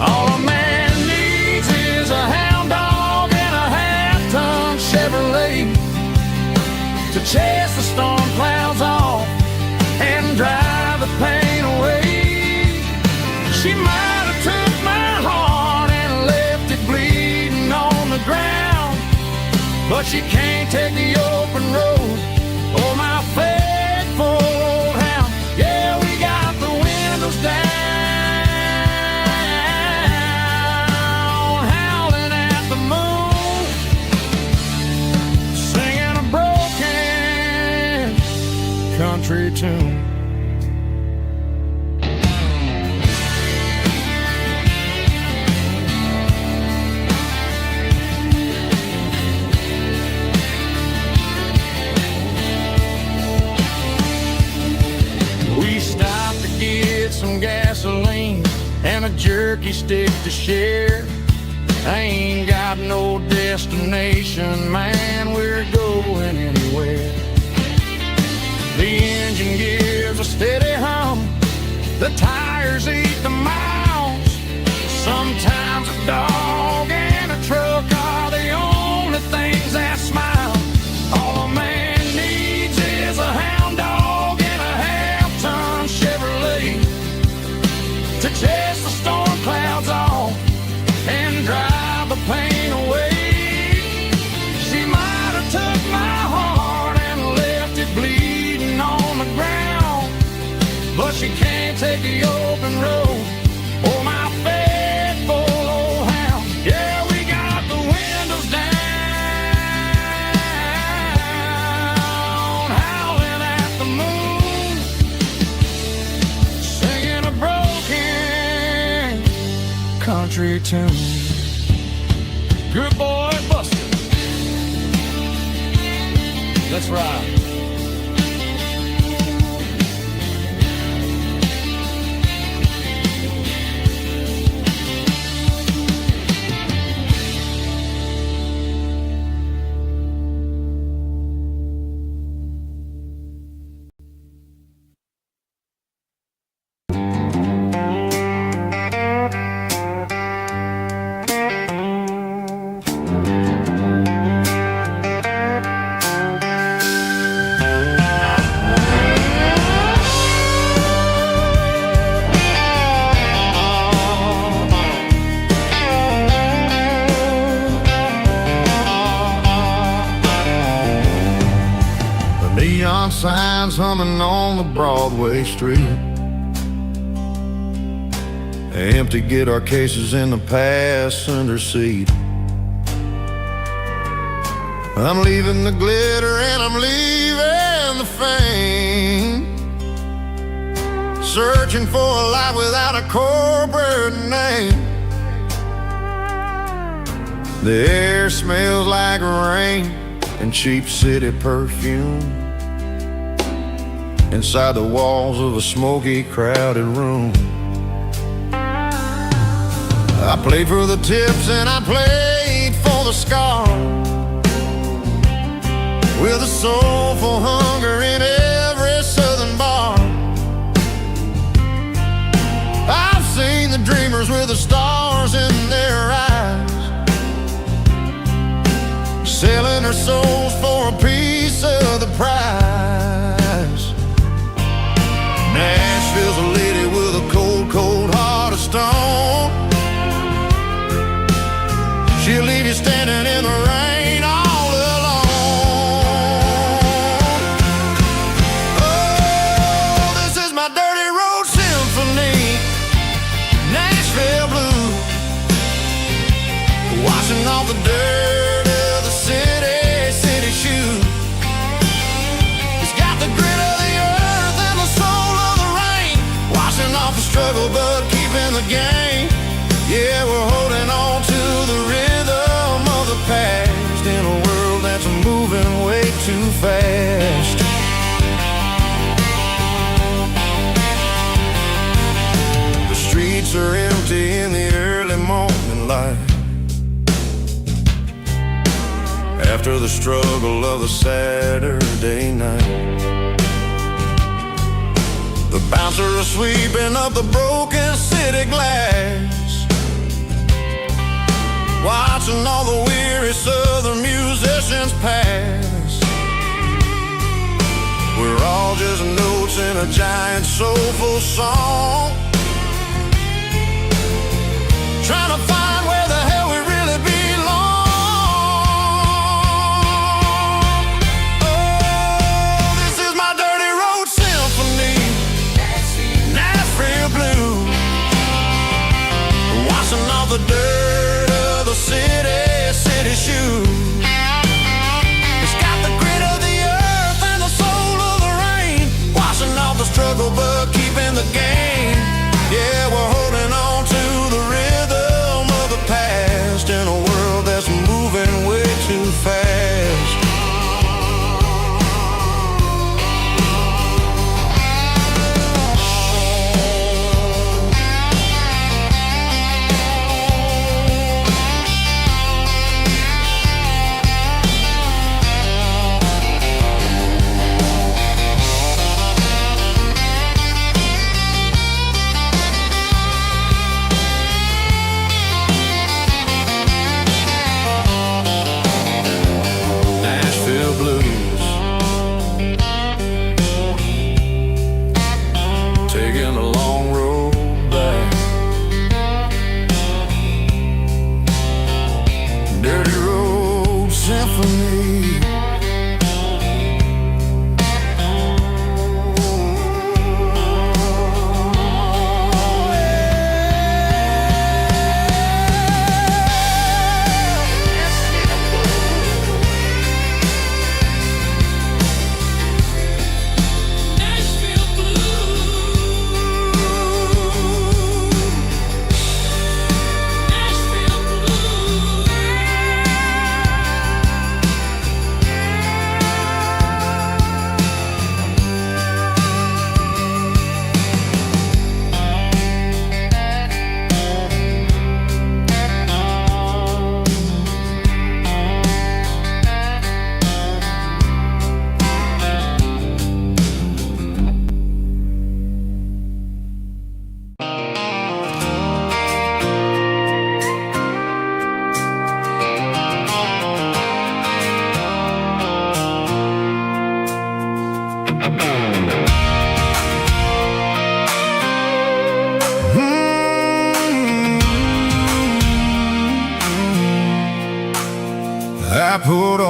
All a man needs is a hound dog and a half-ton Chevrolet to chase the storm clouds off and drive the pain away. She might have took my heart and left it bleeding on the ground, but she can't take the open road or my faithful old hound. Yeah, we got the windows down, howling at the moon, singing a broken country tune. We stopped to get some gasoline and a jerky stick to share. I ain't got no destination, man, we're going anywhere. The engine gives a steady hum, the tires eat the miles. Sometimes a dog and a truck are the only things that smile. All a man needs is a hound dog and a half-ton Chevrolet to chase the storm clouds off and drive the pain away. tune. Good boy, Buster. Let's ride. Neon signs humming on the Broadway street. Empty guitar cases in the passenger seat. I'm leaving the glitter and I'm leaving the fame, searching for a life without a corporate name. The air smells like rain and cheap city perfume inside the walls of a smoky, crowded room. I played for the tips and I played for the scars, with a soulful hunger in every southern bar. I've seen the dreamers with the stars in their eyes, selling their souls for a piece of the prize. Nashville's a lady with a cold, cold heart of stone. She'll leave you standing in the rain all alone. Oh, this is my dirty road symphony, Nashville blue, washing off the dirt of the city shoe. It's got the grit of the earth and the soul of the rain, washing off the struggle but keeping the game. Yeah, we're holding on to the rhythm of the past in a world that's moving way too fast. The streets are empty in the early morning light, after the struggle of the Saturday night. The bouncer is sweeping up the broken city glass, watching all the weary southern musicians pass. We're all just notes in a giant soulful song, trying to find where the hell we really belong. Oh, this is my dirty road symphony, Nashville blue, washing off the dirt of the city shoe. It's got the grit of the earth and the soul of the rain, washing off the struggle but keeping the game.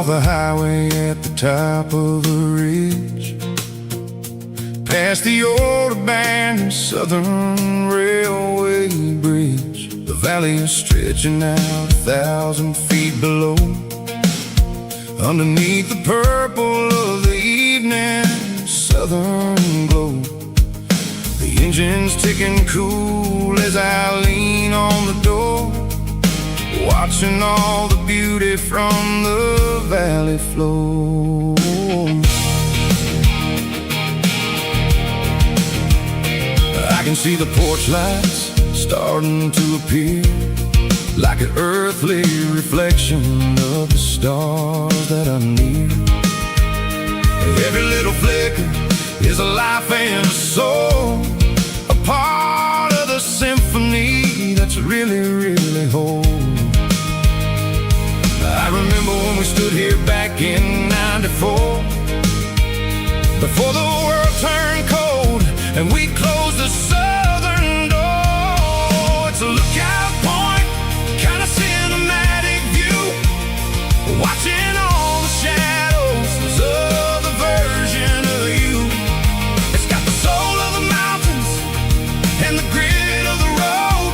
the highway at the top of a ridge, past the old abandoned Southern Railway bridge. The valley is stretching out 1,000 feet below. Underneath the purple of the evening southern glow, the engine's ticking cool as I lean on the door, watching all the beauty from the valley flow. I can see the porch lights starting to appear, like an earthly reflection of the stars that are near. Every little flicker is a life and a soul, a part of the symphony that's really, really whole. I remember when we stood here back in '94, before the world turned cold and we closed the southern door. It's a lookout point, kind of cinematic view, watching all the shadows of the version of you. It's got the soul of the mountains and the grit of the road,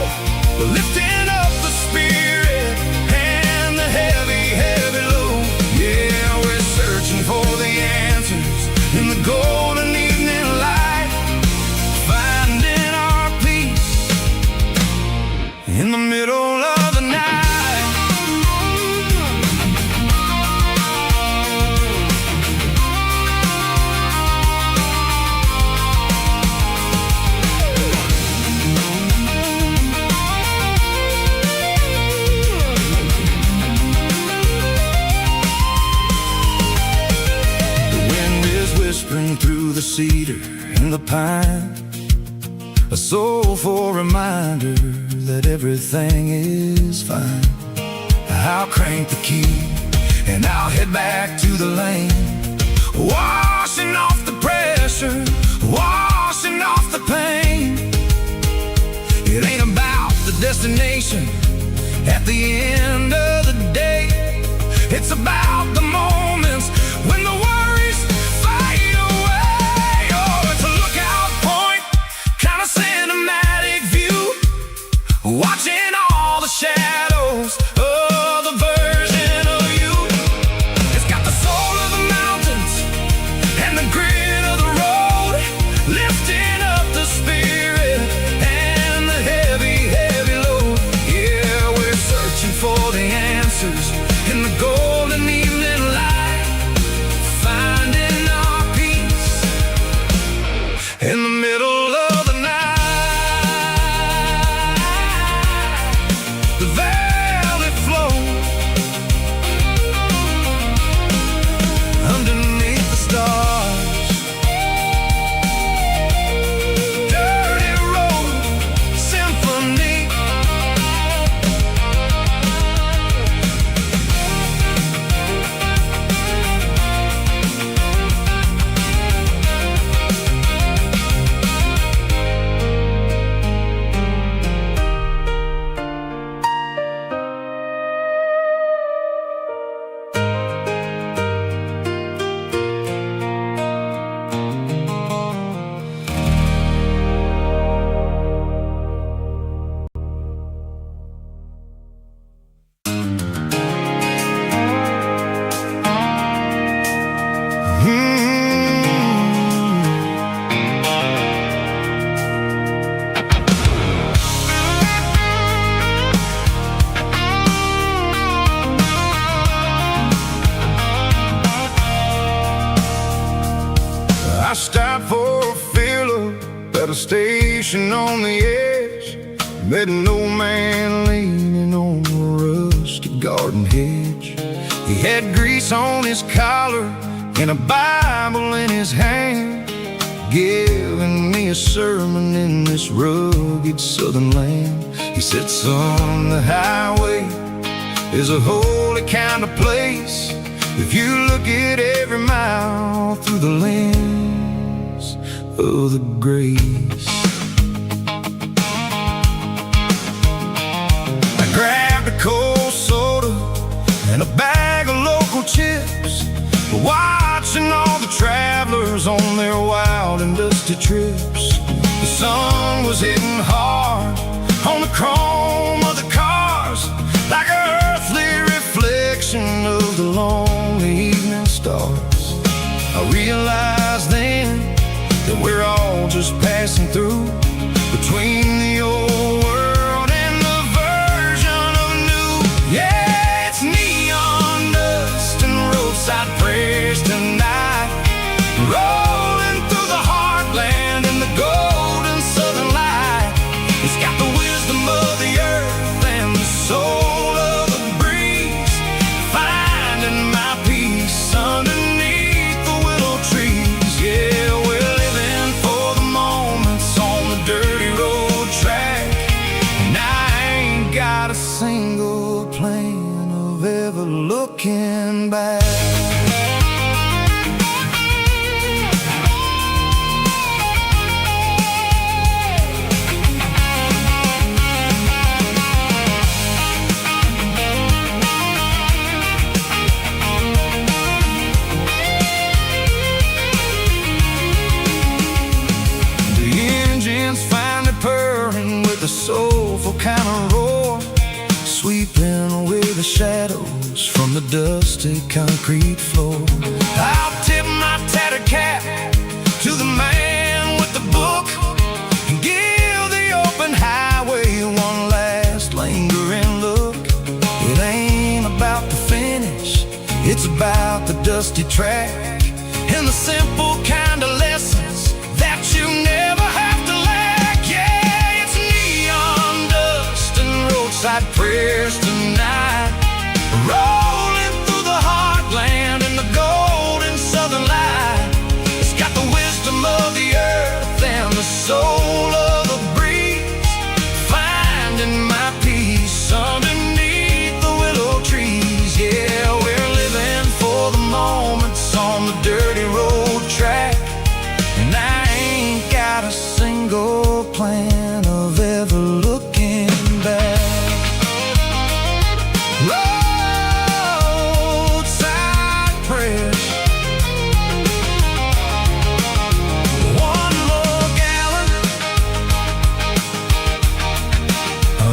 lifting up the spirit and the heavy, heavy load. Yeah, we're searching for the answers in the golden evening light, finding our peace in the middle of the night. Whispering through the cedar and the pine, a soulful reminder that everything is fine. I'll crank the key and I'll head back to the lane, washing off the pressure, washing off the pain. It ain't about the destination at the end of the day, it's about the moments when the worries fade away. Oh, it's a lookout point, kind of cinematic view, watching all the shadows of the version of you. It's got the soul of the mountains and the grit of the road, lifting up the spirit and the heavy, heavy load. Yeah, we're searching for the answers in the golden evening light, finding our peace in the middle of the night. The valley flow underneath the stars, dirty road symphony. I stopped for a fill-up at a station on the edge, met an old man leaning on a rusty garden hedge. He had grease on his collar and a Bible in his hand, giving me a sermon in this rugged southern land. He said, son, the highway is a holy kind of place if you look at every mile through the lens of the grace. I grabbed a cold soda and a bag of local chips, watching all the travelers on their wild and dusty trips. The sun was hitting hard on the chrome of the cars, like an earthly reflection of the lonely evening stars. I realized then that we're all just passing through, between the old world and the version of new. Yeah, it's neon dust and roadside prayers tonight, rolling through the heartland in the golden southern light. It's got the wisdom of the earth and the soul of the breeze, finding my peace underneath the willow trees. Yeah, we're living for the moments on the dirty road track, and I ain't got a single plan of ever looking back. The soulful kind of roar, sweeping away the shadows from the dusty concrete floor. I'll tip my tattered cap to the man with the book and give the open highway one last lingering look. It ain't about the finish, it's about the dusty track and the simple kind of lessons that you never have to lack. Yeah, it's neon dust and roadside prayers tonight, rolling through the heartland in the golden southern light. It's got the wisdom of the earth and the soul of the breeze, finding my peace underneath the willow trees. Yeah, we're living for the moments on the dirty road track, and I ain't got a single plan of ever looking back. Roadside prayers, one more gallon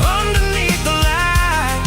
underneath the light.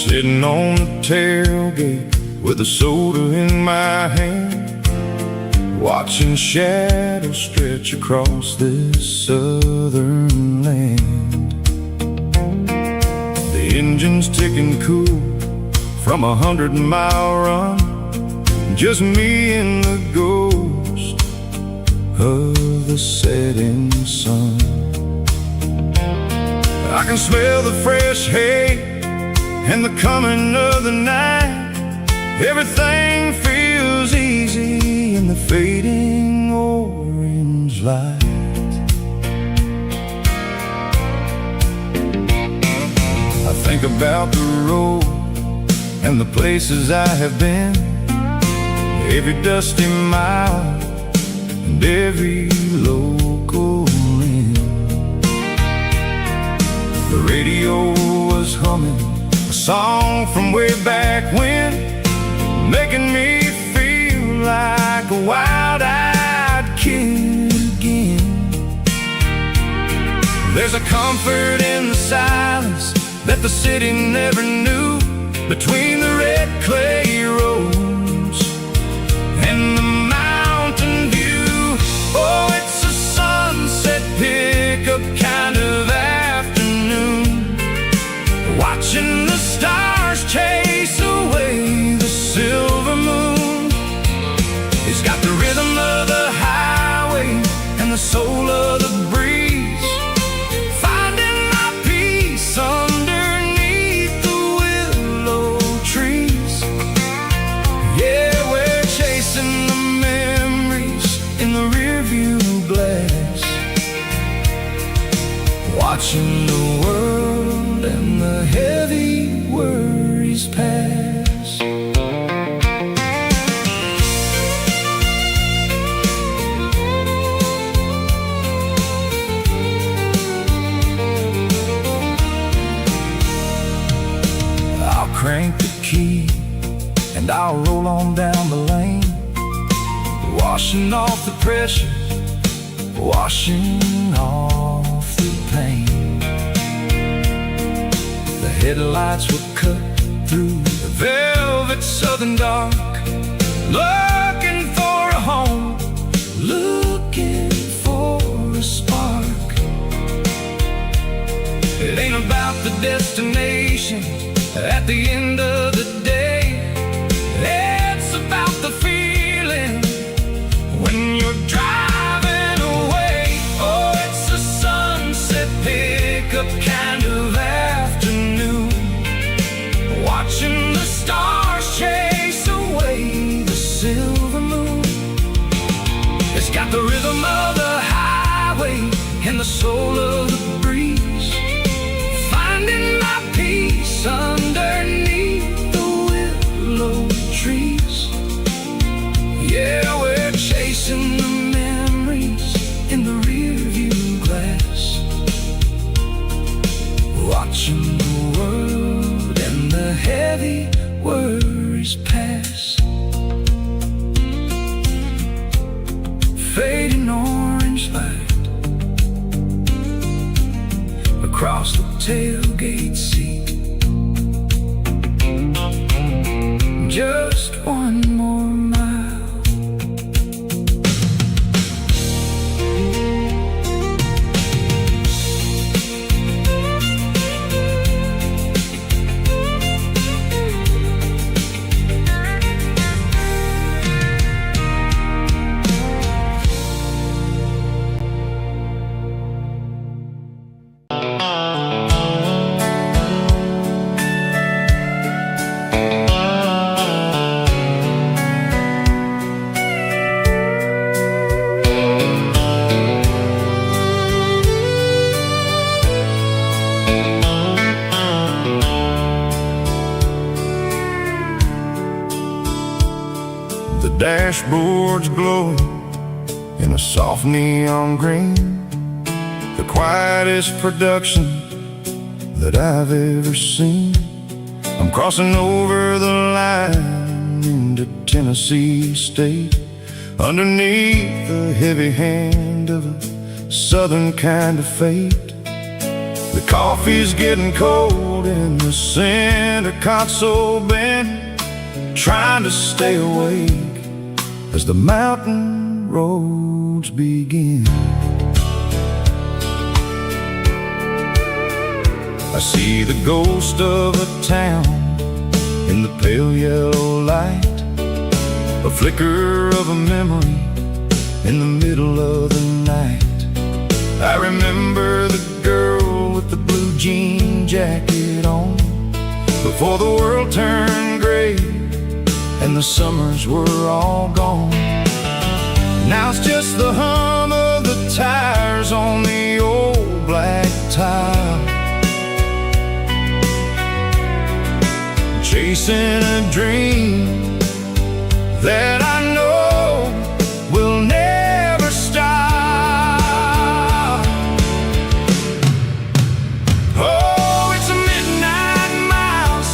Sitting on the tailgate with a soda in my hand, watching shadows stretch across this southern land. The engine's ticking cool from 100-mile run, just me and the ghost of the setting sun. I can smell the fresh hay and the coming of the night. Everything feels easy in the fading orange light. I think about the road and the places I have been, every dusty mile and every local inn. The radio was humming a song from way back when, making me feel like a wild-eyed kid again. There's a comfort in the silence that the city never knew, between the red clay roads and the mountain view. Oh, it's a sunset pickup kind of watching the world and the heavy worries pass. I'll crank the key and I'll roll on down the lane, washing off the pressure, washing off the pain. The headlights will cut through the velvet southern dark, looking for a home, looking for a spark. It ain't about the destination at the end of the day, it's about the feeling when you're driving away. Oh, it's a sunset pickup kind of afternoon, watching the stars chase away the silver moon. It's got the rhythm of the highway and the soul of the breeze, finding my peace underneath the willow trees. Yeah, we're chasing the memories in the rearview glass, watching the world and the heavy worries pass. Fading orange light across the tailgate seat. Just one more mile. The dashboard's glowing in a soft neon green, the quietest production that I've ever seen. I'm crossing over the line into Tennessee State, underneath the heavy hand of a southern kind of fate. The coffee's getting cold in the center console bin, trying to stay awake as the mountain roads begin. I see the ghost of a town in the pale yellow light, a flicker of a memory in the middle of the night. I remember the girl with the blue jean jacket on, before the world turned gray and the summers were all gone. Now it's just the hum of the tires on the old black tile, chasing a dream that I know will never stop. Oh, it's a midnight miles,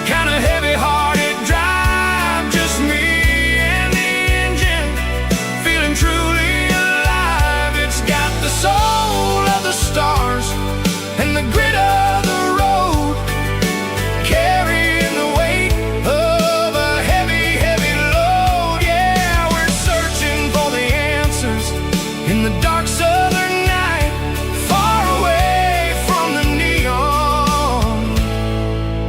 kind of heavy-hearted drive, just me and the engine, feeling truly alive. It's got the soul of the stars and the grit of the road, carrying the weight of a heavy, heavy load. Yeah, we're searching for the answers in the dark southern night, far away from the neon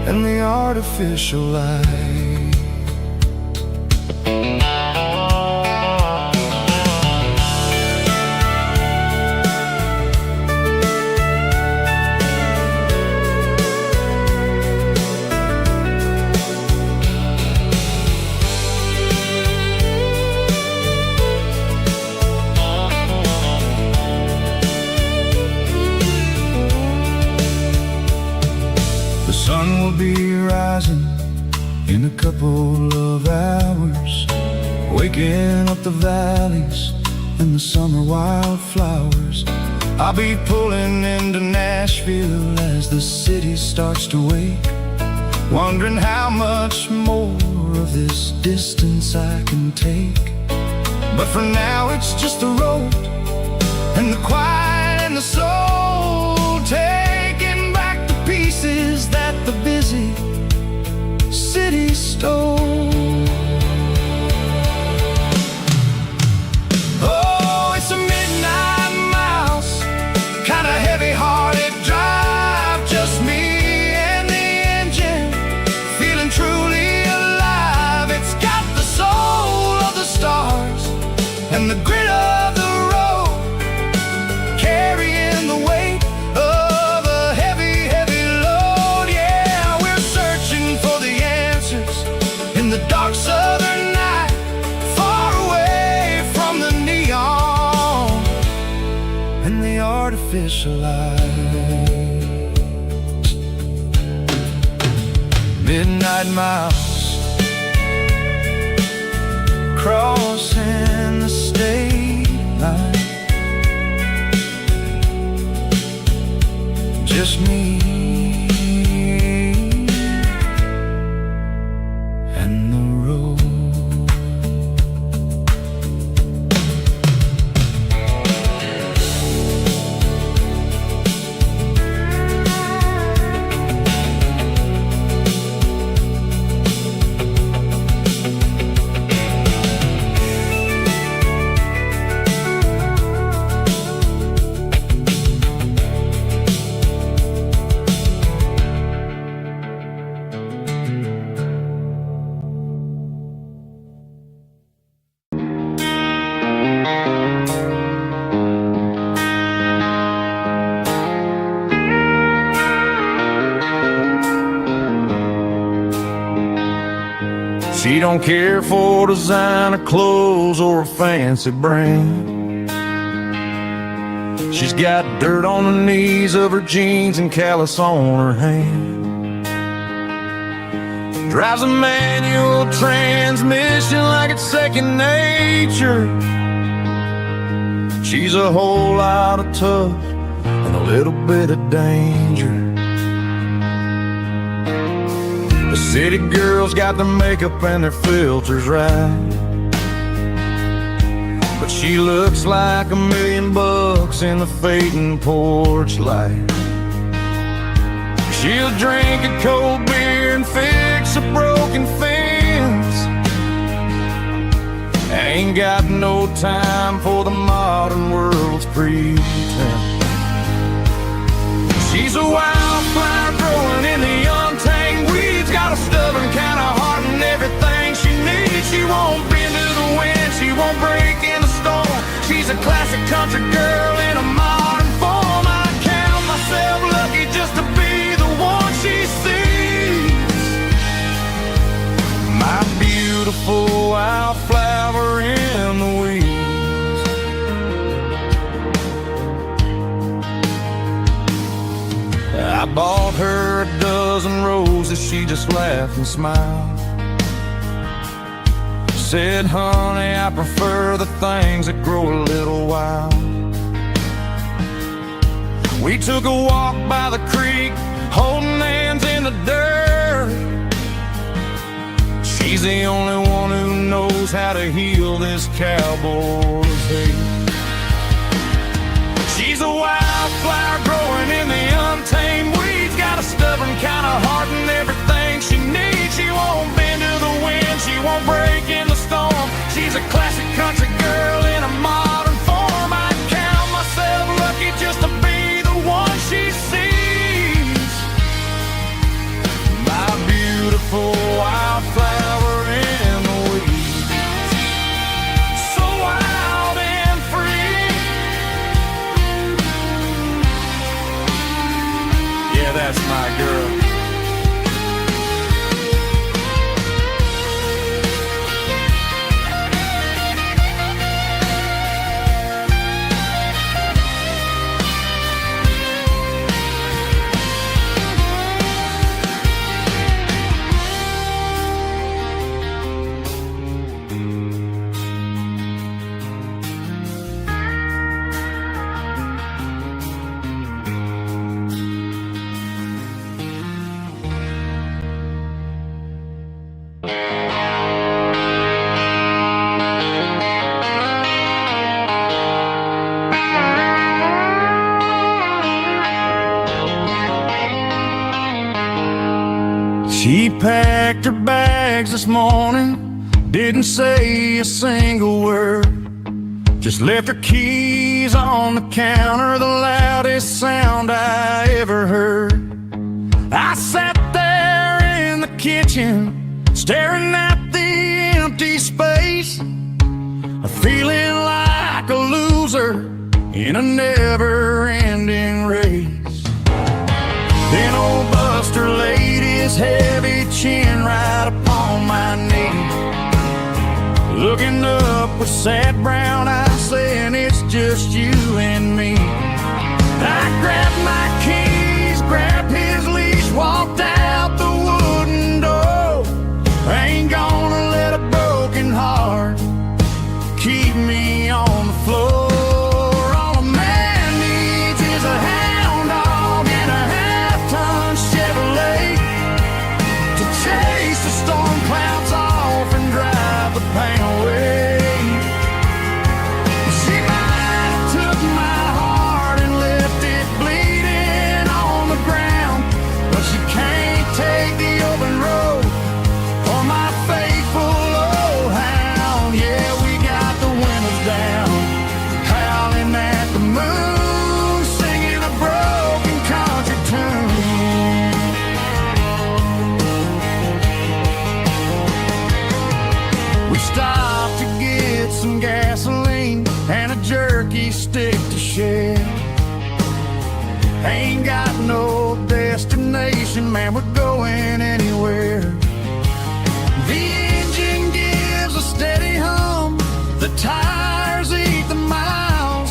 and the artificial light. sun will be rising in a couple of hours, waking up the valleys and the summer wildflowers. I'll be pulling into Nashville as the city starts to wake, wondering how much more of this distance I can take. But for now it's just the road and the quiet and the soul, taking back the pieces that the busy city stole. Oh, it's a midnight mouse, kinda heavy-hearted drive, just me and the engine, feeling truly alive. It's got the soul of the stars and the grit of the road, carrying the weight of a heavy, heavy load. Yeah, we're searching for the answers in the dark southern night, far away from the neon and the artificial lights. Midnight mouse, crossing the state line, just me and the road. She don't care for designer clothes or a fancy brand. She's got dirt on the knees of her jeans and callus on her hand. Drives a manual transmission like it's second nature. She's a whole lot of tough and a little bit of danger. The city girls got their makeup and their filters right, but she looks like $1,000,000 in the fading porch light. She'll drink a cold beer and fix a broken fence. Ain't got no time for the modern world's pretense. She's a wildflower growing in the untamed weeds, got a stubborn kind of heart and everything she needs. She won't bend to the wind, she won't break in the storm. She's a classic country girl in a modern form. I count myself lucky just to be the one she sees. My beautiful wildflower in the weeds. I bought her a dozen roses, she just laughed and smiled. Said, honey, I prefer the things that grow a little wild. We took a walk by the creek, holding hands in the dirt. She's the only one who knows how to heal this cowboy's hate. She's a wildflower growing in the untamed weeds, got a stubborn kind of heart and everything she needs. She won't bend to the wind, she won't break in the storm. She's a classic country girl in a modern form. I count myself lucky just to be the one she sees. My beautiful wildflower in the weeds, so wild and free. Yeah, that's my girl. She packed her bags this morning, didn't say a single word, just left her keys on the counter, the loudest sound I ever heard. I sat there in the kitchen, staring at the empty space, feeling like a loser in a never-ending race. Then old Buster laid his heavy chin right upon my knee, looking up with sad brown eyes, saying it's just you and me. I grabbed my keys, grabbed his leash, walked out the wooden door. I ain't gonna let a broken heart keep me on the floor. All a man needs is a hound dog and a half-ton Chevrolet to chase the storm clouds off and drive the pain away. She might have took my heart and left it bleeding on the ground, but she can't take the open road or my faithful old hound. Yeah, we got the windows down, howling at the moon, singing a broken country tune. We stopped to get some gasoline and a jerky stick to share. Ain't got no destination, man, we're going anywhere. The engine gives a steady hum, the tires eat the miles.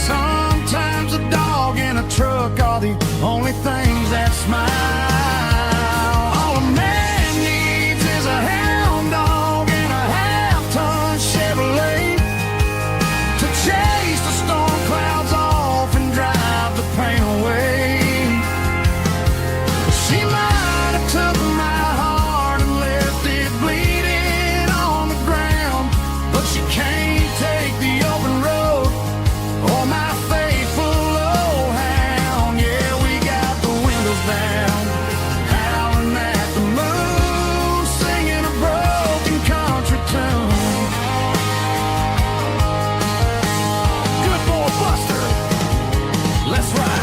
Sometimes a dog and a truck are the only things that smile. All a man needs is a hound dog and a half-ton Chevrolet to chase the storm clouds off and drive the pain away. She might have took my heart and left it bleeding on the ground, but she can't take the open road or my faithful old hound. Yeah, we got the windows down, howling at the moon, singing a broken country tune. Good boy Buster, let's ride.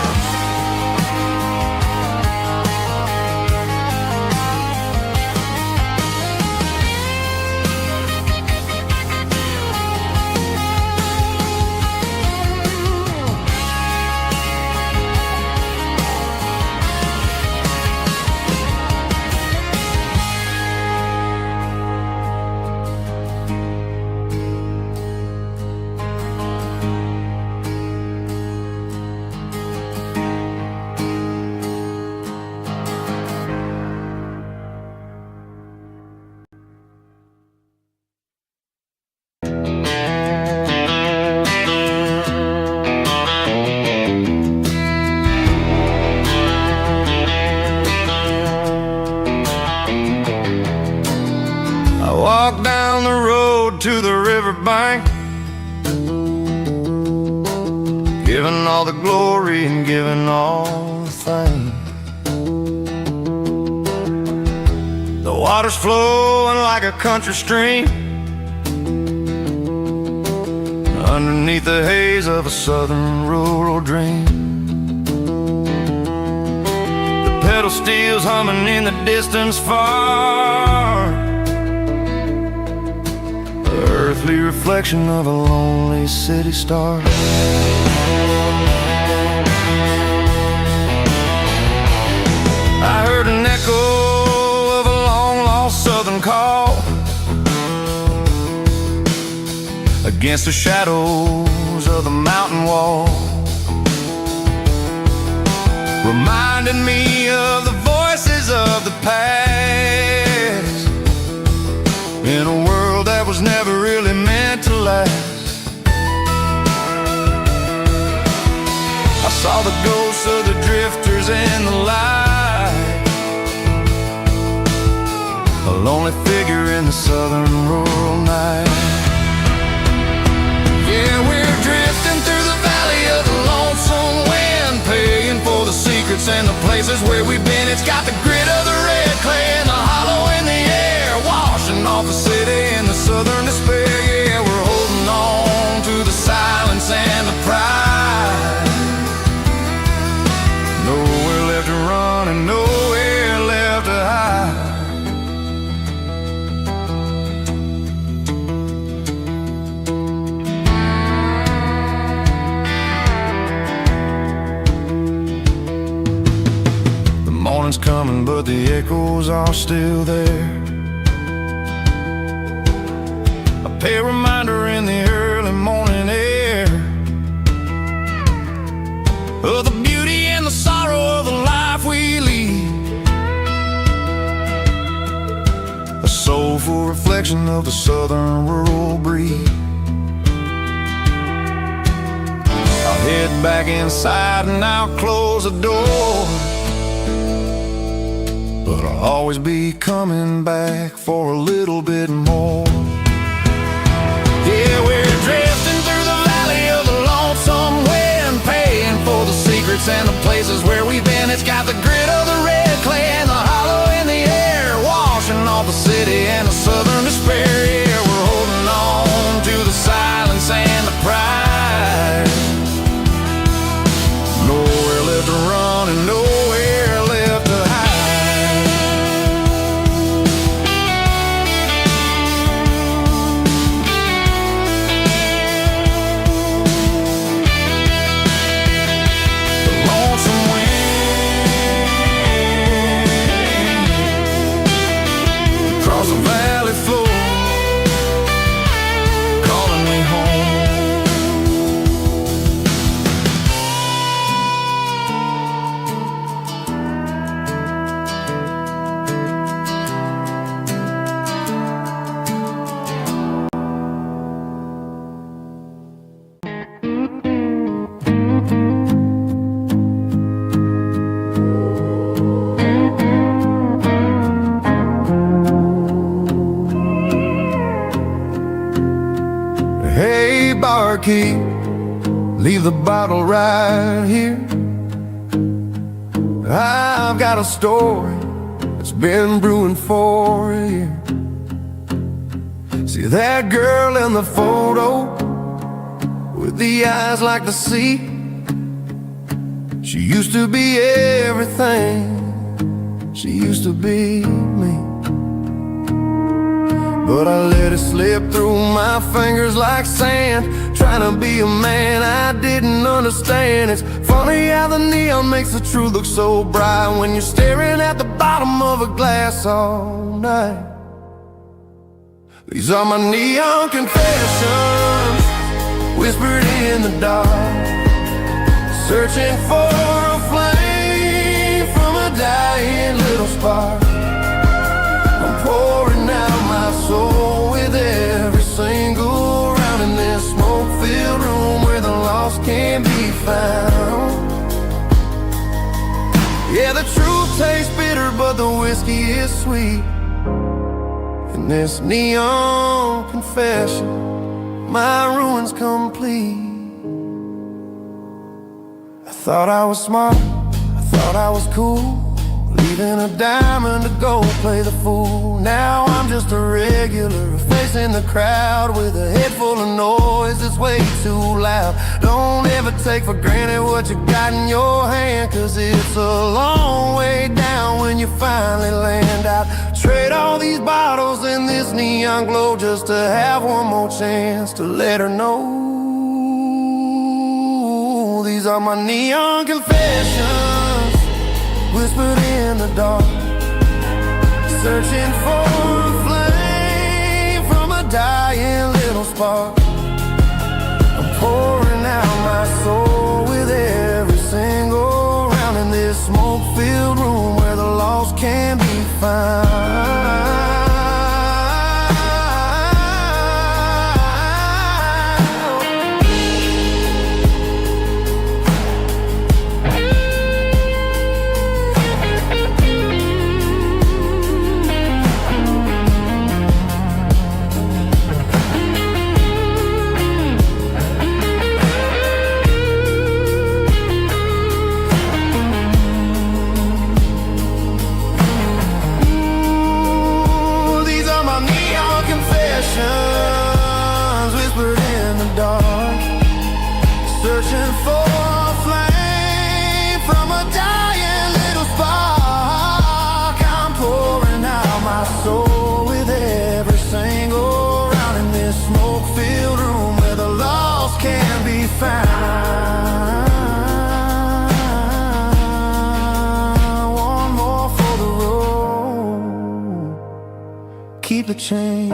I walked down the road to the riverbank, giving all the glory and giving all the thanks. The water's flowing like a country stream underneath the haze of a southern rural dream. The pedal steel's humming in the distance far, the earthly reflection of a lonely city star. I heard an echo of a long-lost southern call against the shadows of the mountain wall, reminding me of the voices of the past in a world that was never really meant to last. I saw the ghosts of the drifters in the light, a lonely figure in the southern rural night. Yeah, we're drifting through the valley of the lonesome wind, paying for the secrets and the places where we've been. It's got the grit of the red clay morning's coming, but the echoes are still there. A pale reminder in the early morning air of the beauty and the sorrow of the life we lead. A soulful reflection of the southern rural breed. I'll head back inside and I'll close the door, but I'll always be coming back for a little bit more. Yeah, we're drifting through the valley of the lonesome wind, paying for the secrets and the places where we've been. It's got the grit of the red clay and the hollow in the air, washing off the city and the southern despair. Yeah, we're holding on to the silence and the pride. Nowhere left to run and nowhere left to hide. The lonesome wind across the valley floor, calling me home. Hey, barkeep, leave the bottle right here. I've got a story that's been brewing for a year. See that girl in the photo with the eyes like the sea? She used to be everything, she used to be me. But I let it slip through my fingers like sand, trying to be a man I didn't understand. It's funny how the neon makes the truth look so bright when you're staring at the bottom of a glass all night. These are my neon confessions, whispered in the dark, searching for a flame from a dying little spark. I'm pouring out my soul with every single round in this smoke-filled room where the lost can't be found. Yeah, the truth tastes bitter, but the whiskey is sweet. In this neon confession, my ruin's complete. I thought I was smart, I thought I was cool, leaving a diamond to go play the fool. Now I'm just a regular, facing the crowd with a head full of noise that's way too loud. Don't ever take for granted what you got in your hand, cause it's a long way down when you finally land out. Trade all these bottles and this neon glow just to have one more chance to let her know. These are my neon confessions, whispered in the dark, searching for a flame from a dying little spark. I'm pouring out my soul with every single round in this smoke-filled room where the lost can be found. keep the change.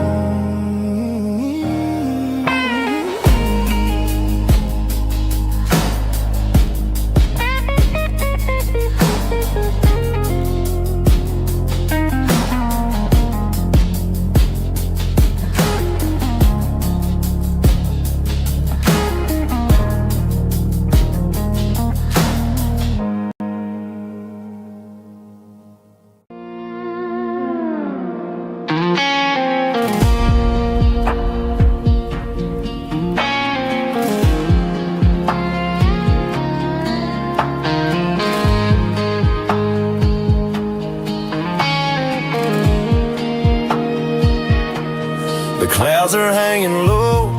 Clouds are hanging low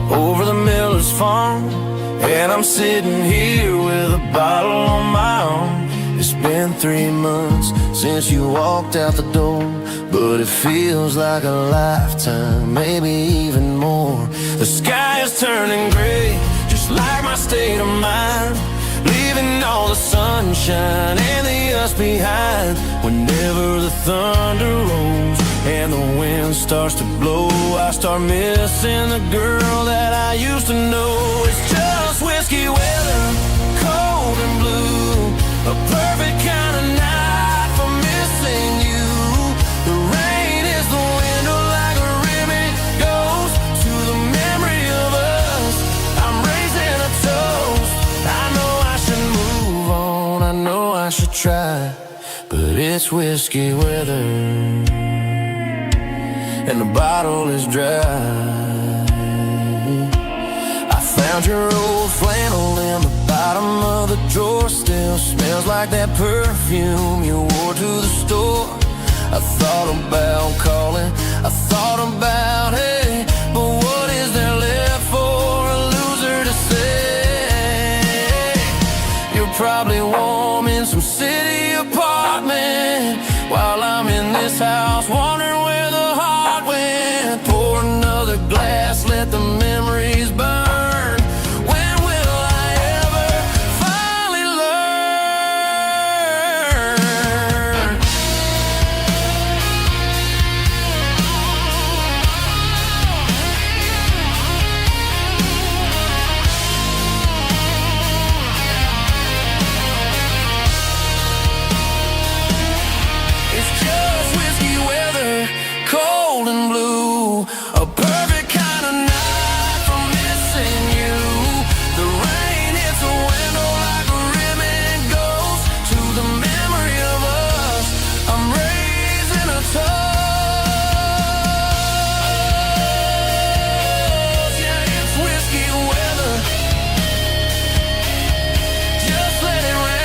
over the miller's farm, and I'm sitting here with a bottle on my arm. It's been 3 months since you walked out the door, but it feels like a lifetime, maybe even more. The sky is turning gray, just like my state of mind, leaving all the sunshine and the us behind. Whenever the thunder rolls and the wind starts to blow, I start missing the girl that I used to know. It's just whiskey weather, cold and blue, a perfect kind of night for missing you. The rain is the window like a ribbon goes to the memory of us. I'm raising a toast. I know I should move on, I know I should try, but it's whiskey weather and the bottle is dry. I found your old flannel in the bottom of the drawer, still smells like that perfume you wore to the store. I thought about calling, I thought about, hey, but what is there left for a loser to say? You're probably warm in some city apartment, while I'm in this house wondering where the heart went. Pour another glass, let the memories burn. When will I ever finally learn? It's just whiskey weather, cold and blue, a perfect kind of night for missing you. The rain hits the window like a ribbon goes to the memory of us. I'm raising a toast. Yeah, it's whiskey weather, just let it rain.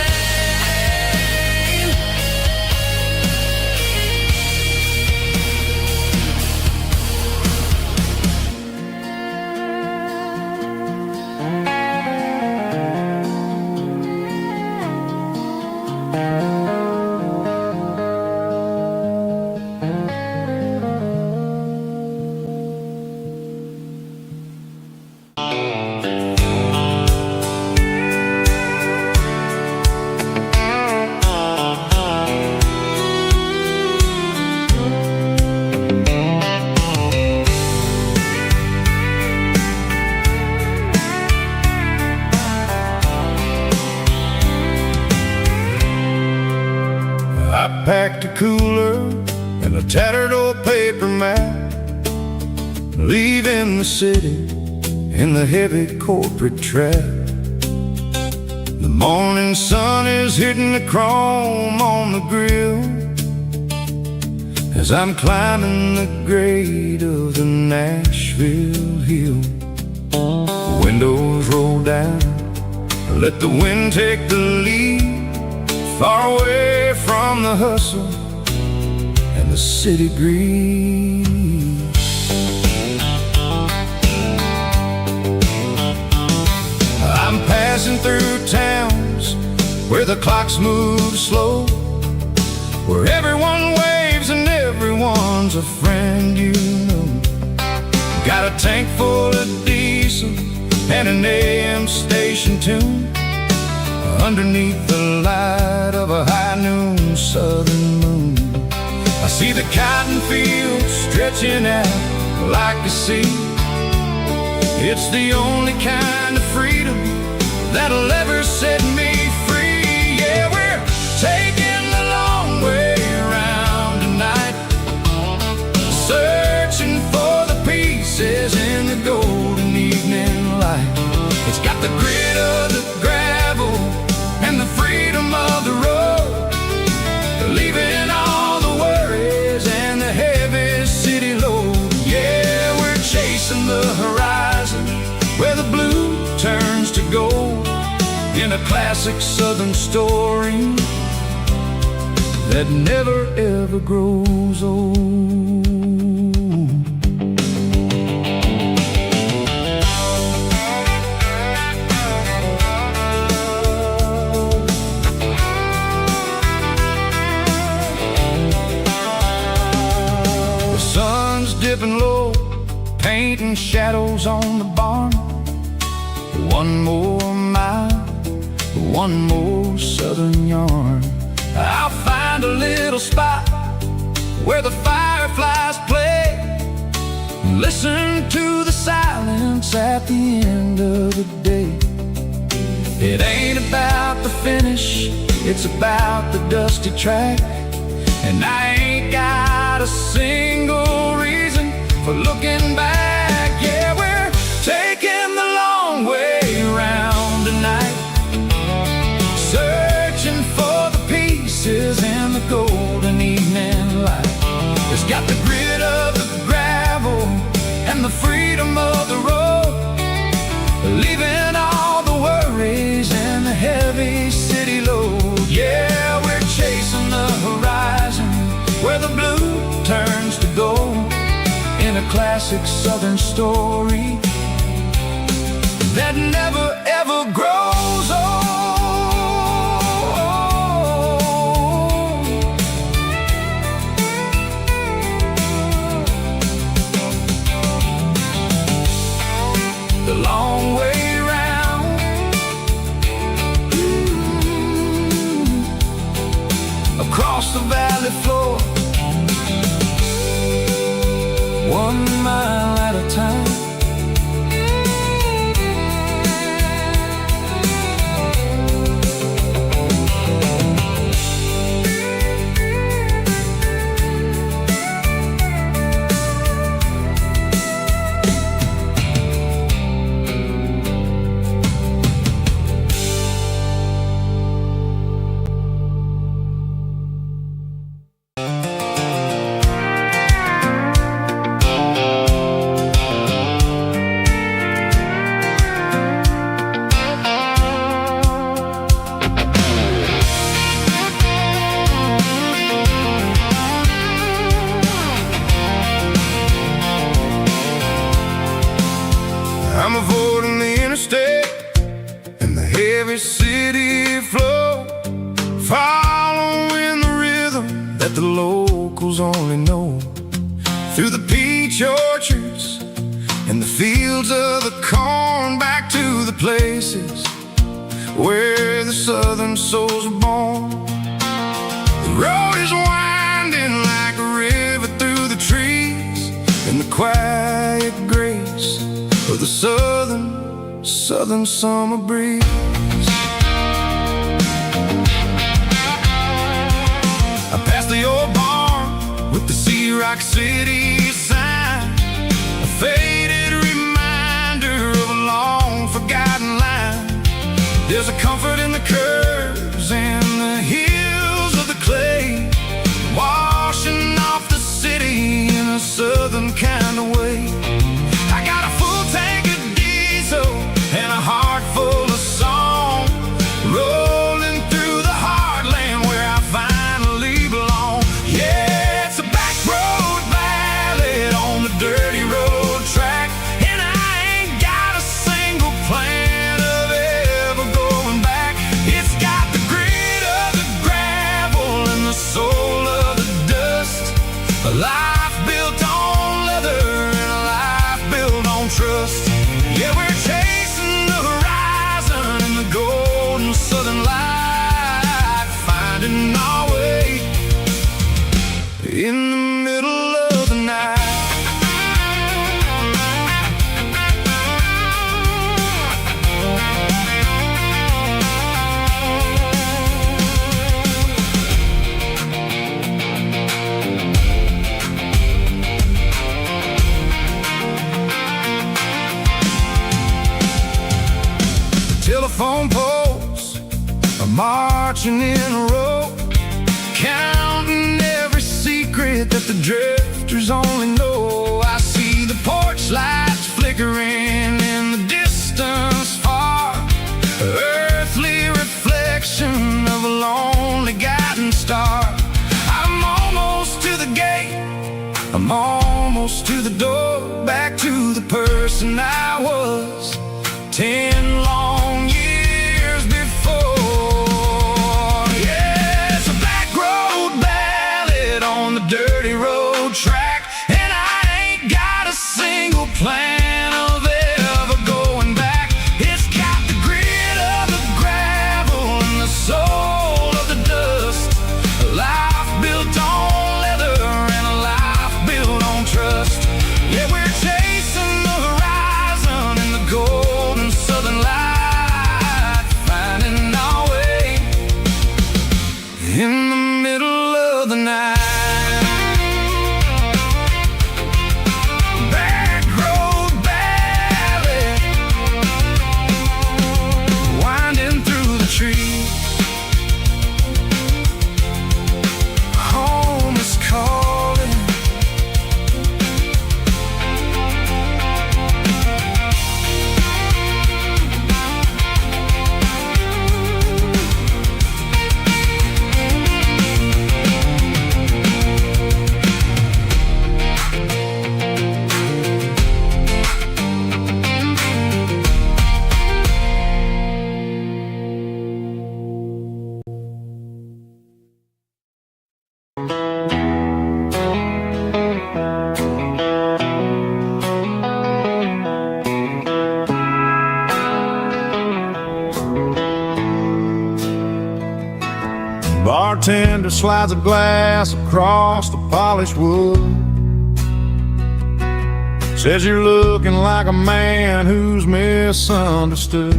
I packed a cooler and a tattered old paper map, leaving the city in the heavy corporate trap. The morning sun is hitting the chrome on the grill as I'm climbing the grade of the Nashville hill. The windows roll down, let the wind take the lead, far away from the hustle and the city breeze. I'm passing through towns where the clocks move slow, where everyone waves and everyone's a friend you know. Got a tank full of diesel and an AM station tune underneath the light of a high noon southern moon. I see the cotton fields stretch stretching out like a sea. It's the only kind of freedom that'll ever set me free. Yeah, we're taking the long way around tonight, searching for the pieces in the golden evening light. It's got the grit of the gravel and the freedom of the road, leaving all the worries and the heavy city load. Yeah, we're chasing the horizon where the blue turns to gold, in a classic southern story that never ever grows old. The sun's dipping low, painting shadows on the barn. One more mile, one more southern yarn. I'll find a little spot where the fireflies play, listen to the silence at the end of the day. It ain't about the finish, it's about the dusty track. And I ain't got a single reason for looking back. Yeah, we're taking the long way around tonight, searching for the pieces in the golden evening light. It's got the grit of the gravel and the freedom of the road, leaving all the worries and the heavy city load. Yeah, we're chasing the horizon where the blue turns to gold, in a classic southern story that never ever grows old. The long way round, across the valley floor, 1 mile at a time. I'm avoiding the interstate and the heavy city flow, following the rhythm that the locals only know, through the peach orchards and the fields of the corn, back to the places where the southern souls are born. The road is winding like a river through the trees, in the quiet grace of the southern summer breeze. I passed the old barn with the Sea Rock City sign, a faded reminder of a long forgotten line. There's a comfort in the curves and the hills of the clay, washing off the city in a southern kind of way. I got a full tank of diesel and a heart full of song, rolling through the heartland where I finally belong. Yeah, it's a back road ballad on the dirty road track, and I ain't got a single plan of ever going back. It's got the grit of the gravel and the soul of the dust, a life built on leather and a life built on trust. Yeah, we're chasing the horizon in the golden southern light, finding our way in the middle of the night. watching in a row, counting every secret that the drifters only know. I see the porch lights flickering in the distance far, earthly reflection of a lonely guiding star. I'm almost to the gate, I'm almost to the door, back to the person I was 10 long years before. Yeah, it's a back road ballad on the dirty road track, and I ain't got a single plan of ever going back. It's got the grit of the gravel and the soul of the dust, a life built on leather and a life built on trust. Yeah, we're chasing the horizon in the golden southern light, finding our way in the middle of the night. Back road ballad, winding through the trees. Home is calling. Bartender slides a glass across the polished wood, says you're looking like a man who's misunderstood.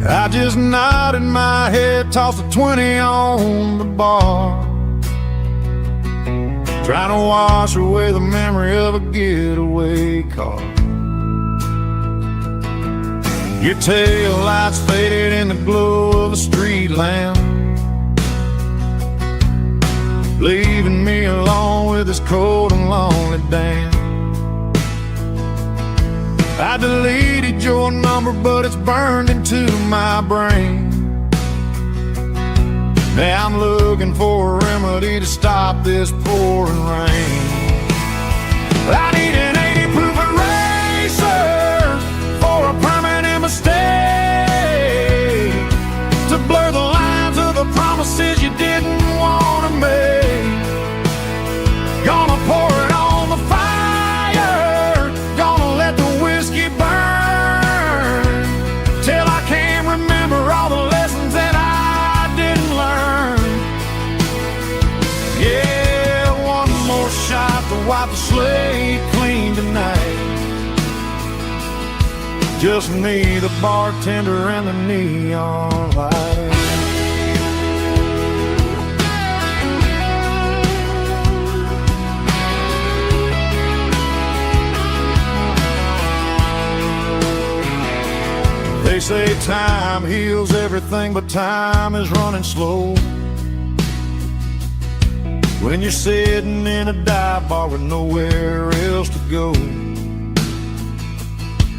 I just nodded my head, tossed a 20 on the bar, trying to wash away the memory of a getaway car. Your tail lights faded in the glow of a street lamp, leaving me alone with this cold and lonely damn. I deleted your number, but it's burned into my brain. Now I'm looking for a remedy to stop this pouring rain. I need an 80 proof eraser for a permanent mistake, to blur the lines of the promises you didn't want to make. Gonna pour it on the fire, gonna let the whiskey burn, till I can't remember all the lessons that I didn't learn. Yeah, one more shot to wipe the slate clean tonight. Just me, the bartender, and the neon light. They say time heals everything, but time is running slow when you're sitting in a dive bar with nowhere else to go.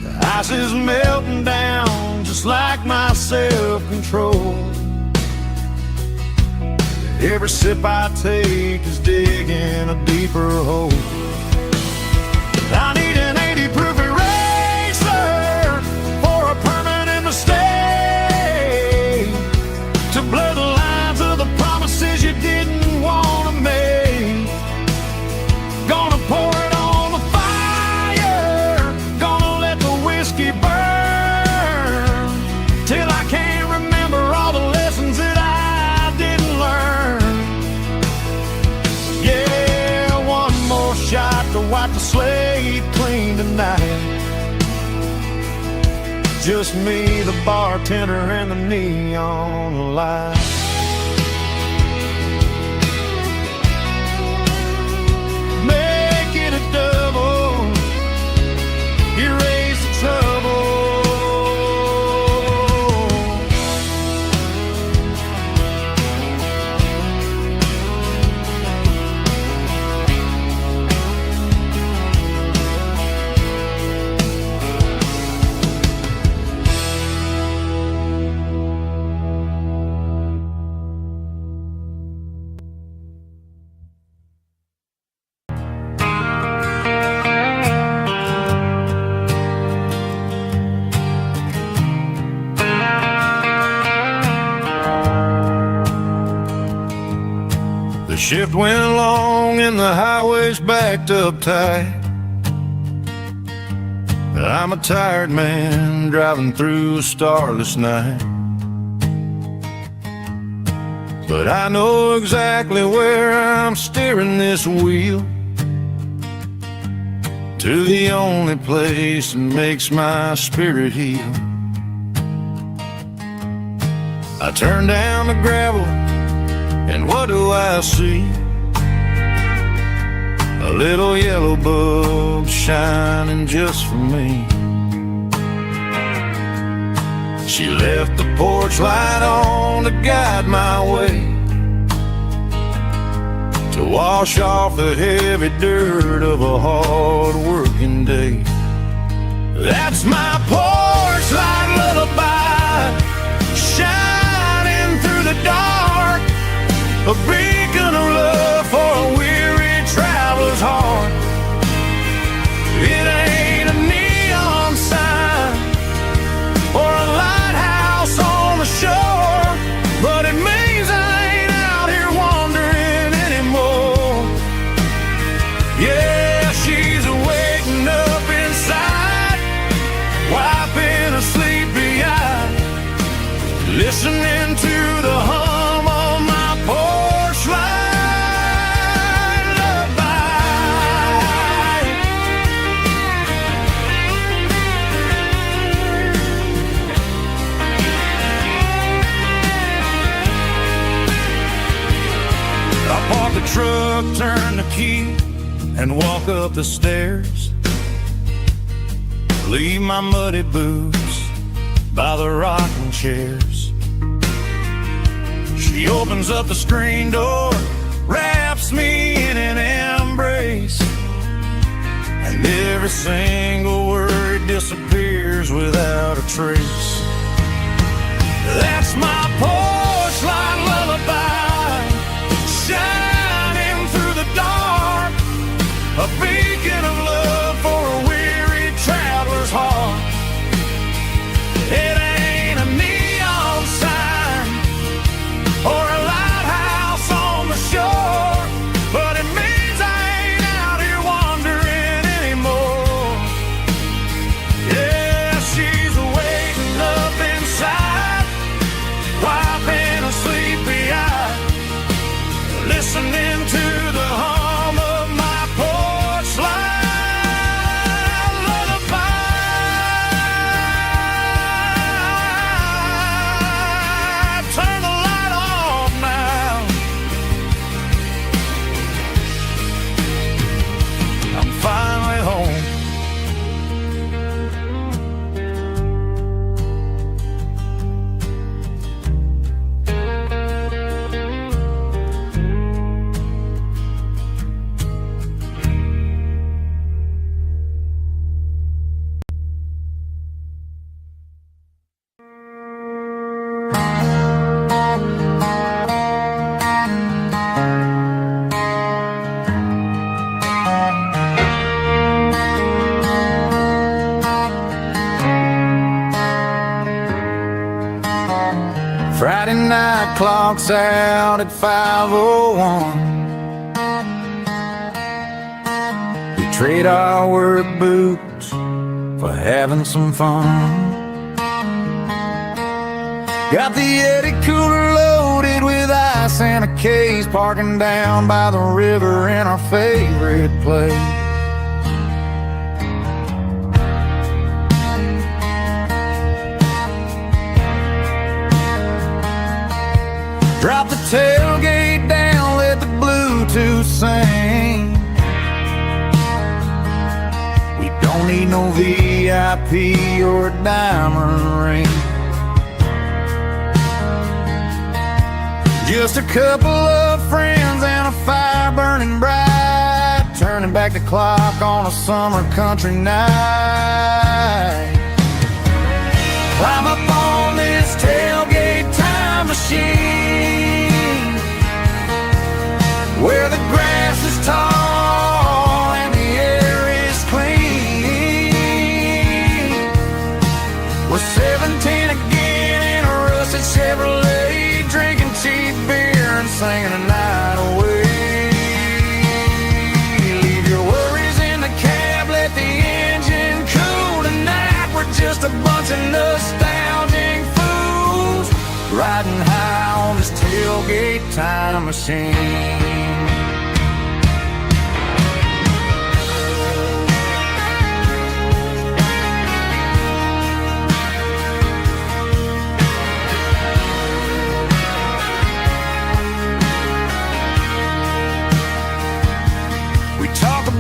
The ice is melting down just like my self-control. Every sip I take is digging a deeper hole. I need an 80 proof eraser for a permanent mistake, to blur the lines of the promises you didn't want to make. Gonna pour it on the fire, gonna let the whiskey burn, till I can't remember all the lessons that I didn't learn. Yeah, one more shot to wipe the slate clean tonight. Just me, the bartender, and the neon light. Make it a double, erase the trouble. shift went long and the highway's backed up tight. I'm a tired man driving through a starless night, but I know exactly where I'm steering this wheel, to the only place that makes my spirit heal. I turn down the gravel, and what do I see? A little yellow bulb shining just for me. She left the porch light on to guide my way, to wash off the heavy dirt of a hard-working day. That's my porch light lullaby, shining through the dark, a beacon of love for a weary traveler's heart. It ain't a neon sign or a lighthouse on the shore, but it means I ain't out here wandering anymore. Yeah, she's waking up inside, wiping a sleepy eye, listening to the hum of my porch light lullaby. I park the truck, turn the key, and walk up the stairs. Leave my muddy boots by the rocking chairs. She opens up the screen door, wraps me in an embrace, and every single word disappears without a trace. That's my porch light lullaby, shining through the dark, a beacon of love for a weary traveler's heart. It ain't a neon sign or a lighthouse on the shore, but it means I ain't out here wandering anymore. Yeah, she's waking up inside, wiping a sleepy eye, listening to the hum of my porch light lullaby. Turn the light off now. I'm finally home. Friday night clock's out at 5:01. We trade our work boots for having some fun. Got the Yeti cooler loaded with ice and a case, parking down by the river in our favorite place. Drop the tailgate down, let the Bluetooth sing. We don't need no VIP or a diamond ring. Just a couple of friends and a fire burning bright, turning back the clock on a summer country night. Climb up on this tailgate time machine, where the grass is tall and the air is clean. We're 17 again in a rusted Chevrolet, drinking cheap beer and singing the night away. tailgate time machine.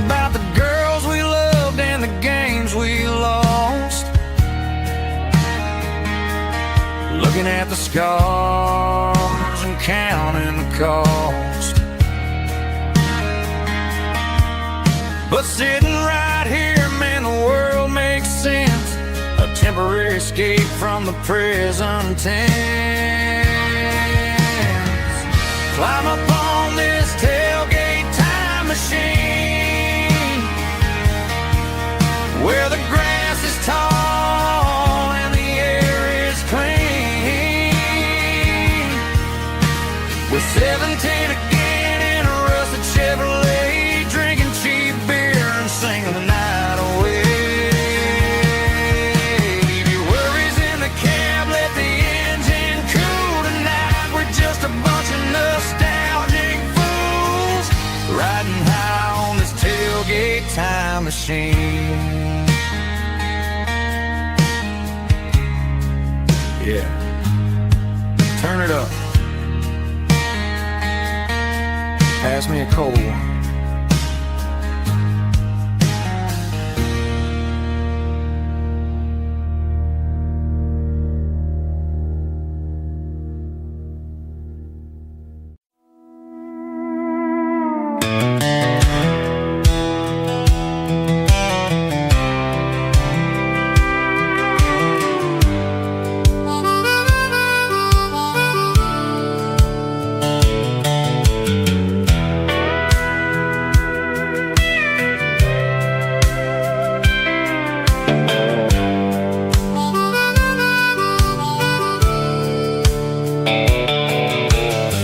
About the girls we loved and the games we lost, looking at the scars and counting the cost. But sitting right here, man, the world makes sense. A temporary escape from the present tense. Climb up on this tailgate time machine, where the grass is tall and the air is clean. With 17 again in a rusted Chevrolet, drinking cheap beer and singing the night away. Leave your worries in the cab, let the engine cool tonight. We're just a bunch of nostalgic fools riding high on this tailgate time machine. Yeah, turn it up. Pass me a cold one.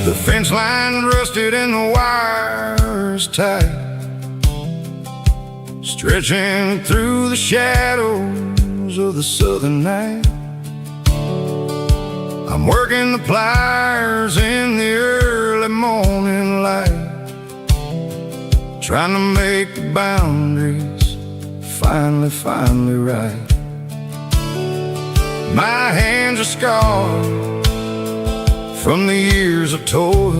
The fence line rusted and the wires tight, stretching through the shadows of the southern night. I'm working the pliers in the early morning light, trying to make the boundaries finally right. My hands are scarred from the years of toil,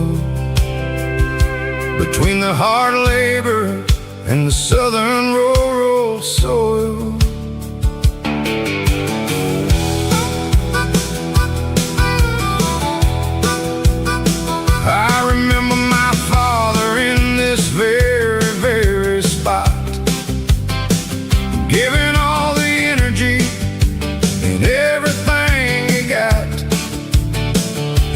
between the hard labor and the southern rural soil. I remember my father in this very spot, giving all the energy and everything he got.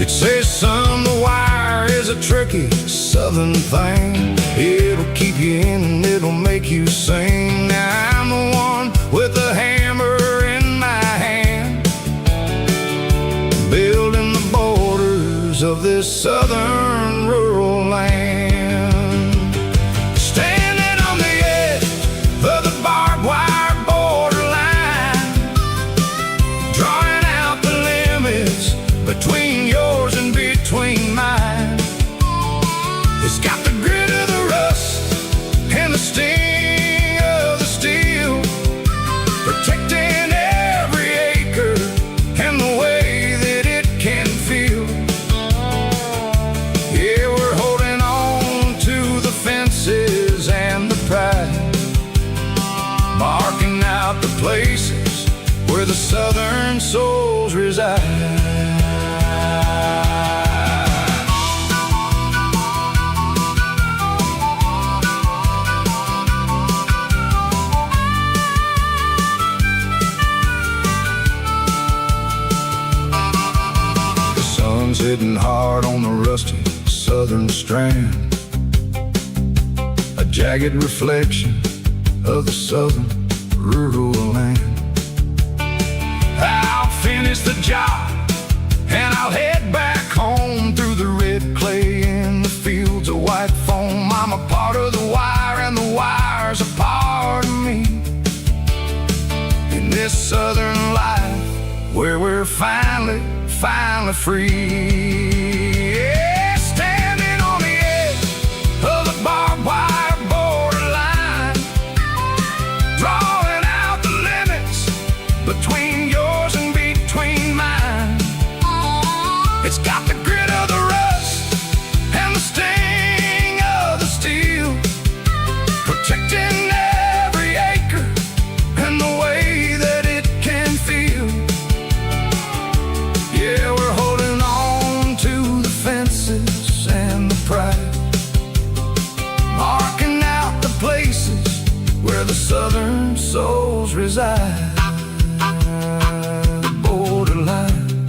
It says, son, the wire is a tricky southern thing. It'll keep you in and it'll make you sing. Now I'm the one with the hammer in my hand, building the borders of this southern rural land. Standing on the edge of the barbed wire borderline, drawing out the limits between yours and between mine. It's got the grit of the rust and the sting of the steel, protecting every acre and the way that it can feel. Yeah, we're holding on to the fences and the pride, marking out the places where the southern souls reside. Hitting hard on the rusty southern strand, a jagged reflection of the southern rural land. I'll finish the job and I'll head back home through the red clay in the fields of white foam. I'm a part of the wire and the wire's a part of me, in this southern life where we're finally free. Yeah. southern souls reside. The borderline,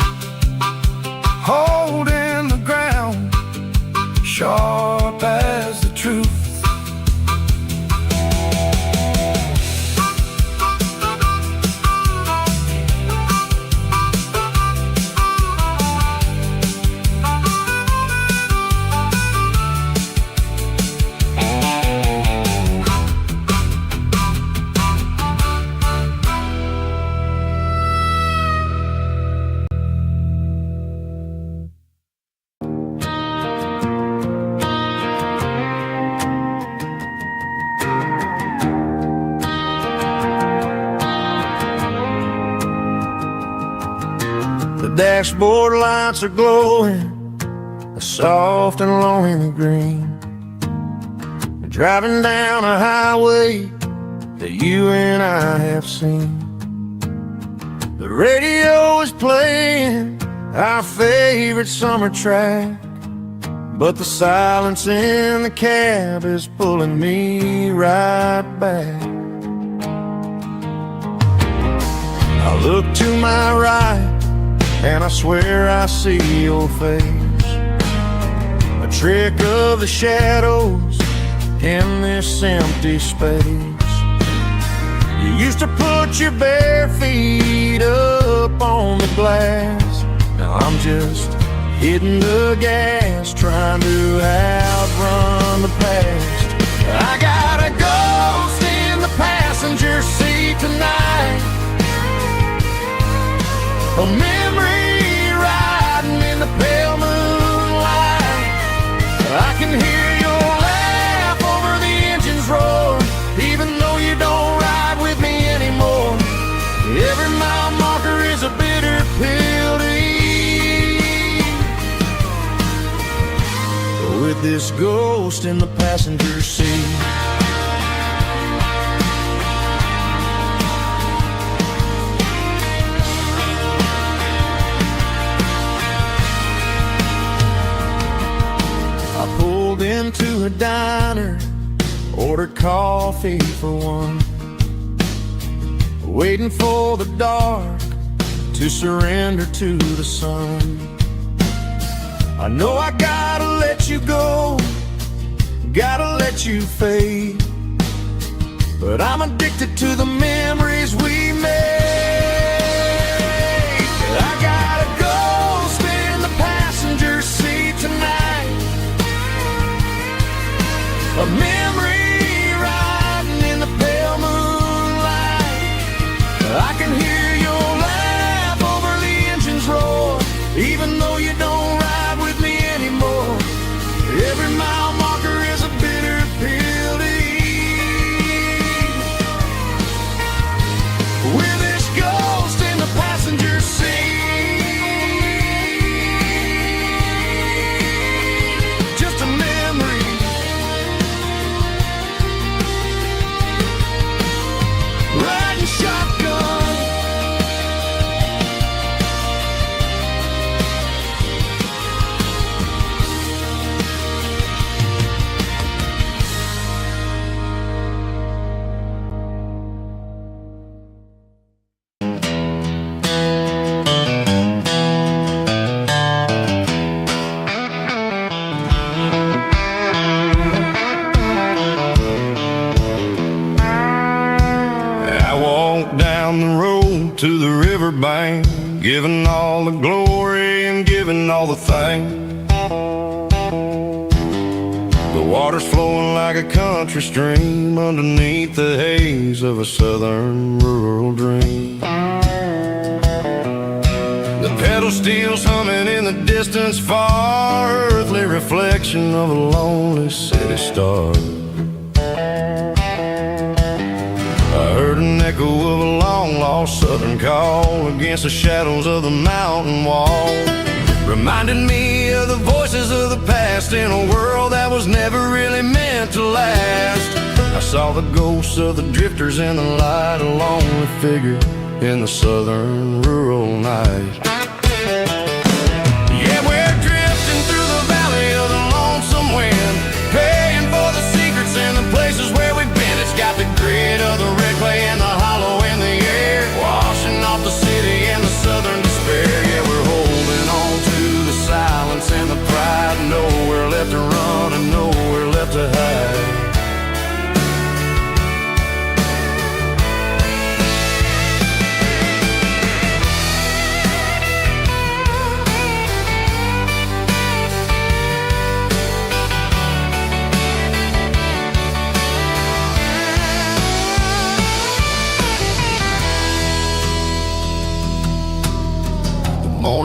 holding the ground, sharp as the truth. The dashboard lights are glowing a soft and lonely green. We're driving down a highway that you and I have seen. The radio is playing our favorite summer track, but the silence in the cab is pulling me right back. I look to my right and I swear I see your face, a trick of the shadows in this empty space. You used to put your bare feet up on the glass. Now I'm just hitting the gas, trying to outrun the past. I got a ghost in the passenger seat tonight, a memory riding in the pale moonlight. I can hear your laugh over the engine's roar, even though you don't ride with me anymore. Every mile marker is a bitter pill to eat, with this ghost in the passenger seat. Into a diner, ordered coffee for one, waiting for the dark to surrender to the sun. I know I gotta let you go, gotta let you fade, but I'm addicted to the memories we made. I got a ghost in the passenger seat tonight, a memory riding in the pale moonlight. I can hear your laugh over the engine's roar, even though you don't ride with me anymore. Every mile marker is a bitter pill to eat, with this ghost in the passenger seat. Just a memory, riding shotgun. I walk down the road to the riverbank, giving all the glory and giving all the thanks. The water's flowing like a country stream underneath the haze of a southern rural dream. The pedal steel's humming in the distance far, earthly reflection of a lonely city star. I heard an echo of a long-lost southern call against the shadows of the mountain wall, reminded me of the voices of the past in a world that was never really meant to last. I saw the ghosts of the drifters in the light, a lonely figure in the southern rural night. Yeah, we're drifting through the valley of the lonesome wind, paying for the secrets and the places where we've been. It's got the grit of the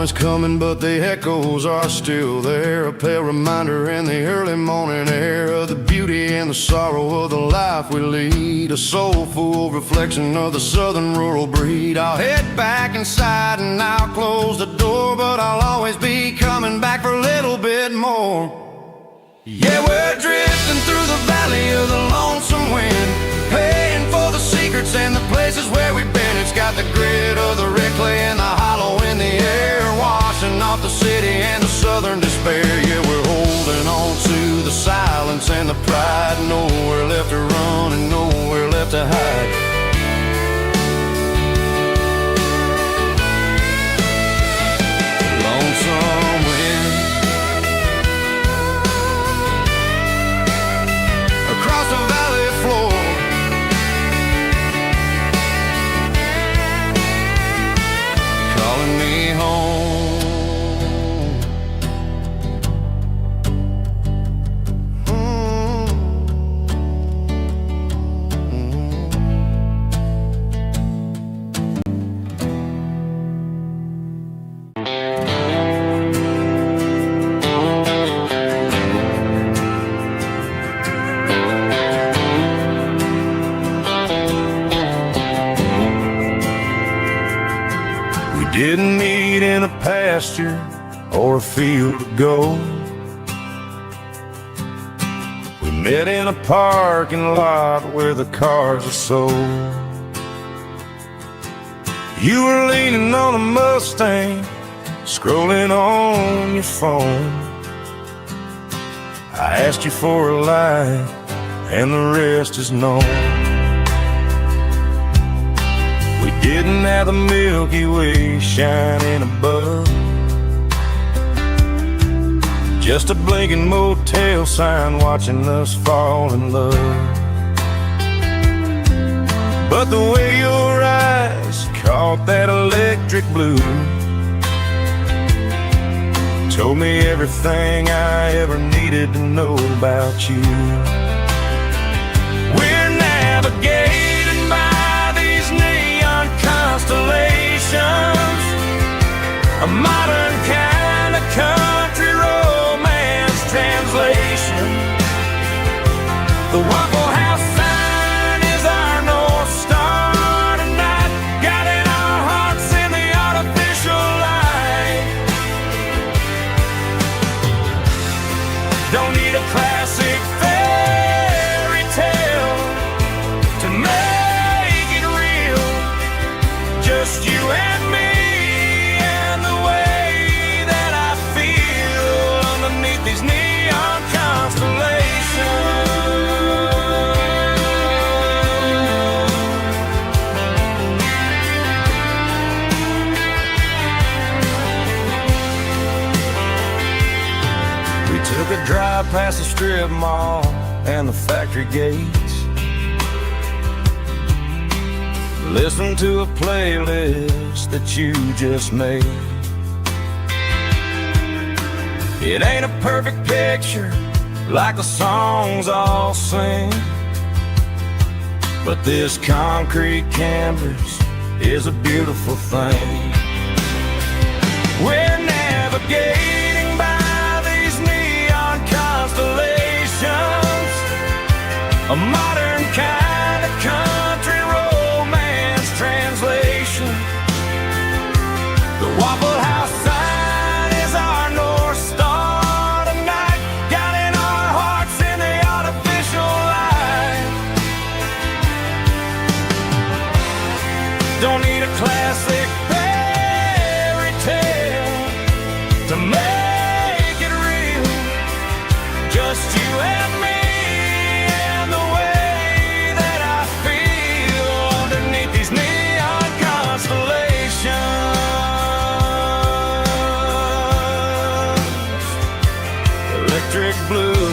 is coming, but the echoes are still there. A pale reminder in the early morning air of the beauty and the sorrow of the life we lead. A soulful reflection of the southern rural breed. I'll head back inside and I'll close the door, but I'll always be coming back for a little bit more. Yeah, we're drifting through the valley of the lonesome wind, paying for the secrets and the places where we've been. It's got the grit of the red clay and the hollow in the air, washing off the city and the southern despair. Yeah, we're holding on to the silence and the pride. Nowhere left to run and nowhere left to hide. Lonesome wind across the valley floor, calling me home. Didn't meet in a pasture or a field of gold. We met in a parking lot where the cars are sold. You were leaning on a Mustang, scrolling on your phone. I asked you for a light, and the rest is known. We didn't have the Milky Way shining above, just a blinking motel sign watching us fall in love. But the way your eyes caught that electric blue told me everything I ever needed to know about you. We're navigating by these neon constellations, a modern kind of country romance translation. The Waffle House sign is our North Star tonight, guiding our hearts in the artificial light. Don't need a classic fairy tale to make it real, just you and me and the way that I feel underneath these neon constellations. We took a drive past the strip mall and the factory gates, listened to a playlist that you just made. It ain't a perfect picture like the songs all sing, but this concrete canvas is a beautiful thing. We're navigating by these neon constellations, a modern kind of country romance translation. The Waffle House sign is our North Star tonight, guiding our hearts in the artificial light. Don't need a classic fairy tale to make it real, just you and me and the way that I feel underneath these neon constellations. Electric blue,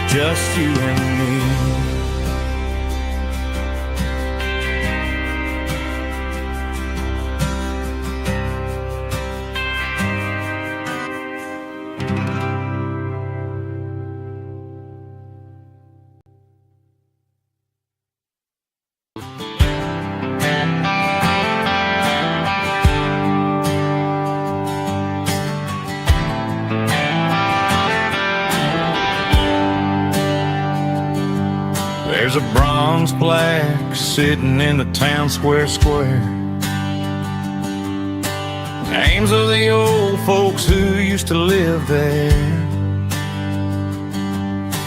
just you and me. There's a bronze plaque sitting in the town square. Names of the old folks who used to live there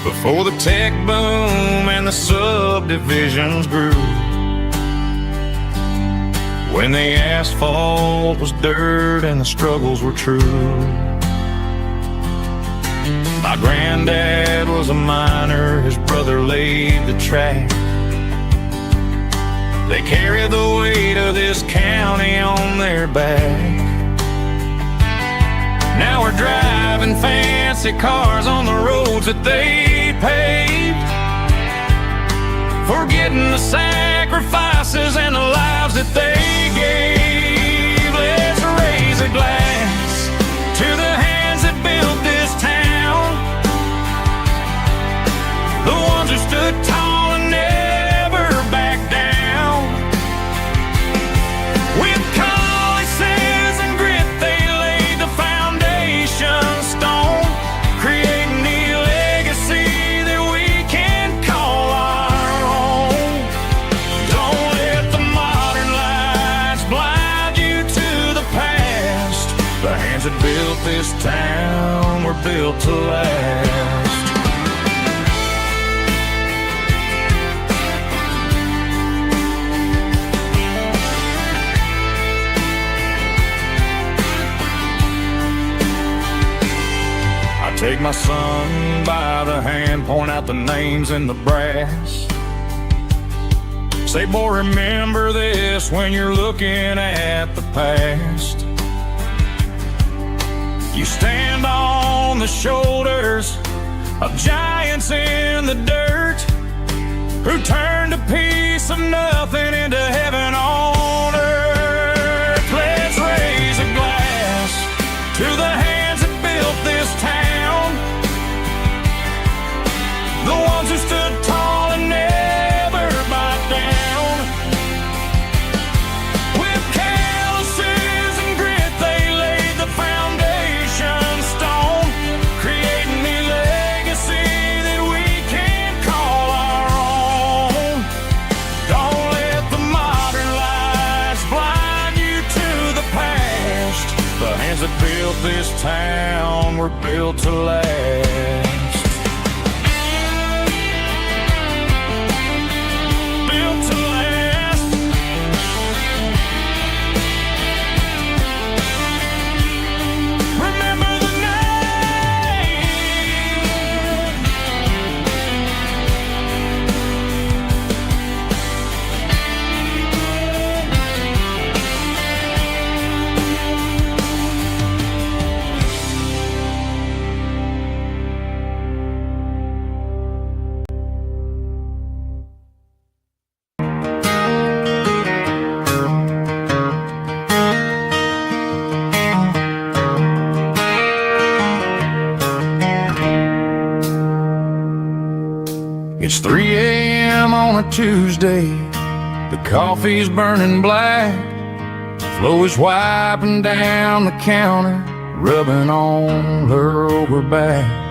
before the tech boom and the subdivisions grew, when the asphalt was dirt and the struggles were true. My granddad was a miner, his brother laid the track. They carried the weight of this county on their back. Now we're driving fancy cars on the roads that they paved, forgetting the sacrifices and the lives that they gave. Let's raise a glass to the hands that built this town, the ones who stood tall and never backed down. With calluses and grit they laid the foundation stone, creating the legacy that we can call our own. Don't let the modern lights blind you to the past. The hands that built this town were built to last. Take my son by the hand, point out the names in the brass. Say, boy, remember this when you're looking at the past. You stand on the shoulders of giants in the dirt, who turned a piece of nothing into heaven on earth. Let's raise a glass to the hands that built this town, the ones who stood tall and never backed down. With calluses and grit they laid the foundation stone, creating the legacy that we can call our own. Don't let the modern lights blind you to the past. The hands that built this town were built to last. It's 3 a.m. on a Tuesday, the coffee's burning black, Flo is wiping down the counter, rubbing on her over back.